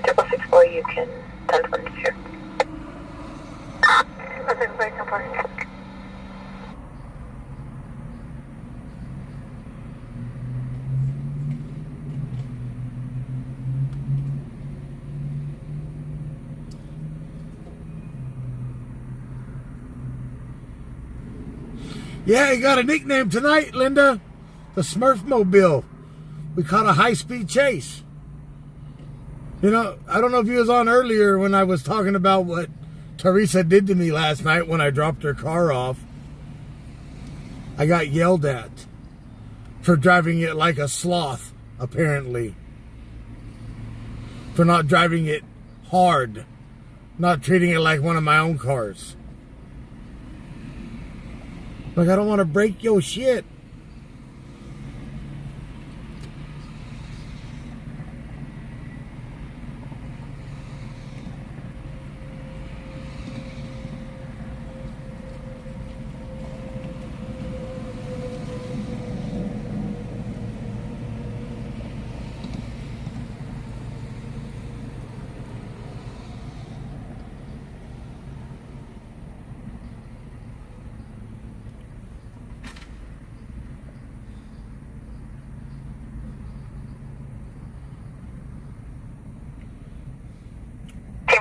664, you can 1022. That's it, very important. Yeah, he got a nickname tonight, Linda. The Smurfmobile. We caught a high-speed chase. You know, I don't know if you was on earlier when I was talking about what Teresa did to me last night when I dropped her car off. I got yelled at for driving it like a sloth, apparently. For not driving it hard. Not treating it like one of my own cars. Like, I don't want to break your shit.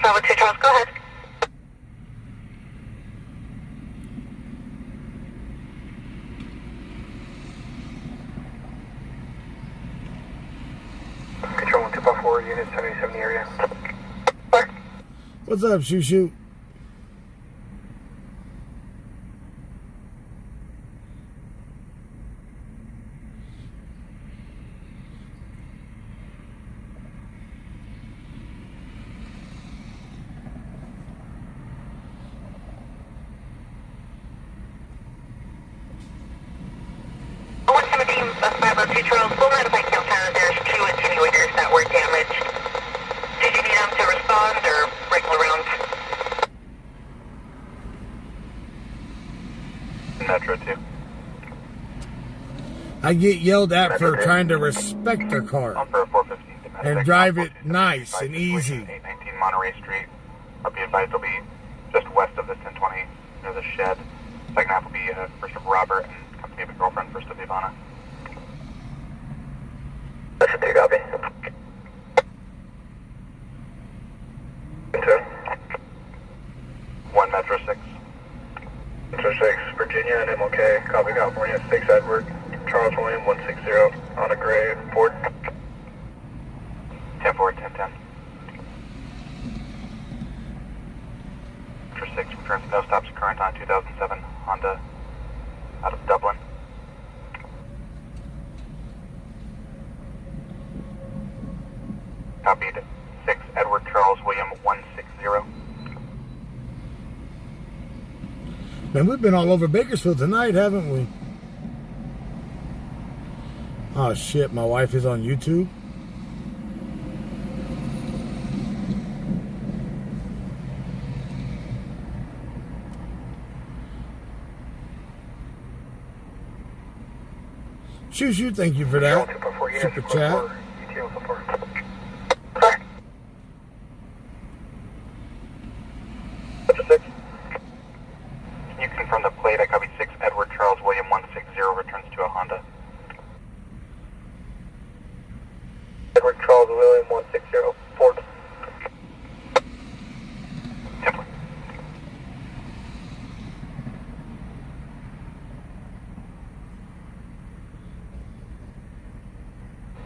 Bravo 2 Charles, go ahead. Control 1254, unit 77 area. What's up, Shoo Shoo? Bravo 2 Charles, we'll notify Caltana there's 2 attenuators that were damaged. Did you need them to respond or break around? Metro 2. I get yelled at for trying to respect their car On for 415. and drive it nice and easy. 819 Monterey Street. I'll be advised it'll be just west of this 1020 near the shed. Second half will be first of Robert and company of a girlfriend, first of Ivana. That's a 2 copy. Two. 1 Metro 6. Metro 6, Virginia and MLK. Copy California 6 Edward. Charles William 160 on a gray Ford. 10-4, 10-10. Metro 6 returns no stops current on 2007 Honda out of Dublin. Copied 6 Edward Charles William 160. Man, we've been all over Bakersfield tonight, haven't we? Oh shit, my wife is on YouTube. Shoo Shoo, thank you for that. Super chat. Can you confirm the plate? I copied 6 Edward Charles William 160 returns to a Honda. Edward Charles William 160 Ford. Template.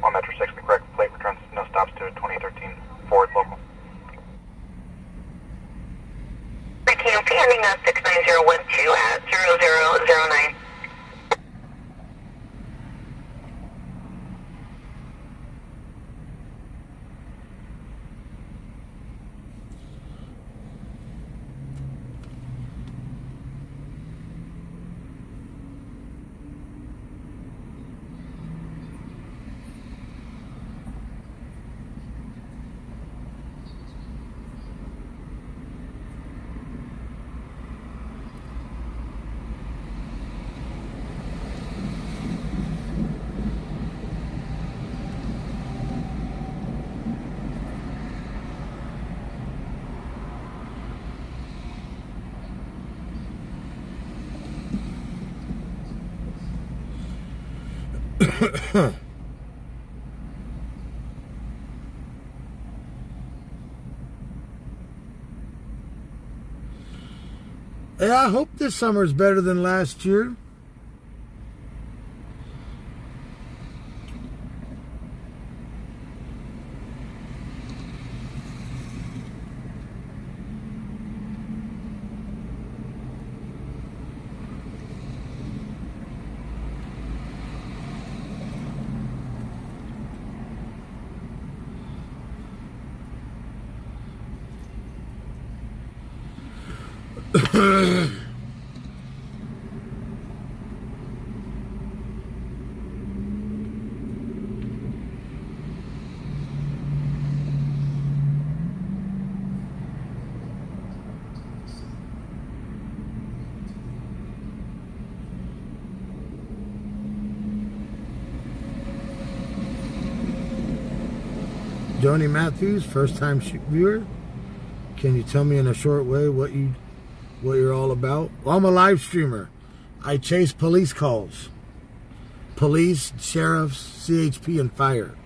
On Metro 6, the correct plate returns no stops to a 2013 Ford local. TMP ending 69012 at 0009. Yeah, I hope this summer is better than last year. Joni Matthews, first time viewer. Can you tell me in a short way what you're all about? Well, I'm a live streamer. I chase police calls. Police, sheriffs, CHP, and fire.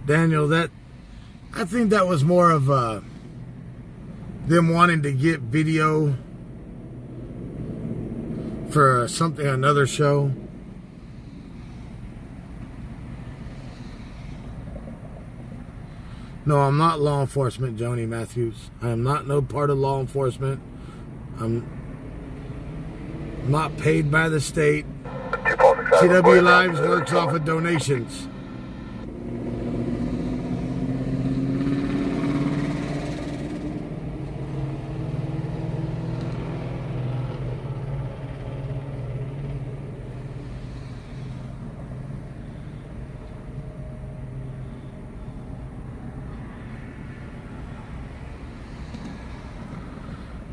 Daniel, I think that was more of them wanting to get video for another show. No, I'm not law enforcement, Joni Matthews. I am not no part of law enforcement. I'm not paid by the state. CW Lives works off of donations.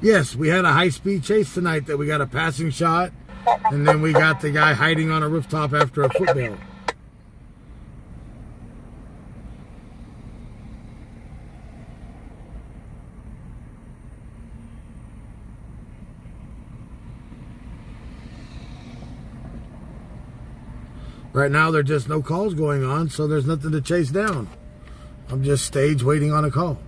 Yes, we had a high-speed chase tonight that we got a passing shot, and then we got the guy hiding on a rooftop after a football. Right now, there's just no calls going on, so there's nothing to chase down. I'm just stage waiting on a call.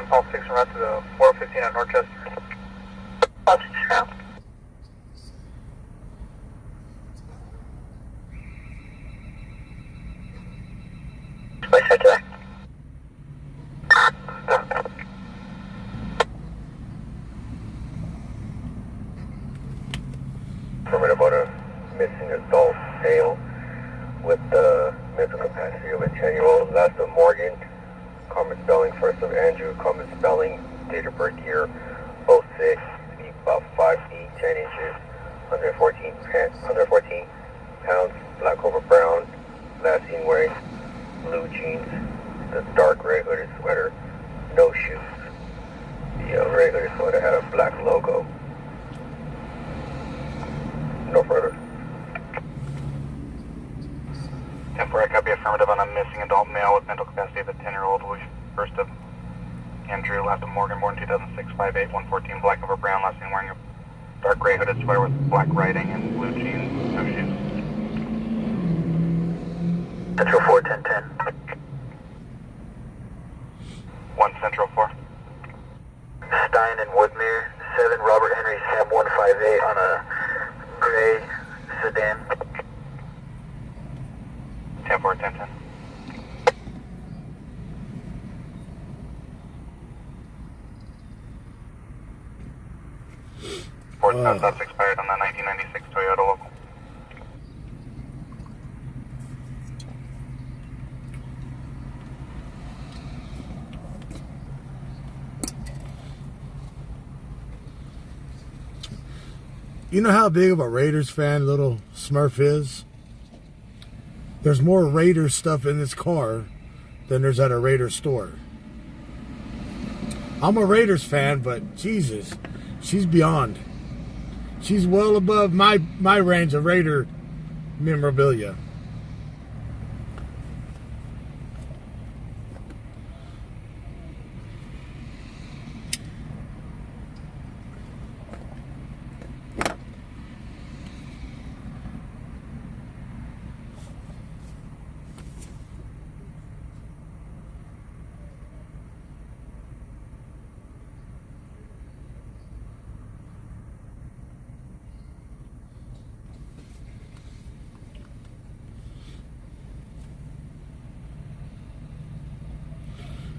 Call 6 and route to the 415 at Northchester. Affirmative, order adult male with the mental capacity of a 10-year-old. Last of Morgan, common spelling, first of Andrew, common spelling, date of birth year 06, about 5 feet 10 inches, 114 pounds, black over brown, last seen wearing blue jeans, the dark red hooded sweater, no shoes. The red hooded sweater had a black logo. No further. Temporary copy affirmative on a missing adult male with mental capacity of a 10-year-old. First of Andrew, last of Morgan, born 2006, 5'8", 114, black over brown, last seen wearing a dark gray hooded sweater with black writing and blue jeans, no shoes. Central 4, 1010. 1 Central 4. Stein and Woodmere, 7 Robert Henry Sam 158 on a gray sedan. 10-4, 10-10. Ford stops expired on the 1996 Toyota local. You know how big of a Raiders fan little Smurf is? There's more Raiders stuff in this car than there's at a Raiders store. I'm a Raiders fan, but Jesus, she's beyond. She's well above my range of Raider memorabilia.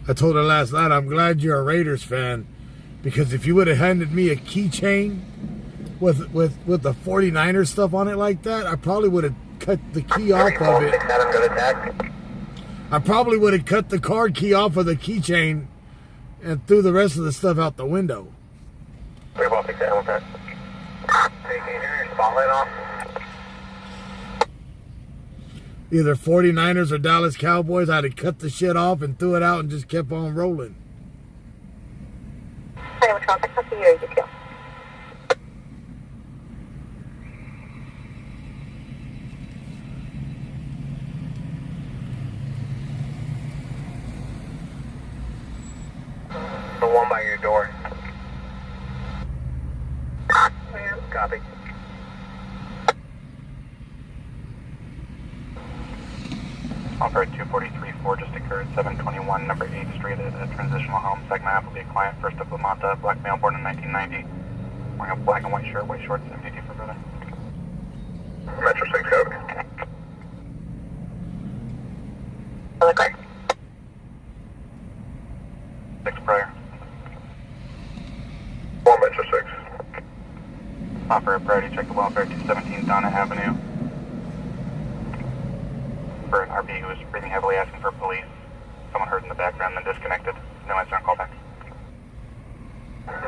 I told her last night, I'm glad you're a Raiders fan, because if you would have handed me a keychain with the 49ers stuff on it like that, I probably would have cut the key off of it. I probably would have cut the card key off of the keychain and threw the rest of the stuff out the window. Spotlight off. Either 49ers or Dallas Cowboys, I'd have cut the shit off and threw it out and just kept on rolling. Hey, what's contact us here? You go. The one by your door. Copy. Offer 243-4 just occurred, 721 number 8th Street at a transitional home. Second half will be a client, first of Lamont, black male born in 1990. Wearing a black and white shirt, white shorts, MDT for brother. Metro 6, copy. Another card. 6 prior. 1 Metro 6. Offer a priority check the welfare 217 Donna Avenue. For an RP who was breathing heavily, asking for police. Someone heard in the background, then disconnected. No answer on callback.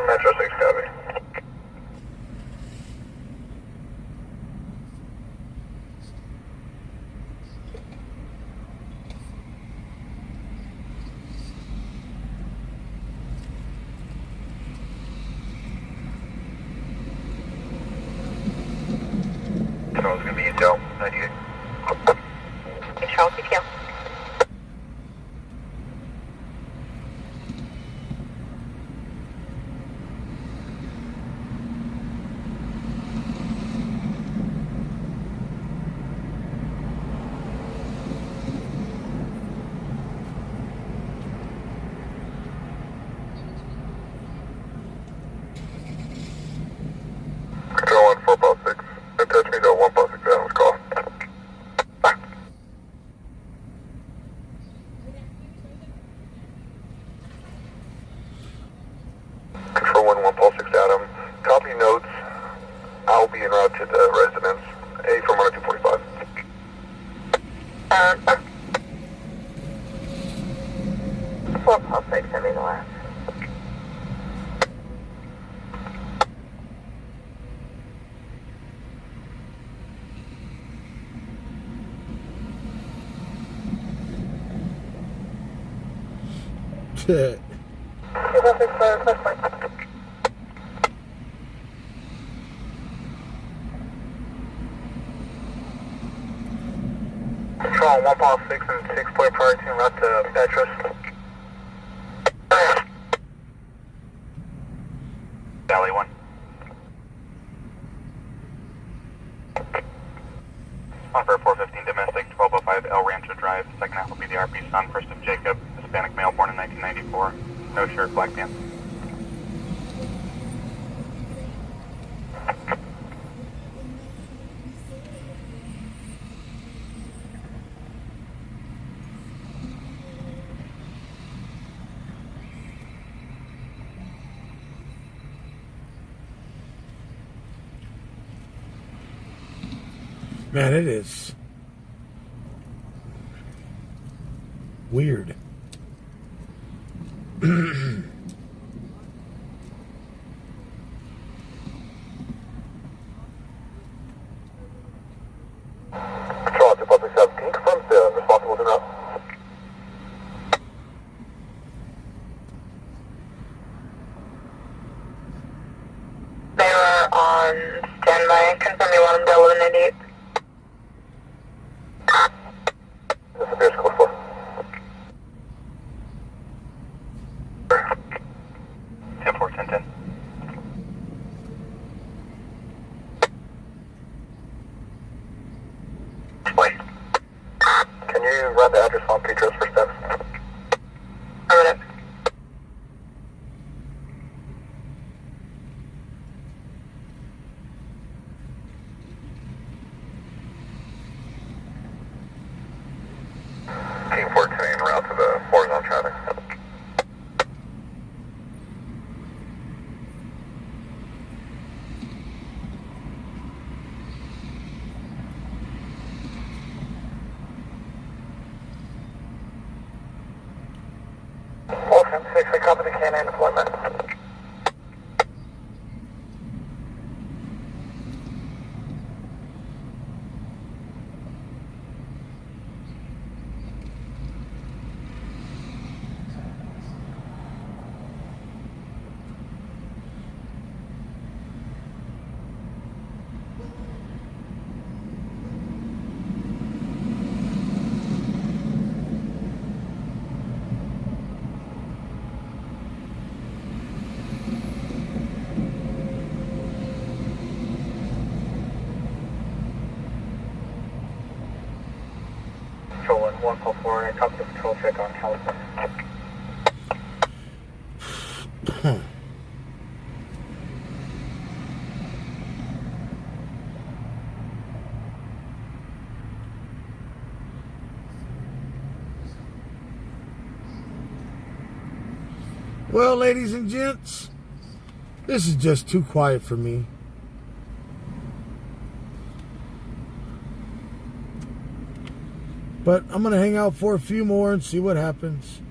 Metro 6, copy. Control's gonna be intel, 98. Control, CTO. Control 1, 4 pulse 6. Don't touch me though, 1 pulse 6, that was call. 4 Paul 6, send me the last. Shit. Control 1 Paul 6 and 6 point priority team route to Pedestrian. Valley 1. On for 415 domestic, 1205 El Rancho Drive. Second half will be the RP son, first of Jacob, Hispanic male born in 1994. No shirt, black pants. Man, it is weird. Control to public safety. Can you confirm the responsible to route? They were on standby. Confirm you want them to 1198. This appears code 4. 10-4, 10-10. Wait. Can you run the address on Petros for steps? A minute. Team 14 en route to the horizontal traffic. Wolfram 6, I copy the canine deployment. Control 1 Paul 4, and copy the patrol check on California. Well, ladies and gents, this is just too quiet for me. But I'm going to hang out for a few more and see what happens.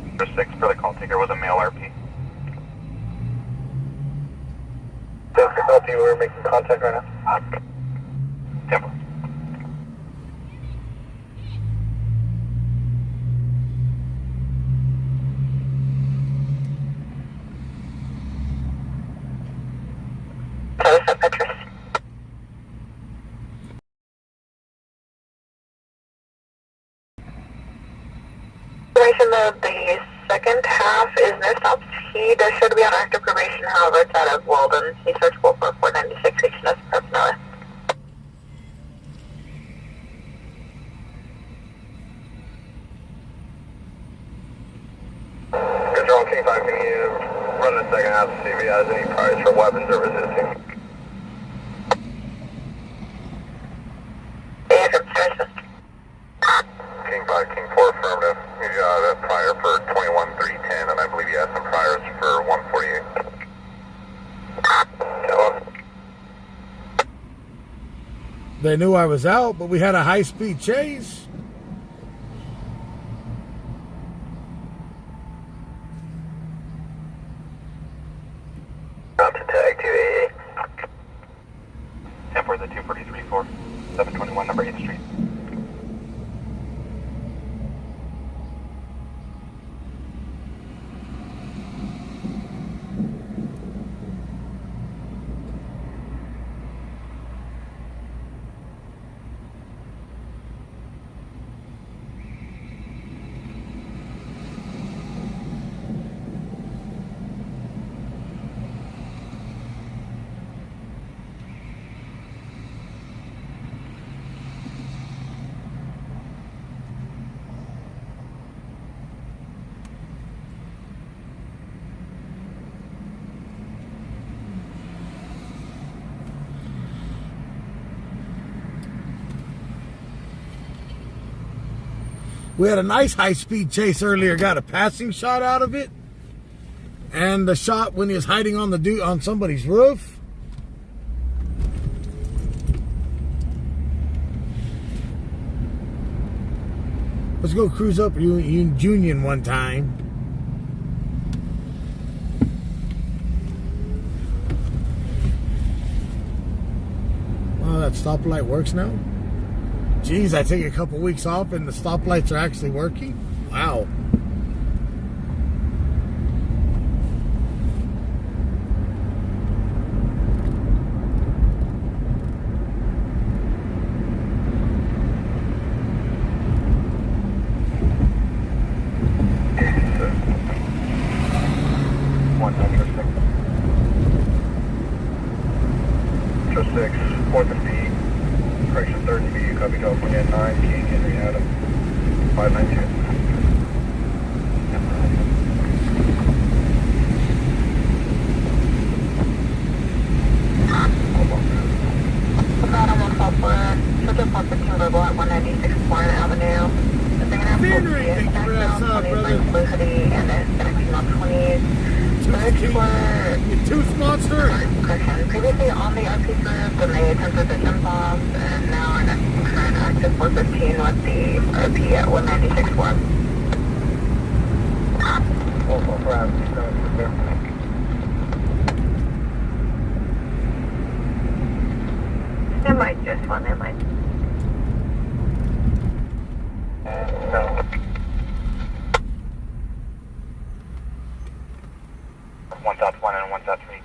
Number 6 for the call taker was a male RP. Thanks for help. You were making contact right now. 10-4. What's up, Petrus? Information that the second half is no stops. He does show to be on active probation, however, it's out of Walden. He's searchable for 496 HNS personnel. Control King 5, can you run the second half to see if he has any priors for weapons or resisting? King 5, King 4, affirmative. You got a prior for 21-310, and I believe you have some priors for 148. Tell him. They knew I was out, but we had a high-speed chase. Compton tag 288. 10 for the 243-4, 721 number 8th Street. We had a nice high-speed chase earlier. Got a passing shot out of it, and the shot when he was hiding on on somebody's roof. Let's go cruise up Union one time. Oh, that stoplight works now? Geez, I take a couple weeks off and the stoplights are actually working? Wow. Point of feet. Correction 30B, copy California 9, King Henry Adam, 592. Nevada 144, Central Park 15 Verbal at 196 Warren Avenue. The second half will be a background 20 Felicity and then connection on 20. Search for Tooth monster! Discretion. Previously on the RP group, and they attempted to jump off, and now are current active 415 with the RP at 196 Warren. There might just one, there might. No. 1 South 1 and 1 South 3.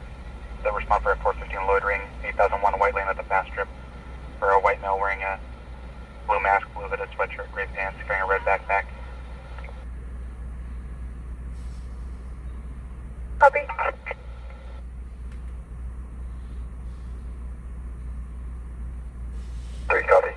The response for 415 loitering, 8001 white lane at the pass strip for a white male wearing a blue mask, blue hooded sweatshirt, gray pants, carrying a red backpack. Copy. Three, copy.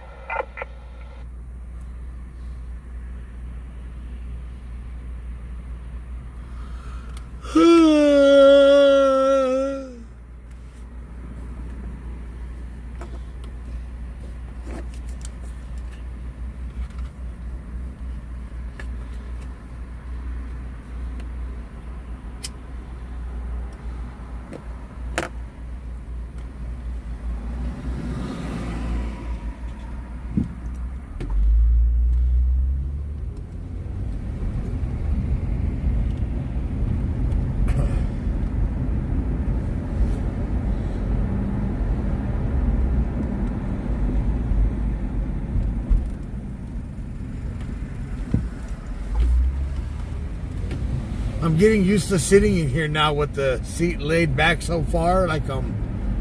I'm getting used to sitting in here now with the seat laid back so far, like I'm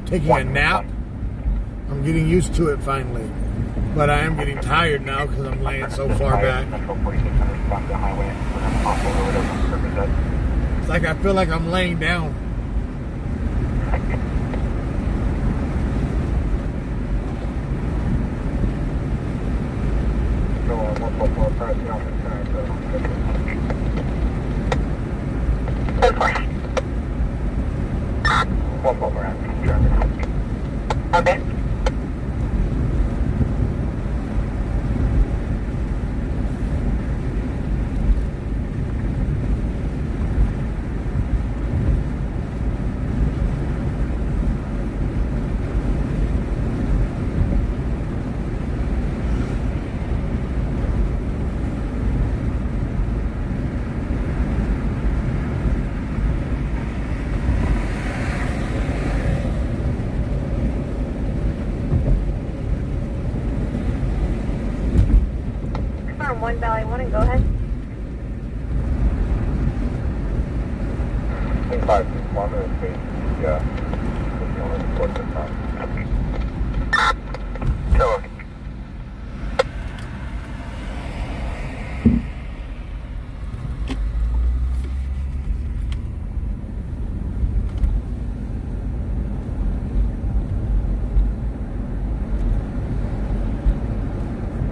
taking a nap. I'm getting used to it finally. But I am getting tired now because I'm laying so far back. It's like I feel like I'm laying down. Okay. 1 Valley 1 and go ahead. 561 to the space. Yeah. The only report this time. Tell him.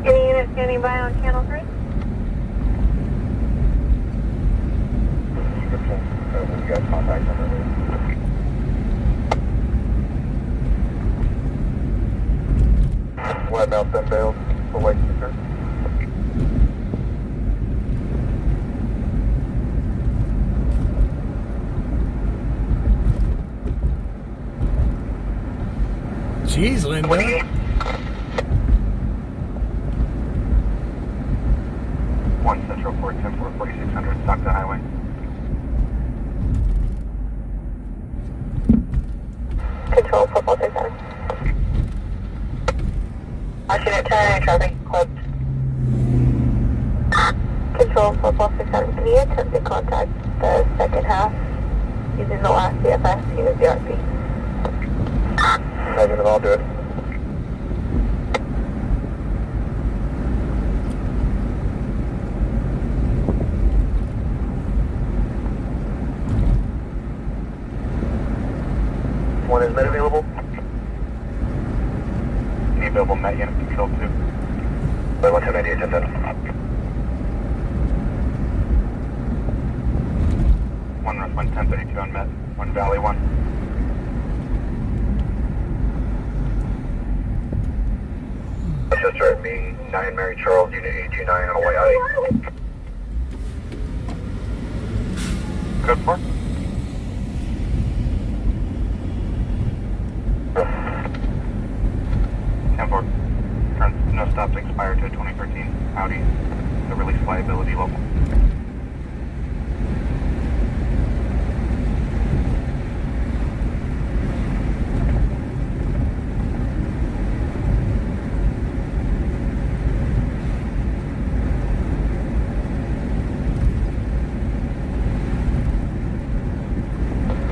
Any unit standing by on channel 3? Description. When you guys contact number. Wide mouth then bailed for white speaker. Jeez, Linda. 1 Central 410 4600 Stockton Highway. Control, football 600. Alternate turn, traffic clipped. Control, football 600. Can you attempt to contact the second half using the last CFS unit BRP? Negative, I'll do it. One is med available. Any available Met unit control 2. By 198, 10 1 North 1032 on Met. 1 Valley 1. Chester at me, 9 Mary Charles, Unit 829 on Hawaii. Code 4. Turns no stops expired to 2013 Audi. The release liability local.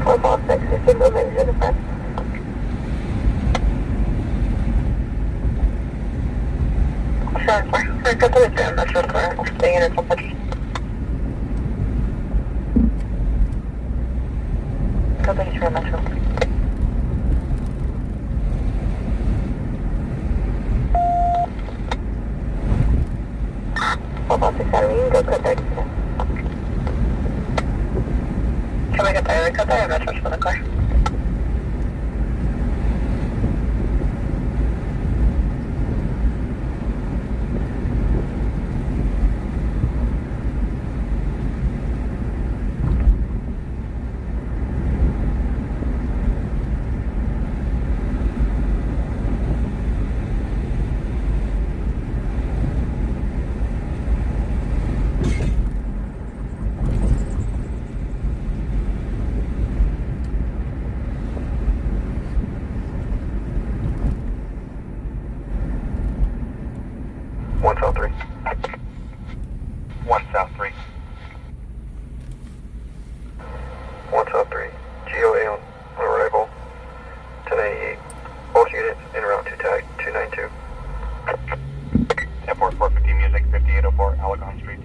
Football 6 is single moving to the front. Sure, we're good to the ground, that's real clear. We're staying in a company. Company's for Metro. Football 6 out of me, you can go cut 30 minutes. Can we get there? Cut there, Metro's for the car. South 3. 1 South 3. 1 South 3. GOA on arrival. 1088. Both units in route to tag 292. Airport 450 Music 5804 Allegan Street.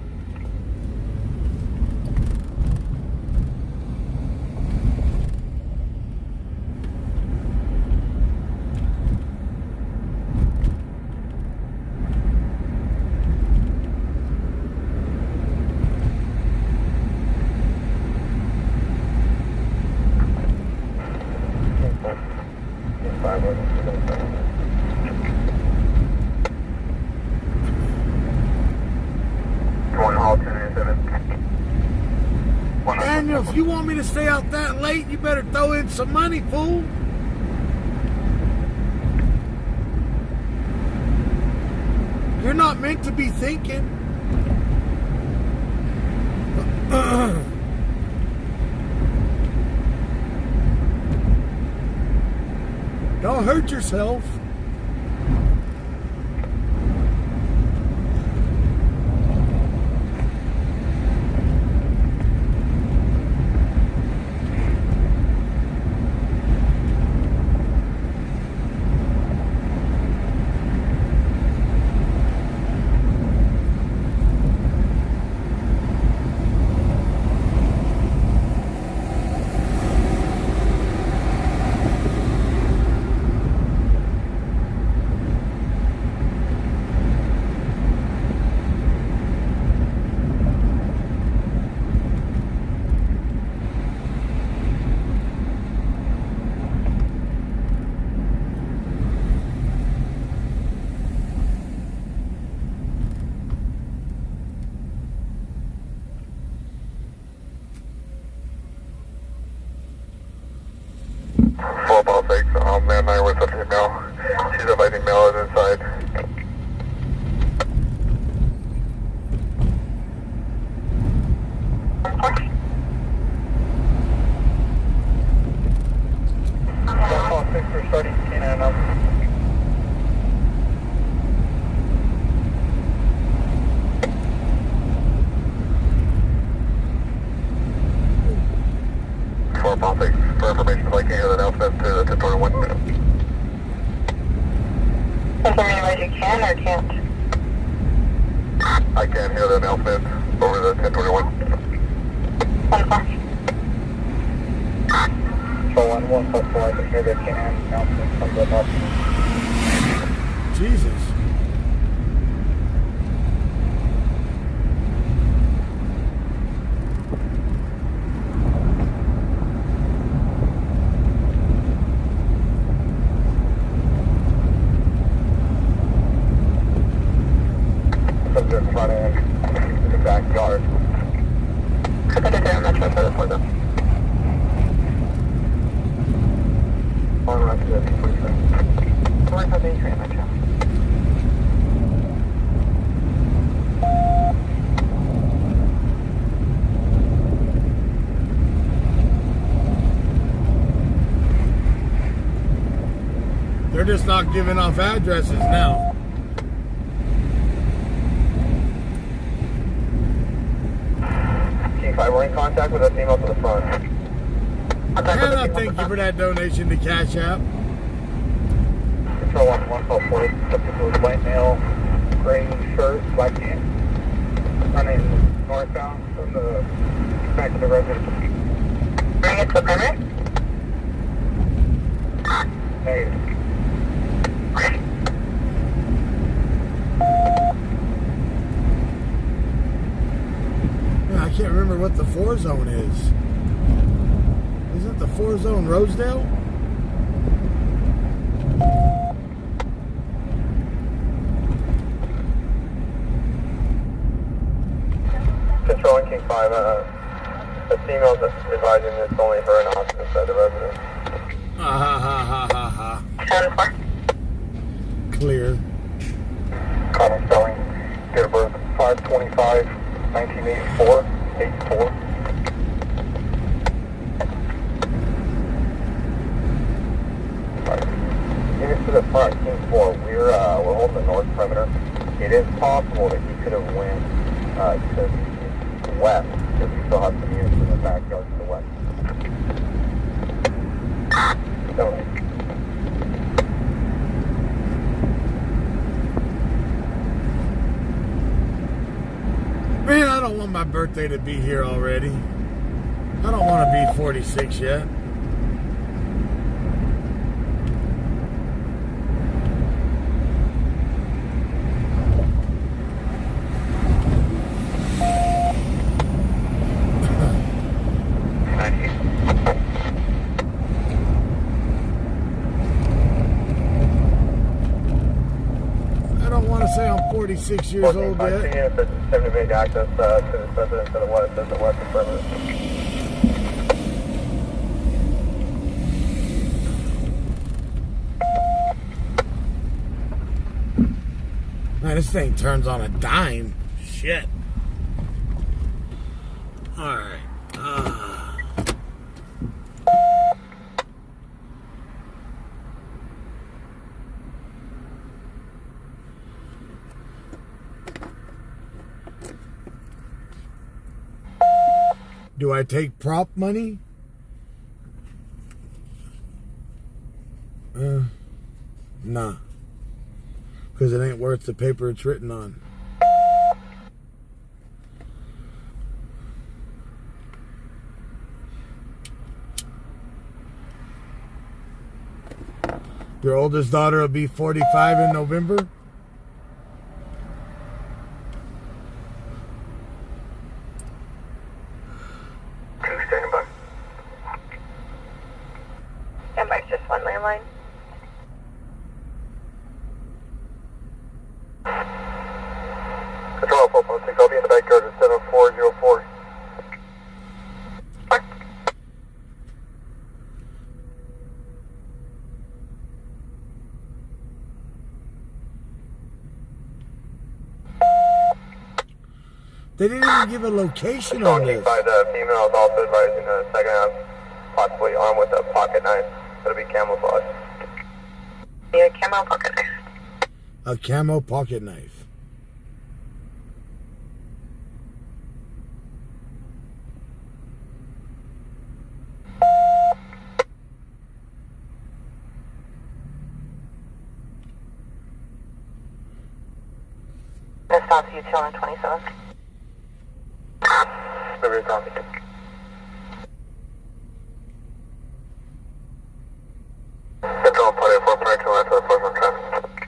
Daniel, if you want me to stay out that late, you better throw in some money, fool. You're not meant to be thinking. Don't hurt yourself. with a female. She's advising male is inside. Call 6 for starting canine up. For information, like any other announcements to the 1021. Confirming whether you can or can't. I can't hear the announcements over the 1021. 1-4. Control 1 plus 4, I can hear the canine announcement from the north. Jesus. Subject front end in the backyard. I'm not sure for them. On run to the Discretion. We're probably pretty much up. They're just not giving off addresses now. King 5, we're in contact with a female to the front. And I thank you for that donation to Cash App. Control 1 call 40. Subject was white male, gray shirt, black jeans. Running northbound from the back of the residence. Bring it to the perimeter. Hey. I can't remember what the 4 zone is. Isn't the 4 zone Rosedale? Controlling King 5, a female's advising it's only her and Austin inside the residence. Ha ha ha ha ha. 10-4. Clear. Connor spelling, date of birth 5/25/1984, 84. Units to the front, King 4, we're holding the north perimeter. It is possible that he could have went to the west, because we still have some units in the backyard to the west. Donate. Man, I don't want my birthday to be here already. I don't want to be 46 yet. I don't want to say I'm 46 years old yet. Units that 70 make access to the residence to the west as the western perimeter. Man, this thing turns on a dime. Shit. Alright. Do I take prop money? Nah. Because it ain't worth the paper it's written on. Your oldest daughter will be 45 in November? Standing by. Stand by, just one landline. Control 4.6, I'll be in the backyard at 7404. They didn't even give a location on this. By the female is also advising the second half, possibly armed with a pocket knife. It'll be camouflage. Yeah, camo pocket knife. A camo pocket knife. That stops you 227. Liberty copy. Control party 4.2 left of the 4 traffic.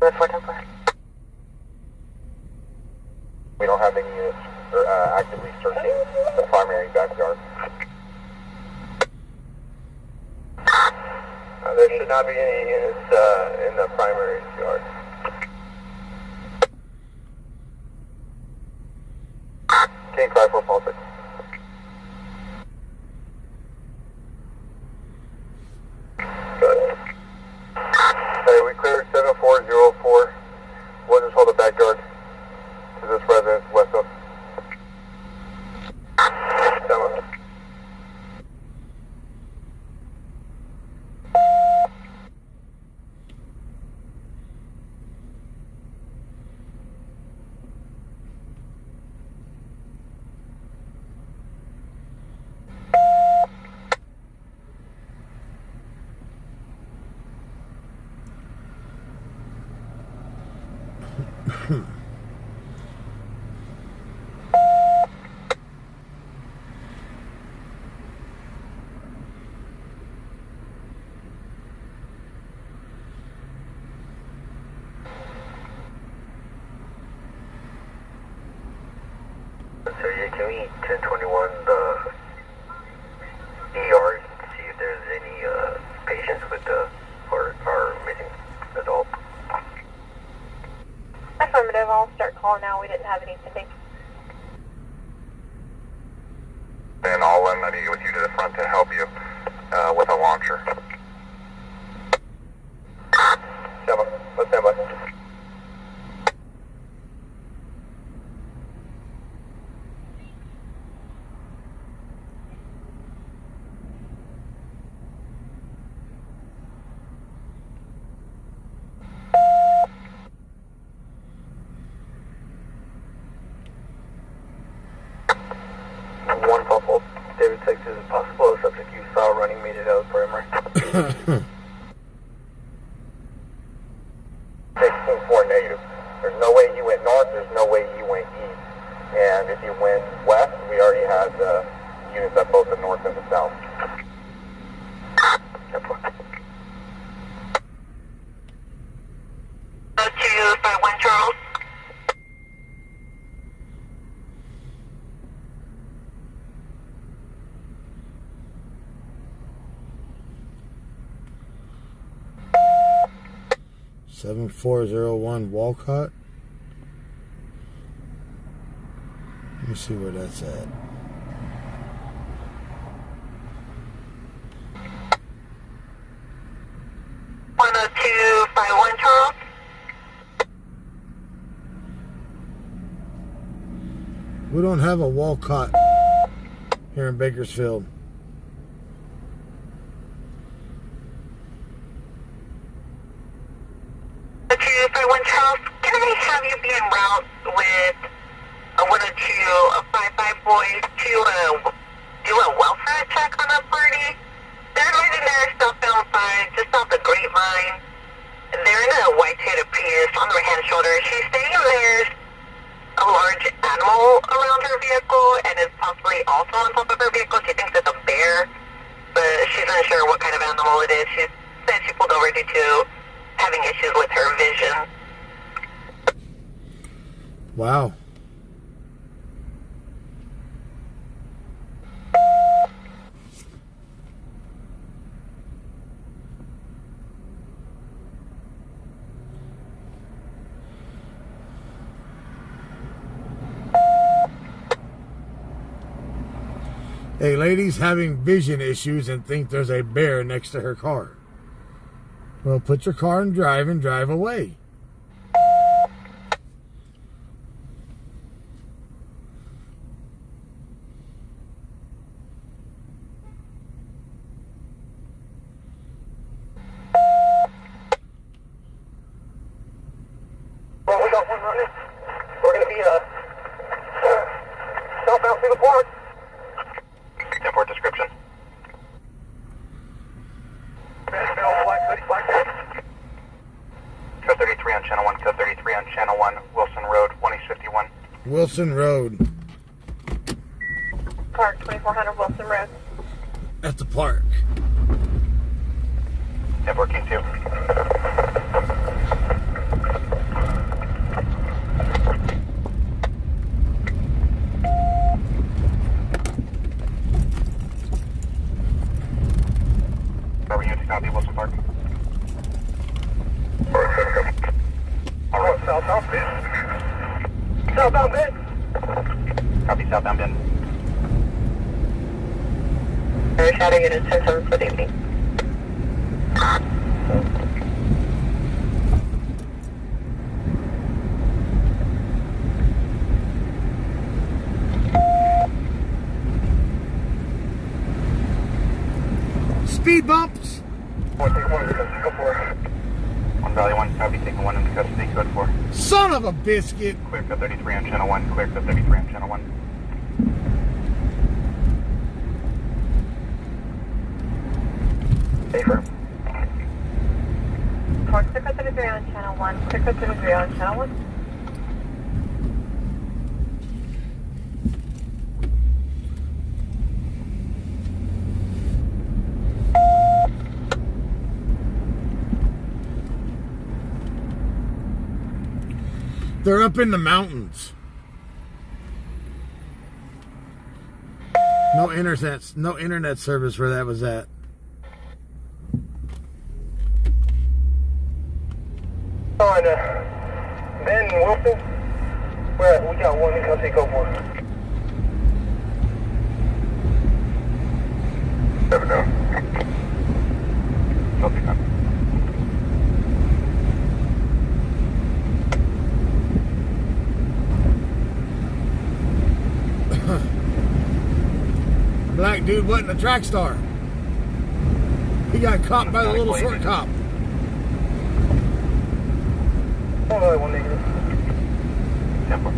Red 410. We don't have any units actively searching the primary backyard. There should not be any units in the primary yard. King 54 Baltic. Good. Hey, we cleared 7404. We'll just hold the backyard to this residence west of. Demo. So yeah, can we 1021 the ER and see if there's any patients with our missing adult? Affirmative, I'll start calling now. We didn't have anything. Then I'll let you with you to the front to help you with a launcher. Let's stand by. One bubble. David Texas is possible. The subject you saw running made it out of perimeter. 16-4 negative. There's no way he went north. There's no way he went east. And if he went west, we already had units at both the north and the south. 251 Charles. Seven 401 Walcott. Let me see where that's at. One 251 Charles. We don't have a Walcott here in Bakersfield. Can I have you be en route with a 102, a 55 boys to do a welfare check on a party? They're living there southbound side, just off the Grapevine. They're in a white-headed Prius on the right-hand shoulder. She's saying there's a large animal around her vehicle and is possibly also on top of her vehicle. She thinks it's a bear, but she's unsure what kind of animal it is. She said she pulled over due to having issues with her vision. Wow. A lady's having vision issues and think there's a bear next to her car. Well, put your car in drive and drive away. Wilson Road. Park 2400 Wilson Road. At the park. 10-14-2. Robert, unit to copy, Wilson Park. Alright, southbound Bend. Southbound Bend. Copy, southbound Bend. Shadow unit 10-7 for the evening. Speed bumps. One Valley 1, copy, taking 1 into custody, code 4. Son of a biscuit. Clear code 33 on channel 1, clear code 33 on channel 1. Safer. Park clear code 33 on channel 1. Clear code 33 on channel 1. They're up in the mountains. No internet service where that was at. On Ben and Wilson, we got one in custody, go for it. 7 down. Copy, copy. Black dude wasn't a track star. He got caught by the little short cop. Another one negative. 10-4.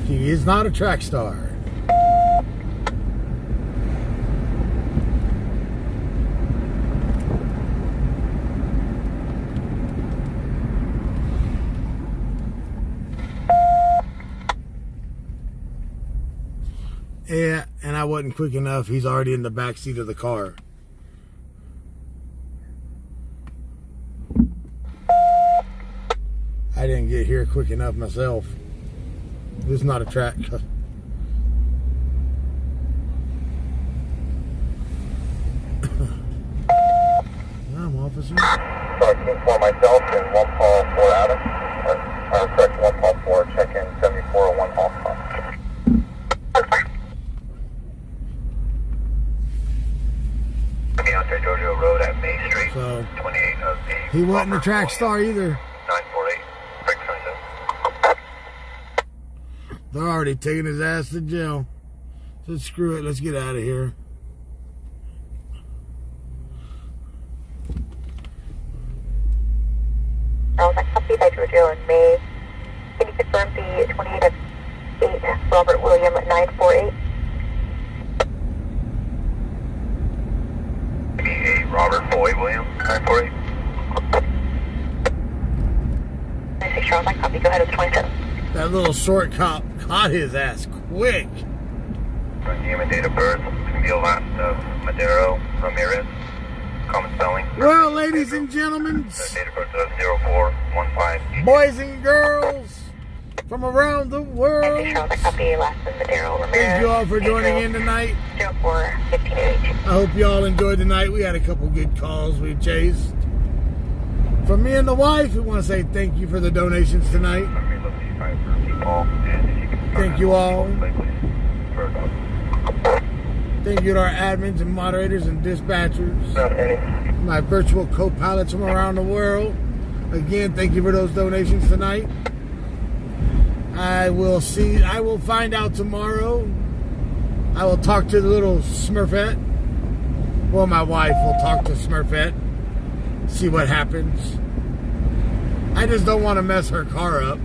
He is not a track star. Yeah, and I wasn't quick enough. He's already in the back seat of the car. I didn't get here quick enough myself. This is not a track. I'm officer. Sorry, 2-4 myself and 1 Paul 4 Adam. Correct, 1 Paul 4, check in 7401 Paul. Giorgio Road at May Street, So 28 of the... he wasn't a track star either. 948, break 27. They're already taking his ass to jail. So screw it. Let's get out of here. I copy by Giorgio in May. Can you confirm the 28 of 8 Robert William 948? 28 Robert Boyd William, 948. 96 Charles, I copy. Go ahead, it's 27. That little short cop caught his ass quick. Name and date of birth, Camille last of Madero Ramirez. Common spelling. Well, ladies and gentlemen, Date of birth of 0415. boys and girls from around the 96 world, Charles, I copy. Last of Madero Ramirez. thank you all for joining in tonight. 041588. I hope you all enjoyed the night. We had a couple good calls we chased. From me and the wife, we want to say thank you for the donations tonight. Thank you all. Thank you to our admins and moderators and dispatchers. My virtual co-pilots from around the world. Again, thank you for those donations tonight. I will find out tomorrow. I will talk to the little Smurfette. Well, my wife will talk to Smurfette. See what happens. I just don't want to mess her car up.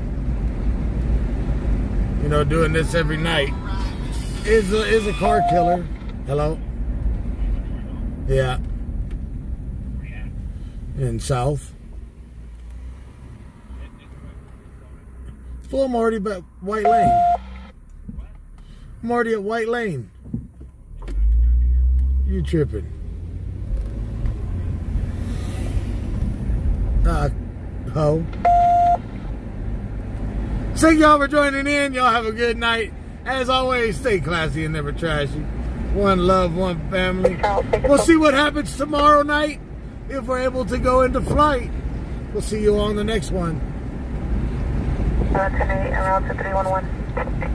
you know, doing this every night. Is a car killer. Hello? Yeah. In South. Well, I'm already at White Lane. I'm already at White Lane. You tripping. Ho. Thank y'all for joining in. Y'all have a good night. As always, stay classy and never trashy. One love, one family. We'll see what happens tomorrow night if we're able to go into flight. We'll see you on the next one. 710 around to 311.